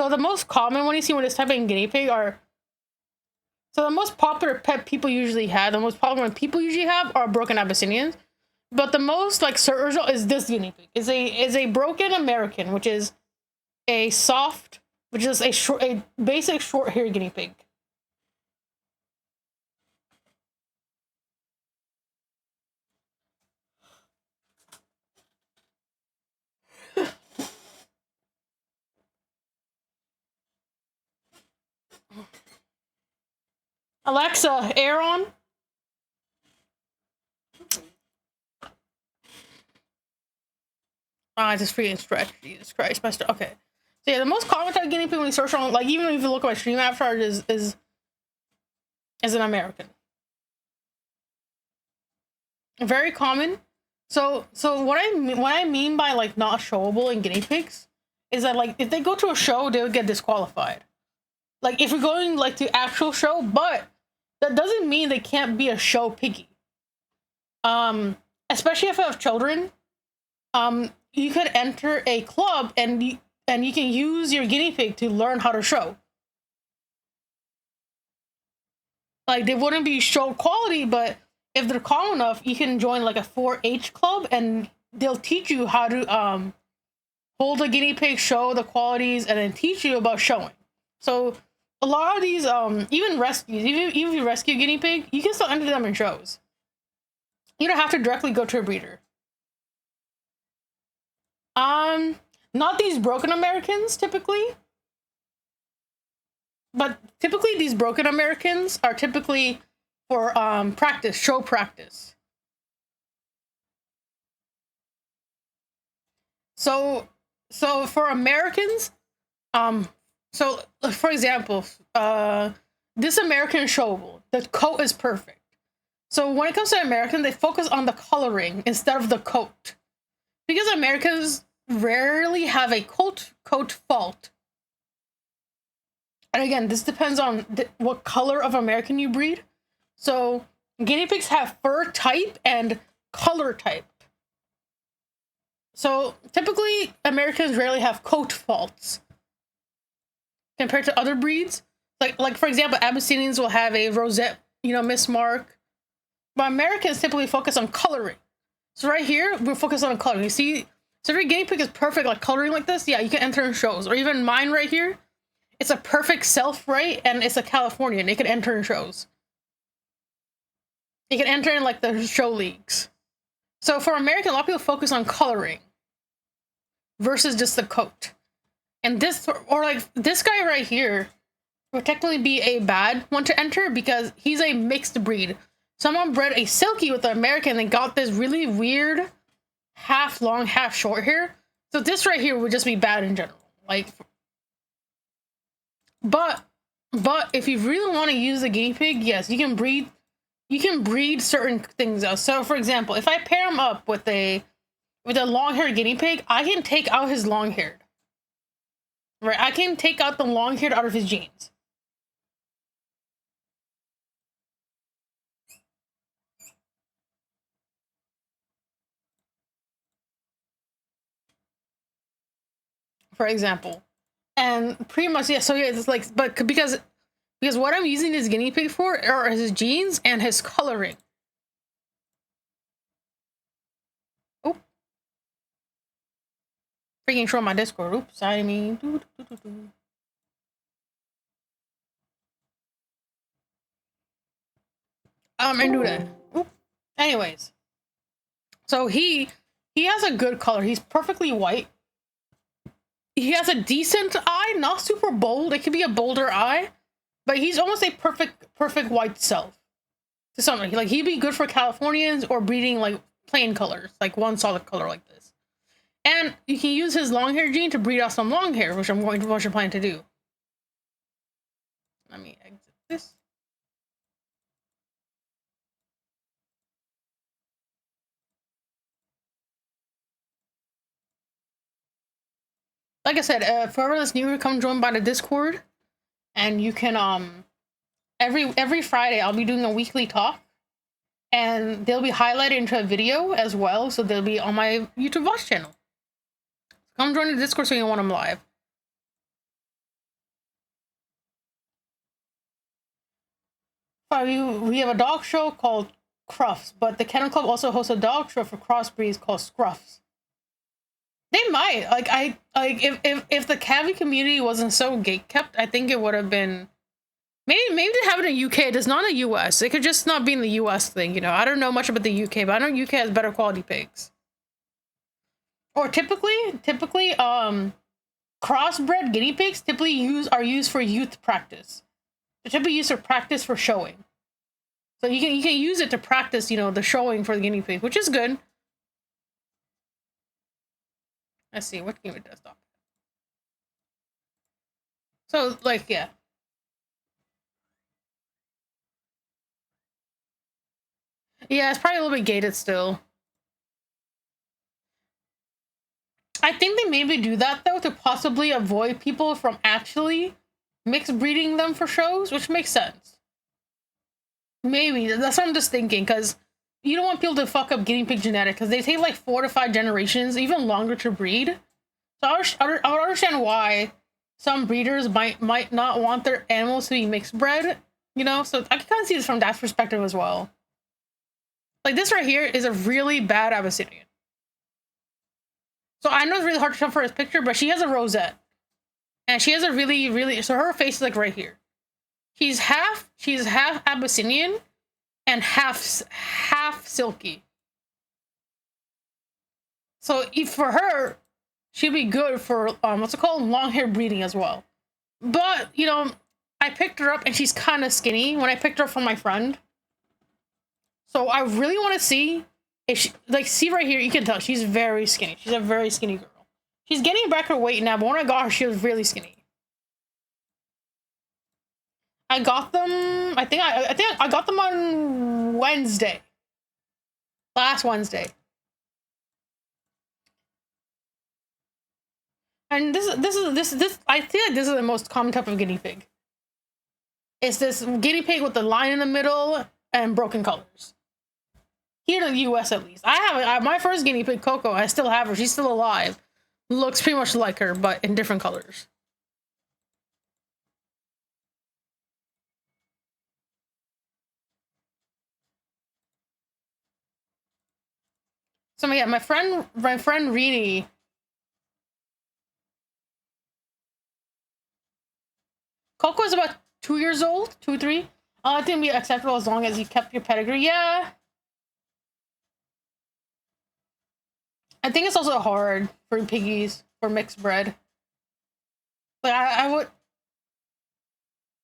the most common one you see when this type of guinea pig are... So the most popular pet people usually have, the most popular one people usually have are broken Abyssinians. But the most like original is this guinea pig. Is a broken American, which is a soft, which is a basic short hair guinea pig. Alexa, air on. I just freaking stretch. Jesus Christ, my okay. So yeah, the most common type of guinea pig when you search on, like even if you look at my stream avatar, is an American. Very common. So what I mean by like not showable in guinea pigs is that like if they go to a show, they would get disqualified. Like if you're going like to actual show, but that doesn't mean they can't be a show piggy. Especially if you have children. You could enter a club and you can use your guinea pig to learn how to show. Like they wouldn't be show quality, but if they're calm enough, you can join like a 4-H club and they'll teach you how to hold a guinea pig, show the qualities, and then teach you about showing. So a lot of these even rescues, even if you rescue a guinea pig, you can still enter them in shows. You don't have to directly go to a breeder. Not these broken Americans typically, but typically these broken Americans are typically for practice, show practice. So for Americans, so for example, this American show, the coat is perfect. So when it comes to American, they focus on the coloring instead of the coat. Because Americans rarely have a coat fault. And again, this depends on what color of American you breed. So guinea pigs have fur type and color type. So typically, Americans rarely have coat faults compared to other breeds. Like for example, Abyssinians will have a rosette, mismark. But Americans typically focus on coloring. So right here, we're focused on coloring. You see, so every guinea pig is perfect, like coloring like this. Yeah, you can enter in shows. Or even mine right here, it's a perfect self, right? And it's a Californian. It can enter in shows. It can enter in like the show leagues. So for American, a lot of people focus on coloring versus just the coat. And this, or like this guy right here, would technically be a bad one to enter because he's a mixed breed. Someone bred a silky with an American and got this really weird half long, half short hair. So this right here would just be bad in general. Like, but if you really want to use a guinea pig, yes, you can breed certain things out. So for example, if I pair him up with a long-haired guinea pig, I can take out his long-haired. Right? I can take out the long-haired out of his genes. For example. And pretty much, yeah, so yeah, it's like, but because what I'm using this guinea pig for are his genes and his coloring. Oh. Freaking show my Discord. Oops, I mean. And do that. Oop. Anyways. So he has a good color. He's perfectly white. He has a decent eye, not super bold. It could be a bolder eye, but he's almost a perfect white self. To something like he'd be good for Californians or breeding like plain colors, like one solid color like this. And you can use his long hair gene to breed out some long hair, which I'm planning to do. Let me exit this. Like I said, for whoever that's new, come join by the Discord, and you can every Friday I'll be doing a weekly talk, and they'll be highlighted into a video as well, so they'll be on my YouTube watch channel. Come join the Discord so you want them live. We have a dog show called Cruffs, but the Kennel Club also hosts a dog show for crossbreeds called Scruffs. They might if the Cavi community wasn't so gatekept, I think it would have been maybe they have it in UK. It is not in the US. It could just not be in the US thing, I don't know much about the UK, but I know UK has better quality pigs. Or typically, crossbred guinea pigs are used for youth practice. They're typically used for practice for showing. So you can use it to practice, the showing for the guinea pig, which is good. Let's see, what game it does stop. So, like, yeah. Yeah, it's probably a little bit gated still. I think they maybe do that, though, to possibly avoid people from actually mixed breeding them for shows, which makes sense. Maybe. That's what I'm just thinking, because you don't want people to fuck up guinea pig genetics, because they take like 4 to 5 generations, even longer to breed. So I would understand why some breeders might not want their animals to be mixed bred, So I can kind of see this from that perspective as well. Like this right here is a really bad Abyssinian. So I know it's really hard to tell for his picture, but she has a rosette. And she has a really, so her face is like right here. She's half Abyssinian and half silky. So for her, she'd be good for what's it called, long hair breeding as well. But you know, I picked her up and she's kind of skinny when I picked her up from my friend. So I really want to see if she, like, see right here, you can tell she's very skinny. She's a very skinny girl. She's getting back her weight now, but when I got her, she was really skinny. I got them. I think I got them on Wednesday. Last Wednesday. And this I feel like this is the most common type of guinea pig. It's this guinea pig with the line in the middle and broken colors. Here in the U.S. at least, I have my first guinea pig, Coco. I still have her. She's still alive. Looks pretty much like her, but in different colors. So yeah, my friend Rini. Coco is about 2 years old, 2, 3. I think it'd be acceptable as long as you kept your pedigree. Yeah. I think it's also hard for piggies for mixed breed. Like I would.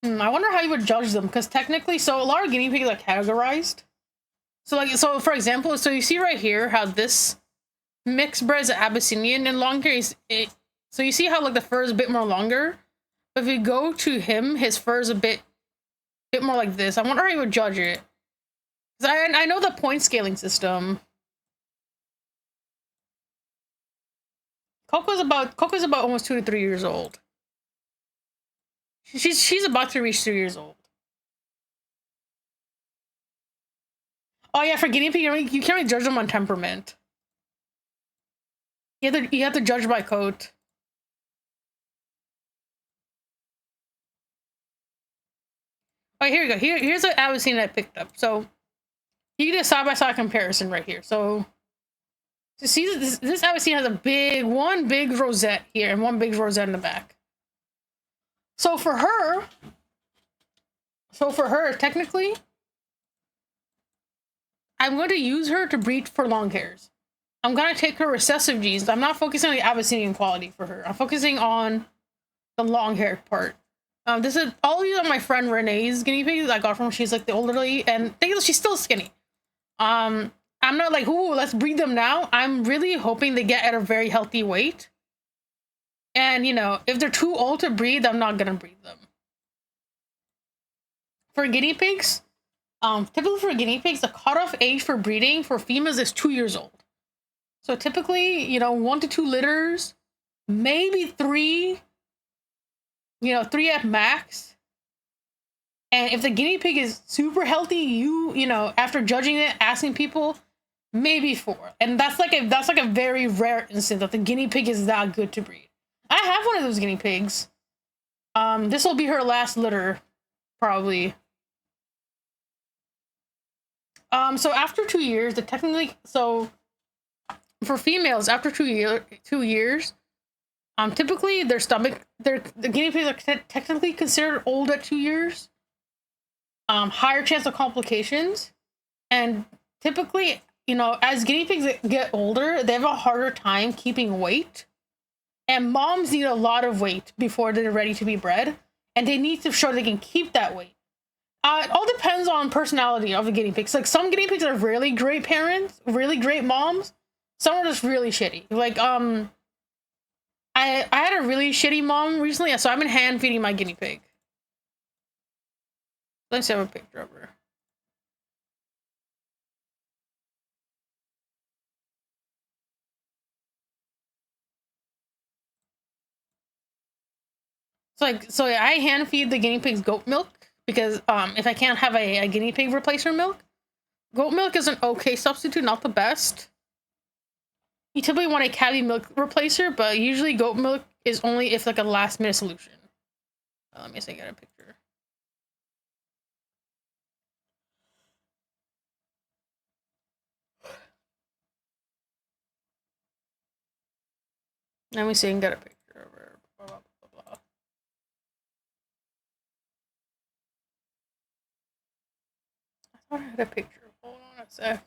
I wonder how you would judge them, because technically, so a lot of guinea pigs are categorized. So for example, so you see right here how this mixed bred is Abyssinian and long hair. So you see how like the fur is a bit more longer. But if you go to him, his fur is a bit more like this. I wonder how you would judge it. Because I know the point scaling system. Coco's about almost 2 to 3 years old. She's about to reach 3 years old. Oh yeah, for guinea pig, you can't really judge them on temperament. You have to judge by coat. Oh, here we go. Here's what Abyssinian I picked up. So you get a side-by-side comparison right here. So to see this Abyssinian has one big rosette here and one big rosette in the back. So for her, technically, I'm going to use her to breed for long hairs. I'm going to take her recessive genes. I'm not focusing on the Abyssinian quality for her. I'm focusing on the long hair part. This is all these are my friend Renee's guinea pigs I got from. She's like the older lady, and she's still skinny. I'm not like, ooh, let's breed them now. I'm really hoping they get at a very healthy weight. And you know, if they're too old to breed, I'm not gonna breed them. For guinea pigs, typically for guinea pigs, the cutoff age for breeding for females is 2 years old. So typically, you know, 1 to 2 litters, maybe 3. You know, 3 at max. And if the guinea pig is super healthy, you know, after judging it, asking people, maybe 4. And that's like a very rare instance that the guinea pig is that good to breed. I have one of those guinea pigs. This will be her last litter, probably. So after 2 years, for females after 2 years, typically the guinea pigs are technically considered old at 2 years. Higher chance of complications, and typically, you know, as guinea pigs get older, they have a harder time keeping weight, and moms need a lot of weight before they're ready to be bred, and they need to show they can keep that weight. It all depends on personality of the guinea pigs. Like some guinea pigs are really great parents, really great moms. Some are just really shitty. Like I had a really shitty mom recently, so I've been hand feeding my guinea pig. Let's have a picture of her. So I hand feed the guinea pigs goat milk because if I can't have a guinea pig replace her milk, goat milk is an okay substitute, not the best. You typically want a catty milk replacer, but usually goat milk is only if like a last minute solution. Let me see, get a picture. Let me see and get a picture of her. Blah, blah, blah, blah. I thought I had a picture. Hold on a sec.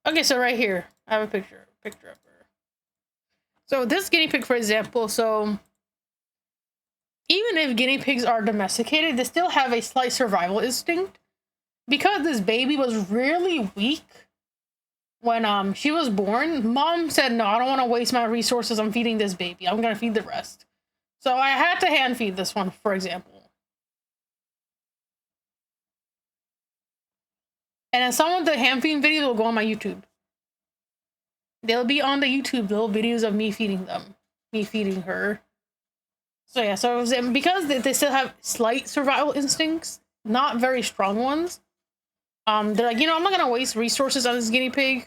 Okay, so right here, I have a picture of her. So this guinea pig, for example, so even if guinea pigs are domesticated, they still have a slight survival instinct. Because this baby was really weak when she was born, mom said, no, I don't want to waste my resources on feeding this baby. I'm going to feed the rest. So I had to hand feed this one, for example. And then some of the hand feeding videos will go on my YouTube. They'll be on the YouTube, little videos of me feeding them. Me feeding her. So yeah, so because they still have slight survival instincts, not very strong ones. They're like, I'm not gonna waste resources on this guinea pig.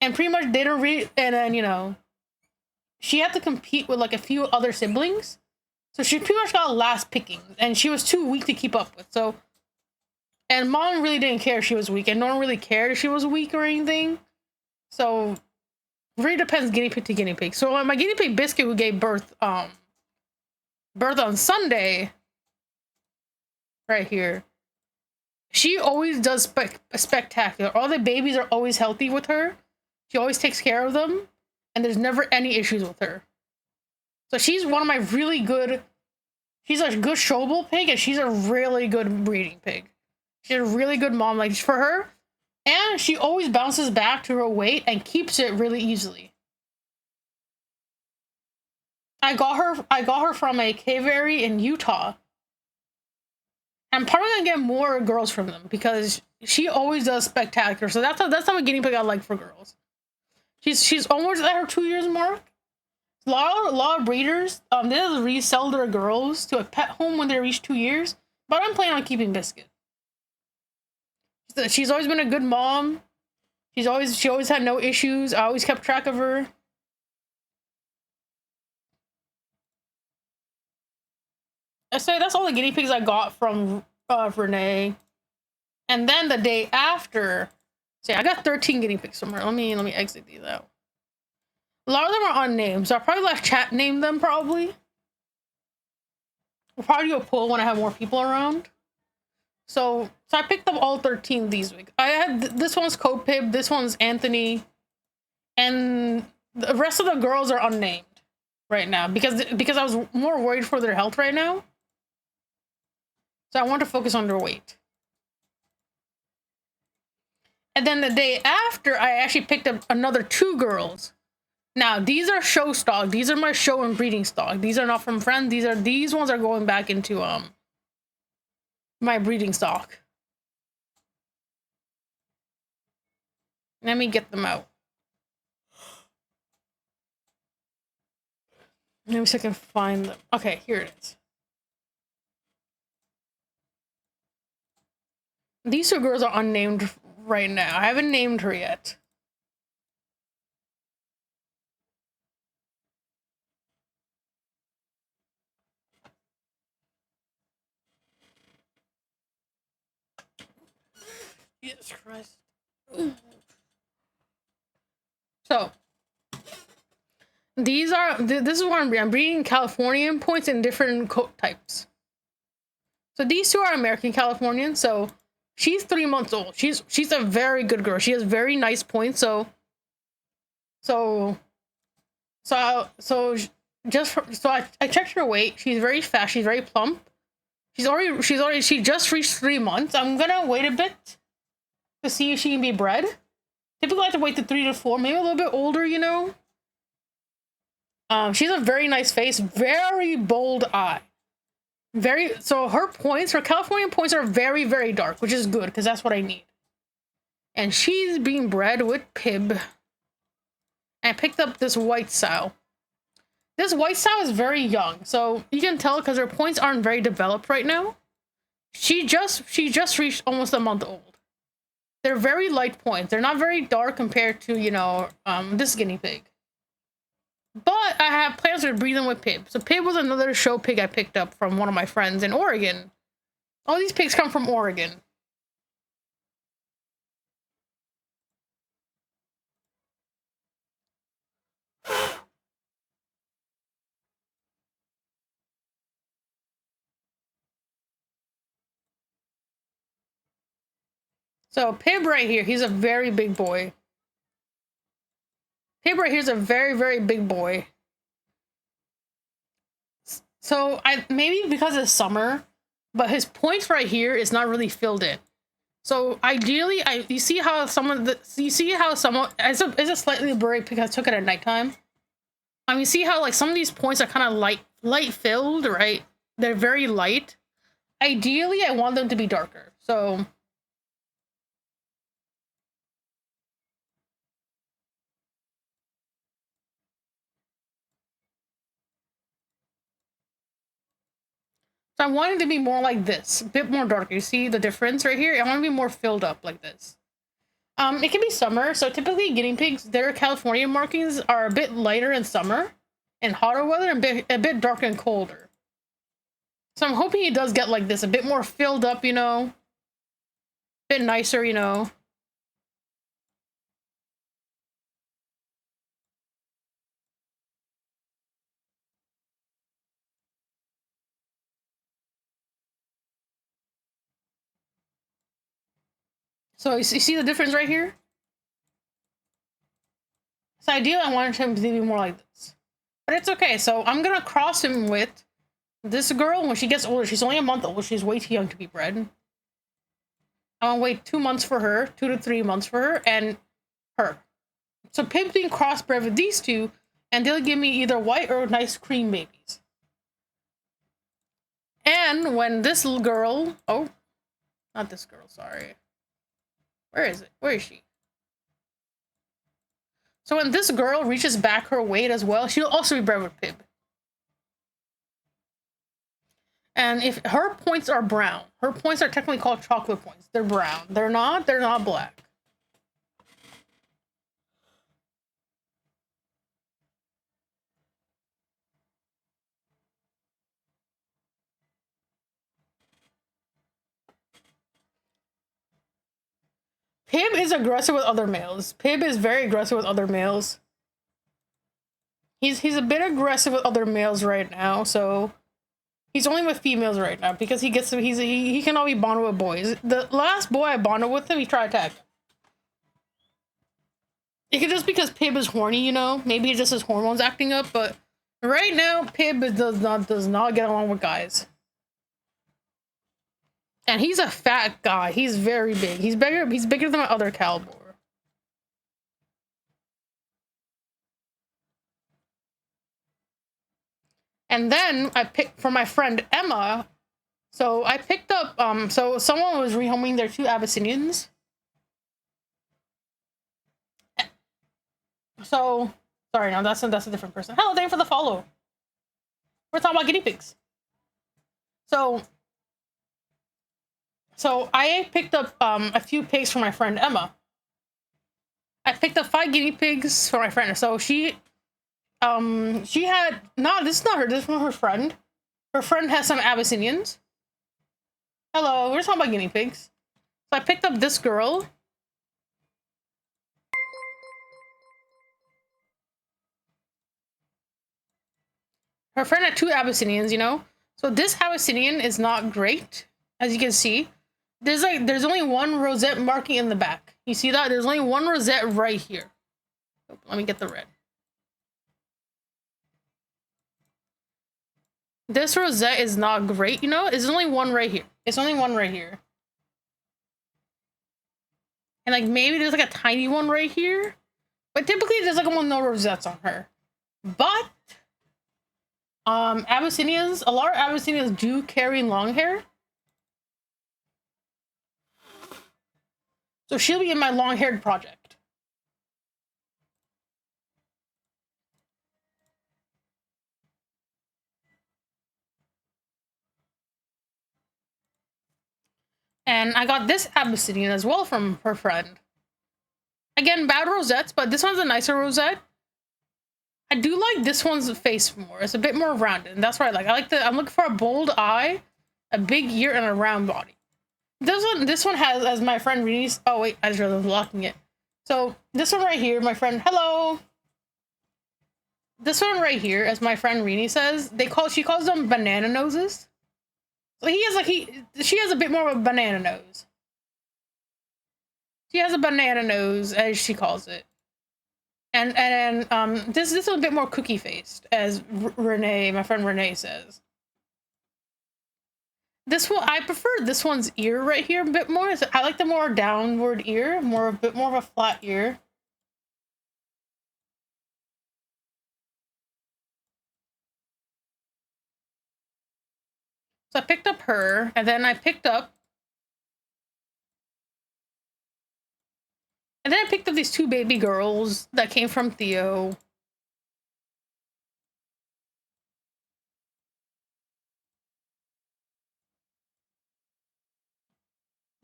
And pretty much they don't really, and then, she had to compete with like a few other siblings. So she pretty much got last pickings, and she was too weak to keep up with. So, and mom really didn't care if she was weak, and no one really cared if she was weak or anything. So, it really depends guinea pig to guinea pig. So my guinea pig Biscuit, who gave birth on Sunday, right here, she always does spectacular. All the babies are always healthy with her. She always takes care of them, and there's never any issues with her. So she's one of my really good. She's a good showable pig, and she's a really good breeding pig. She's a really good mom, like for her, and she always bounces back to her weight and keeps it really easily. I got her from a cavery in Utah. I'm probably gonna get more girls from them because she always does spectacular. So that's how a guinea pig I like for girls. She's almost at her 2 years mark. A lot of breeders they just resell their girls to a pet home when they reach 2 years. But I'm planning on keeping Biscuit. She's always been a good mom. She always had no issues. I always kept track of her. I say that's all the guinea pigs I got from Renee. And then the day after, I got 13 guinea pigs from her. Let me exit these out. A lot of them are unnamed, so I'll probably let chat name them. Probably. We'll probably do a poll when I have more people around. So I picked up all 13 these week. I had this one's Copib, this one's Anthony, and the rest of the girls are unnamed right now because I was more worried for their health right now. So I want to focus on their weight. And then the day after, I actually picked up another 2 girls. Now these are show stock. These are my show and breeding stock. These are not from friends. These ones are going back into my breeding stock. Let me get them out. Let me see if I can find them. Okay, here it is. These 2 girls are unnamed right now. I haven't named her yet. Jesus Christ. So, this is what I'm breeding Californian points in different coat types. So these 2 are American Californian. So she's 3 months old. She's a very good girl. She has very nice points. So I checked her weight. She's very fast. She's very plump. She just reached 3 months. I'm gonna wait a bit to see if she can be bred. Typically, I have to wait to 3 to 4, maybe a little bit older, She's a very nice face, very bold eye. Her Californian points are very, very dark, which is good, because that's what I need. And she's being bred with Pib. And I picked up this white sow. This white sow is very young, so you can tell because her points aren't very developed right now. She just reached almost a month old. They're very light points. They're not very dark compared to, this guinea pig. But I have plans to breed them with Pib. So Pib was another show pig I picked up from one of my friends in Oregon. All these pigs come from Oregon. So Pib right here, he's a very big boy. Pib right here's a very, very big boy. So maybe because it's summer, but his points right here is not really filled in. So ideally, you see how someone it's a slightly blurry because I took it at nighttime. You see how like some of these points are kind of light filled, right? They're very light. Ideally, I want them to be darker. So I want it to be more like this, a bit more darker. You see the difference right here? I want to be more filled up like this. It can be summer, so typically guinea pigs, their California markings are a bit lighter in summer and hotter weather and a bit darker and colder. So I'm hoping he does get like this, a bit more filled up, you know, a bit nicer, you know. So you see the difference right here? So ideally, I wanted him to be more like this. But it's okay. So I'm going to cross him with this girl when she gets older. She's only a month old. She's way too young to be bred. I'm going to wait 2 months for her, 2 to 3 months for her, and her. So Pib's being crossbred with these two, and they'll give me either white or nice cream babies. And when this little girl... Oh, not this girl, sorry. Where is it? Where is she? So when this girl reaches back her weight as well, she'll also be bred with Pib. And if her points are brown, her points are technically called chocolate points. They're brown. They're not black. Pib is aggressive with other males. Pib is very aggressive with other males. He's a bit aggressive with other males right now, so he's only with females right now because he can only bond with boys. The last boy I bonded with him, he tried to attack. It could just because Pib is horny, you know. Maybe it's just his hormones acting up, but right now Pib does not get along with guys. And he's a fat guy. He's very big. He's bigger than my other cowboy. And then I picked for my friend Emma. So I picked up so someone was rehoming their 2 Abyssinians. So sorry, no, that's a different person. Hello, thank you for the follow. We're talking about guinea pigs. So I picked up a few pigs for my friend Emma. I picked up 5 guinea pigs for my friend. So she had this is not her, this is from her friend. Her friend has some Abyssinians. Hello, we're talking about guinea pigs. So I picked up this girl. Her friend had 2 Abyssinians, you know. So this Abyssinian is not great, as you can see. There's only 1 rosette marking in the back. You see that? There's only 1 rosette right here. Let me get the red. This rosette is not great, you know? There's only 1 right here. It's only 1 right here. And like maybe there's like a tiny one right here. But typically there's like no rosettes on her. But Abyssinians, a lot of Abyssinians do carry long hair. So she'll be in my long-haired project. And I got this Abyssinian as well from her friend. Again, bad rosettes, but this one's a nicer rosette. I do like this one's face more. It's a bit more rounded, and that's what I like. I'm looking for a bold eye, a big ear, and a round body. This one has, as my friend Renee's. Oh wait, I just realized I'm locking it. So this one right here, my friend. Hello. This one right here, as my friend Renee says, she calls them banana noses. So she has a bit more of a banana nose. She has a banana nose, as she calls it. And this is a bit more cookie faced, as Renee, my friend Renee, says. This one, I prefer this one's ear right here a bit more. I like the more downward ear, a bit more of a flat ear. So I picked up her, and then I picked up these two baby girls that came from Theo.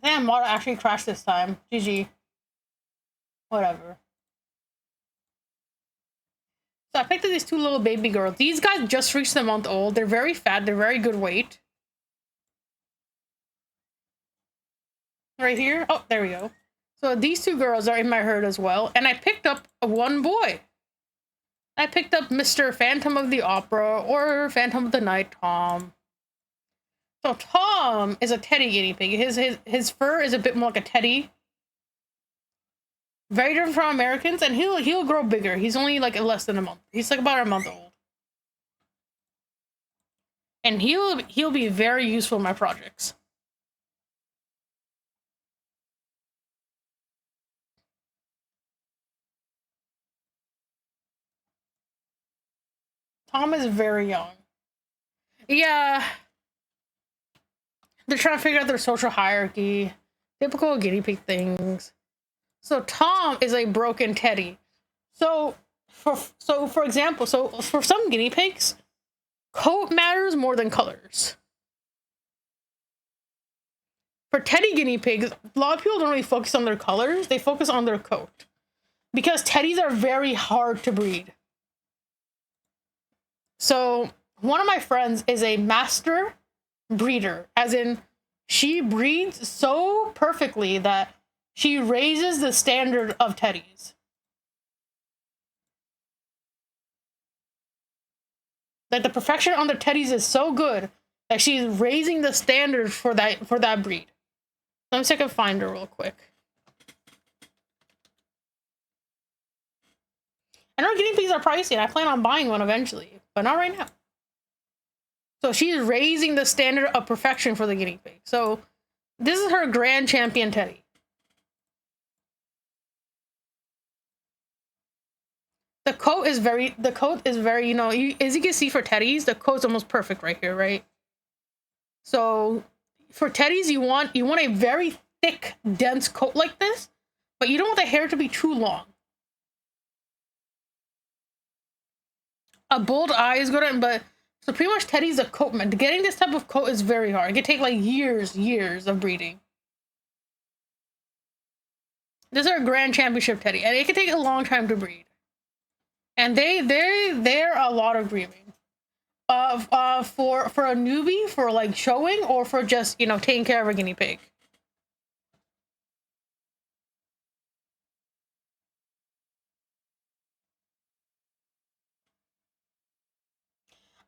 Damn, Mara actually crashed this time. GG. Whatever. So I picked up these two little baby girls. These guys just reached a month old. They're very fat. They're very good weight. Right here. Oh, there we go. So these two girls are in my herd as well. And I picked up one boy. I picked up Mr. Phantom of the Opera or Phantom of the Night Tom. So Tom is a teddy guinea pig. His fur is a bit more like a teddy. Very different from Americans, and he'll grow bigger. He's only like less than a month. He's like about a month old. And he'll be very useful in my projects. Tom is very young. Yeah. They're trying to figure out their social hierarchy. Typical guinea pig things. So Tom is a broken teddy. So for example, for some guinea pigs, coat matters more than colors. For teddy guinea pigs, a lot of people don't really focus on their colors. They focus on their coat. Because teddies are very hard to breed. So one of my friends is a master breeder, as in she breeds so perfectly that she raises the standard of teddies. Like the perfection on the teddies is so good that she's raising the standard for that breed. Let me see if I can find her real quick. I know guinea pigs are pricey, and I plan on buying one eventually, but not right now. So she's raising the standard of perfection for the guinea pig. So this is her grand champion teddy. The coat is very, you know, as you can see for teddies, the coat's almost perfect right here, right? So for teddies, you want a very thick, dense coat like this, but you don't want the hair to be too long. A bold eye is good, but so pretty much teddies a coat, man. Getting this type of coat is very hard. It can take like years of breeding. This is our grand championship teddy, and it can take a long time to breed. And they're a lot of breeding. For a newbie, for like showing, or for just, you know, taking care of a guinea pig.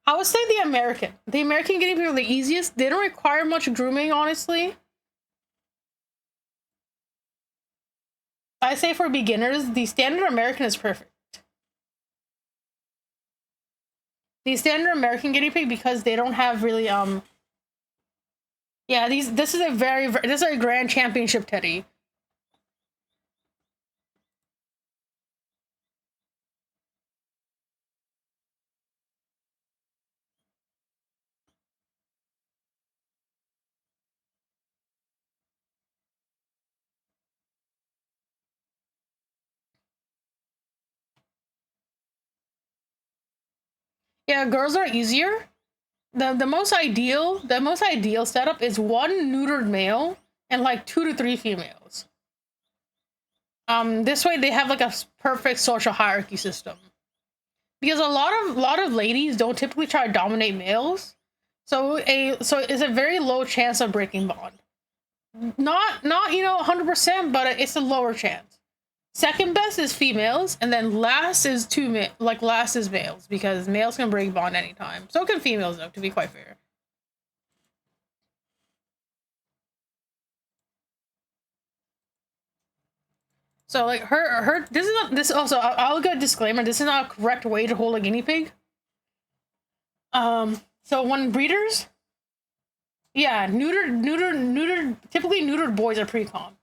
I would say the American guinea pig are the easiest. They don't require much grooming, honestly. I say for beginners, the standard American is perfect. The standard American guinea pig, because they don't have really yeah, this is a grand championship teddy. Yeah, girls are easier. The most ideal setup is one neutered male and like 2 to 3 females. This way they have like a perfect social hierarchy system. Because a lot of ladies don't typically try to dominate males, so it's a very low chance of breaking bond. Not 100%, but it's a lower chance. Second best is females, and then last is last is males, because males can break bond anytime. So can females, though, to be quite fair. So like this is not this also I'll get a disclaimer. This is not a correct way to hold a guinea pig. So when breeders, yeah, typically neutered boys are pretty calm.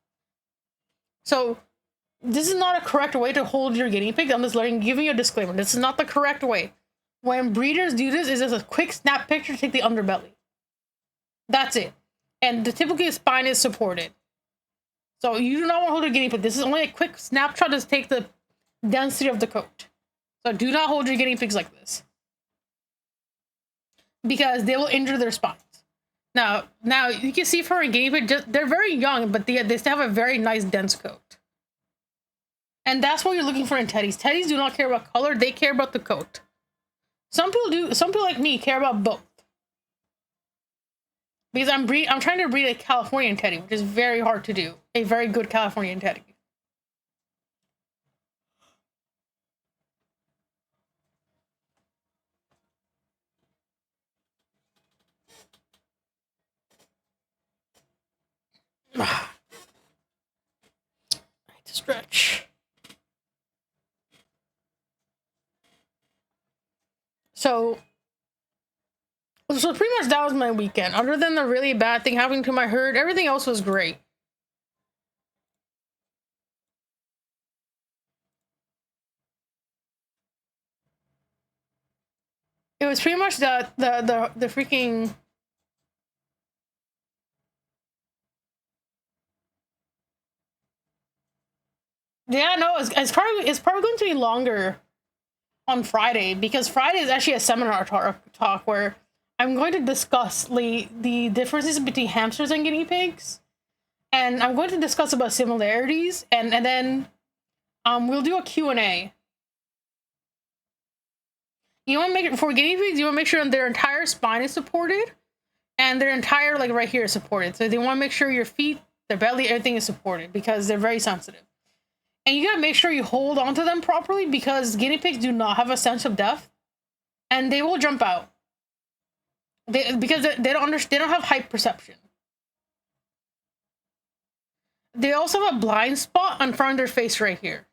So this is not a correct way to hold your guinea pig. I'm just giving you a disclaimer. This is not the correct way. When breeders do this, is just a quick snap picture to take the underbelly. That's it. And the typically spine is supported. So you do not want to hold a guinea pig. This is only a quick snapshot to take the density of the coat. So do not hold your guinea pigs like this, because they will injure their spines. Now you can see for a guinea pig, they're very young, but they still have a very nice dense coat. And that's what you're looking for in teddies. Teddies do not care about color; they care about the coat. Some people do. Some people like me care about both. Because I'm trying to breed a Californian teddy, which is very hard to do. A very good Californian teddy. I need to stretch. So pretty much that was my weekend. Other than the really bad thing happening to my herd, everything else was great. It was pretty much the freaking. Yeah, no, it's probably going to be longer on Friday, because Friday is actually a seminar talk where I'm going to discuss the differences between hamsters and guinea pigs, and I'm going to discuss about similarities, and then we'll do a Q&A. You want to make it for guinea pigs. You want to make sure their entire spine is supported, and their entire like right here is supported. So they want to make sure your feet, their belly, everything is supported, because they're very sensitive. And you gotta make sure you hold onto them properly, because guinea pigs do not have a sense of depth, and they will jump out. Because they don't have height perception. They also have a blind spot in front of their face right here.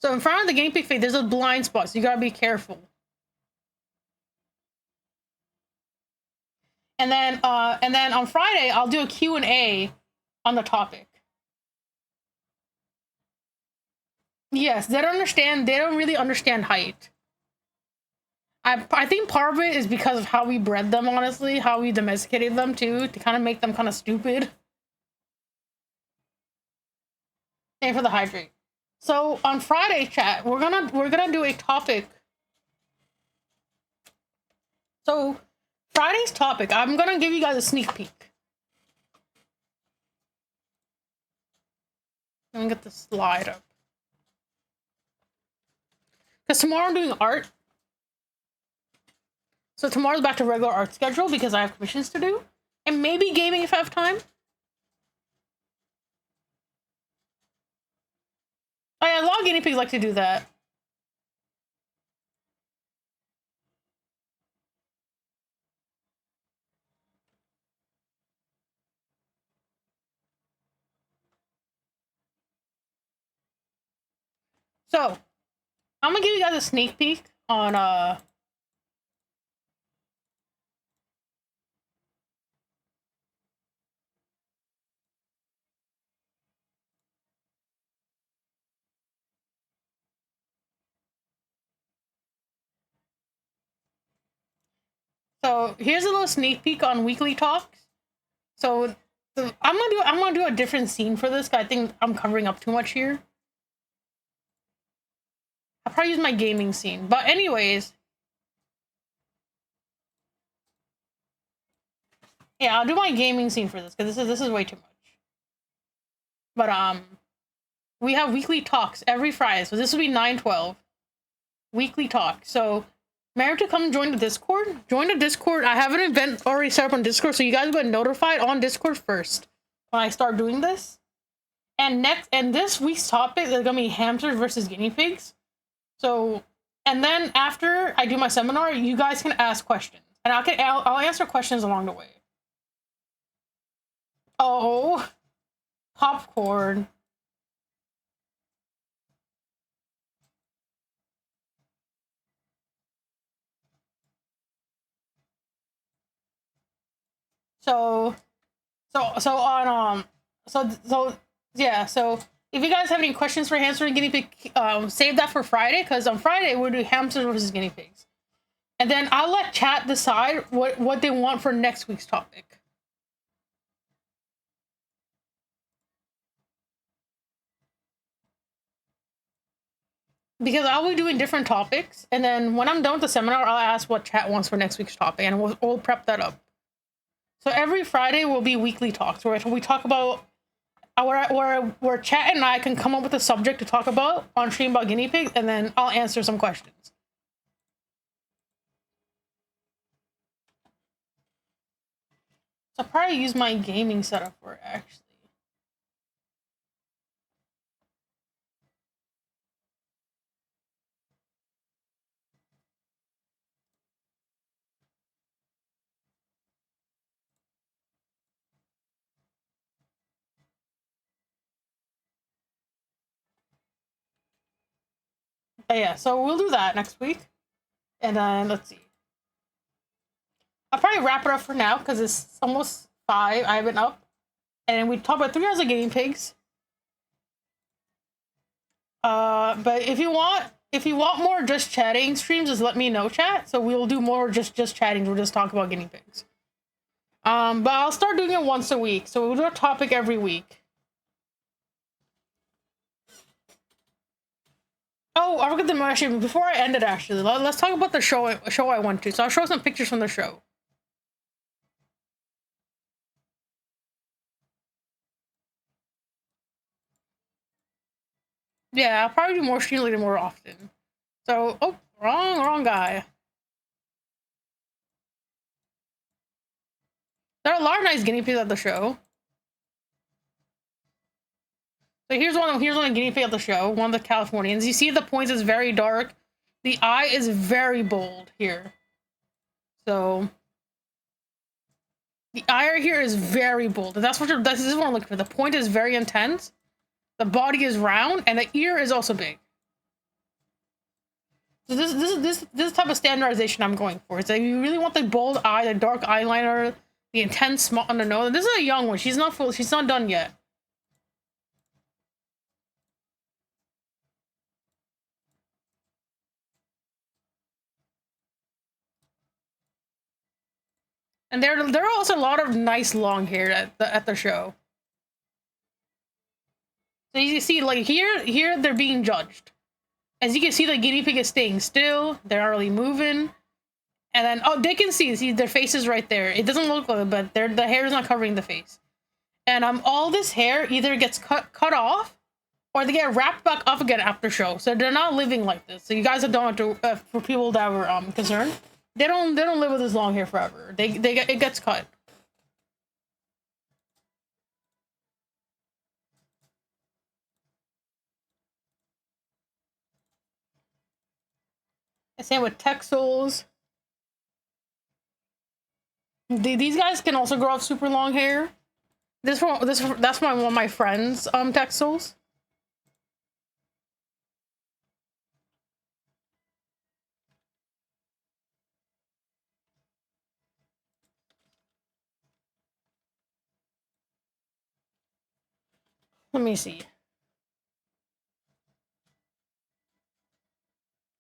So in front of the guinea pig face, there's a blind spot, so you gotta be careful. And then on Friday, I'll do a Q&A on the topic. Yes, they don't really understand height. I think part of it is because of how we bred them, honestly, how we domesticated them too, to kind of make them kind of stupid. And for the hydrate. So on Friday, chat, we're gonna do a topic. So Friday's topic, I'm gonna give you guys a sneak peek. Let me get the slide up. Because tomorrow I'm doing art. So tomorrow's back to regular art schedule, because I have commissions to do. And maybe gaming if I have time. Oh yeah, a lot of guinea pigs like to do that. So, I'm gonna give you guys a sneak peek on So here's a little sneak peek on weekly talks. So I'm gonna do a different scene for this, because I think I'm covering up too much here. I'll probably use my gaming scene. But anyways. Yeah, I'll do my gaming scene for this, because this is way too much. But we have weekly talks every Friday. So this will be 9/12. Weekly talk. So remember to come join the Discord. Join the Discord. I have an event already set up on Discord, so you guys will get notified on Discord first when I start doing this. And this week's topic is gonna be hamsters versus guinea pigs. So, and then after I do my seminar, you guys can ask questions, and I'll answer questions along the way. Oh, popcorn. So so on so yeah, so if you guys have any questions for hamster and guinea pig, save that for Friday, because on Friday we'll do hamsters versus guinea pigs. And then I'll let chat decide what they want for next week's topic. Because I'll be doing different topics, and then when I'm done with the seminar, I'll ask what chat wants for next week's topic, and we'll prep that up. So every Friday will be weekly talks, where we talk about where chat and I can come up with a subject to talk about on stream about guinea pigs, and then I'll answer some questions. So I'll probably use my gaming setup for it, actually. But yeah, so we'll do that next week. And then, let's see. I'll probably wrap it up for now, because it's almost 5. I haven't up. And we talked about 3 hours of guinea pigs. But if you want more just chatting streams, just let me know, chat. So we'll do more just chatting. We'll just talk about guinea pigs. But I'll start doing it once a week. So we'll do a topic every week. Oh, I forgot to mention before I end it. Actually, let's talk about the show I went to. So I'll show some pictures from the show. Yeah, I'll probably do more stream later more often. So, oh, wrong guy. There are a lot of nice guinea pigs at the show. So here's one guinea pig at the show, one of the Californians. You see the points is very dark. The eye is very bold here. So the eye right here is very bold. This is what I'm looking for. The point is very intense. The body is round, and the ear is also big. So this type of standardization I'm going for. It's like you really want the bold eye, the dark eyeliner, the intense smut on the nose. This is a young one. She's not done yet. And there are also a lot of nice long hair at the show. So you see, like here they're being judged. As you can see, the guinea pig is staying still. They're not really moving. And then, oh, they can see their faces right there. It doesn't look like it, but the hair is not covering the face. And all this hair either gets cut off, or they get wrapped back up again after show. So they're not living like this. So you guys don't have to, for people that were concerned, they don't live with this long hair forever. It gets cut. And same with Texels. These guys can also grow up super long hair. That's one of my friends' Texels. Let me see.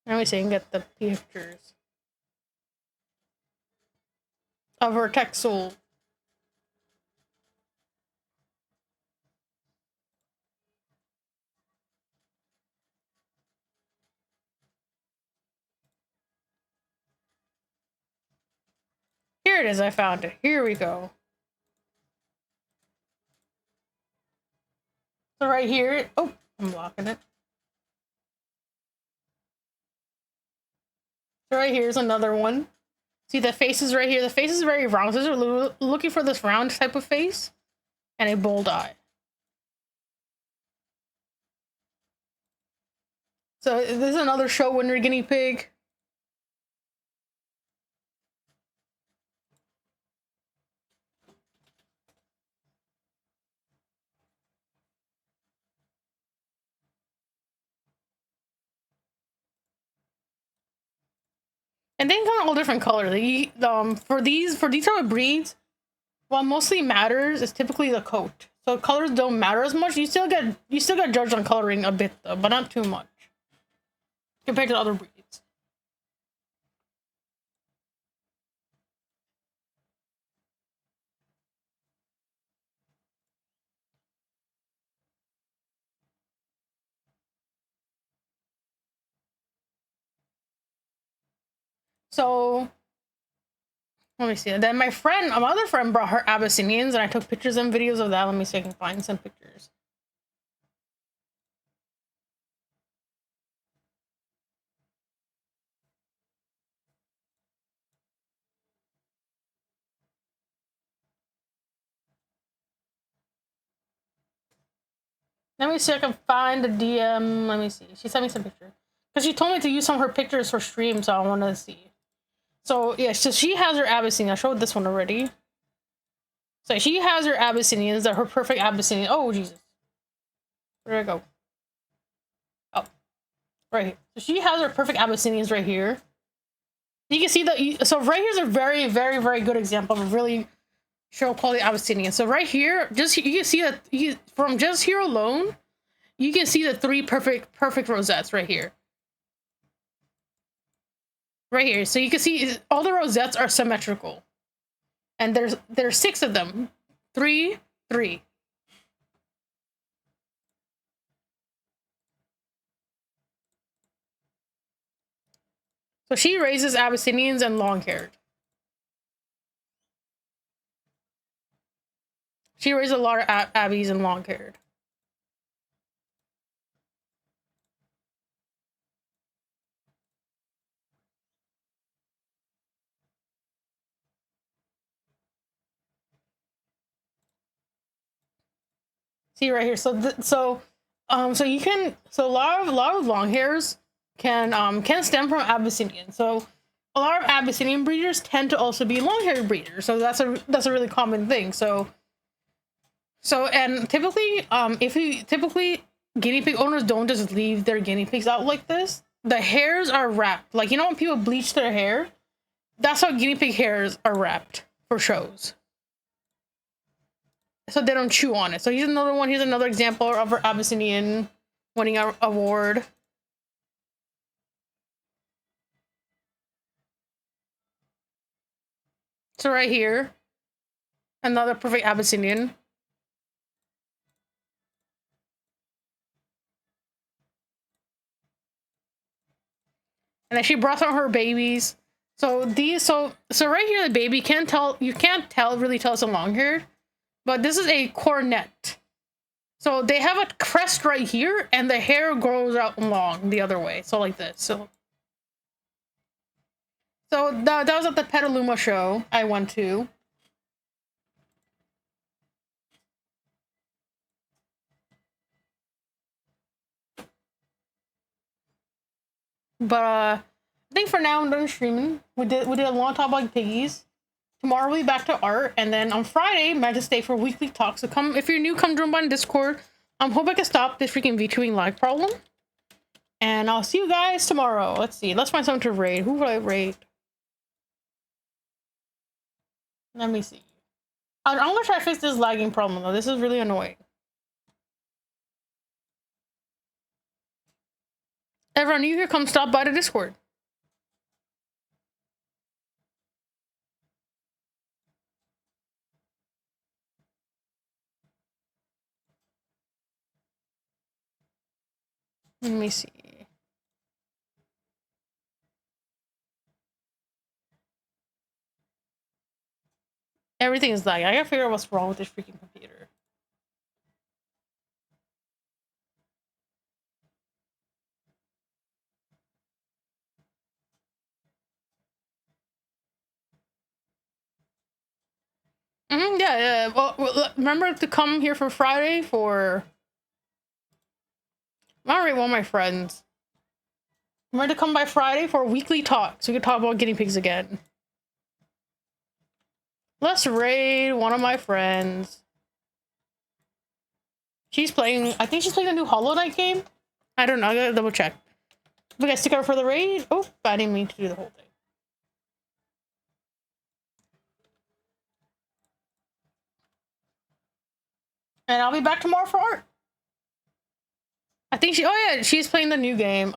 Let me see and get the pictures of her Texel. Here it is. I found it. Here we go. So right here. Oh, I'm blocking it. So right here's another one. See the face is right here. The face is very round. So they're looking for this round type of face and a bold eye. So this is another show winner guinea pig. And they come all different colors. For these type of breeds, what mostly matters is typically the coat. So colors don't matter as much. You still get judged on coloring a bit though, but not too much compared to other breeds. So let me see. And then my other friend brought her Abyssinians, and I took pictures and videos of that. Let me see if I can find some pictures. Let me see if I can find the DM. Let me see. She sent me some pictures. Because she told me to use some of her pictures for stream, so I want to see. So, yeah, so she has her Abyssinian. I showed this one already. So she has her Abyssinians, that her perfect Abyssinian. Oh, Jesus. Where'd I go? Oh, right here. So she has her perfect Abyssinians right here. You can see that. So right here's a very, very, very good example of a really show quality Abyssinian. So right here, you can see that from just here alone, you can see the 3 perfect rosettes right here. Right here. So you can see all the rosettes are symmetrical. And there's 6 of them. 3, 3. So she raises Abyssinians and long-haired. She raises a lot of Abbeys and long-haired. See right here. So you can a lot of long hairs can stem from Abyssinian. So a lot of Abyssinian breeders tend to also be long-haired breeders. So that's a really common thing. So and typically guinea pig owners don't just leave their guinea pigs out like this. The hairs are wrapped. Like, you know when people bleach their hair? That's how guinea pig hairs are wrapped for shows. So they don't chew on it. So here's another one. Here's another example of our Abyssinian winning our award. So right here, another perfect Abyssinian. And then she brought out her babies. So right here, the baby you can't really tell it's a long hair, but this is a cornet. So they have a crest right here, and the hair grows out long the other way. So like this. So that was at the Petaluma show I went to. But I think for now I'm done streaming. We did a long talk about piggies. Tomorrow we'll be back to art, and then on Friday, might just stay for weekly talks. So come if you're new, come join on Discord. Hope I can stop this freaking VTubing live problem. And I'll see you guys tomorrow. Let's see. Let's find someone to raid. Who would I raid? Let me see. I'm gonna try to fix this lagging problem though. This is really annoying. Everyone new here, come stop by the Discord. Let me see. Everything is lagging. I gotta figure out what's wrong with this freaking computer. Yeah. Well, remember to come here for Friday for... I don't rate one of my friends. Remember to come by Friday for a weekly talk, so we can talk about guinea pigs again. Let's raid one of my friends. She's playing... I think she's playing the new Hollow Knight game. I don't know. I gotta double check. We guys stick out for the raid? Oh, I didn't mean to do the whole thing. And I'll be back tomorrow for art. I think she's playing the new game.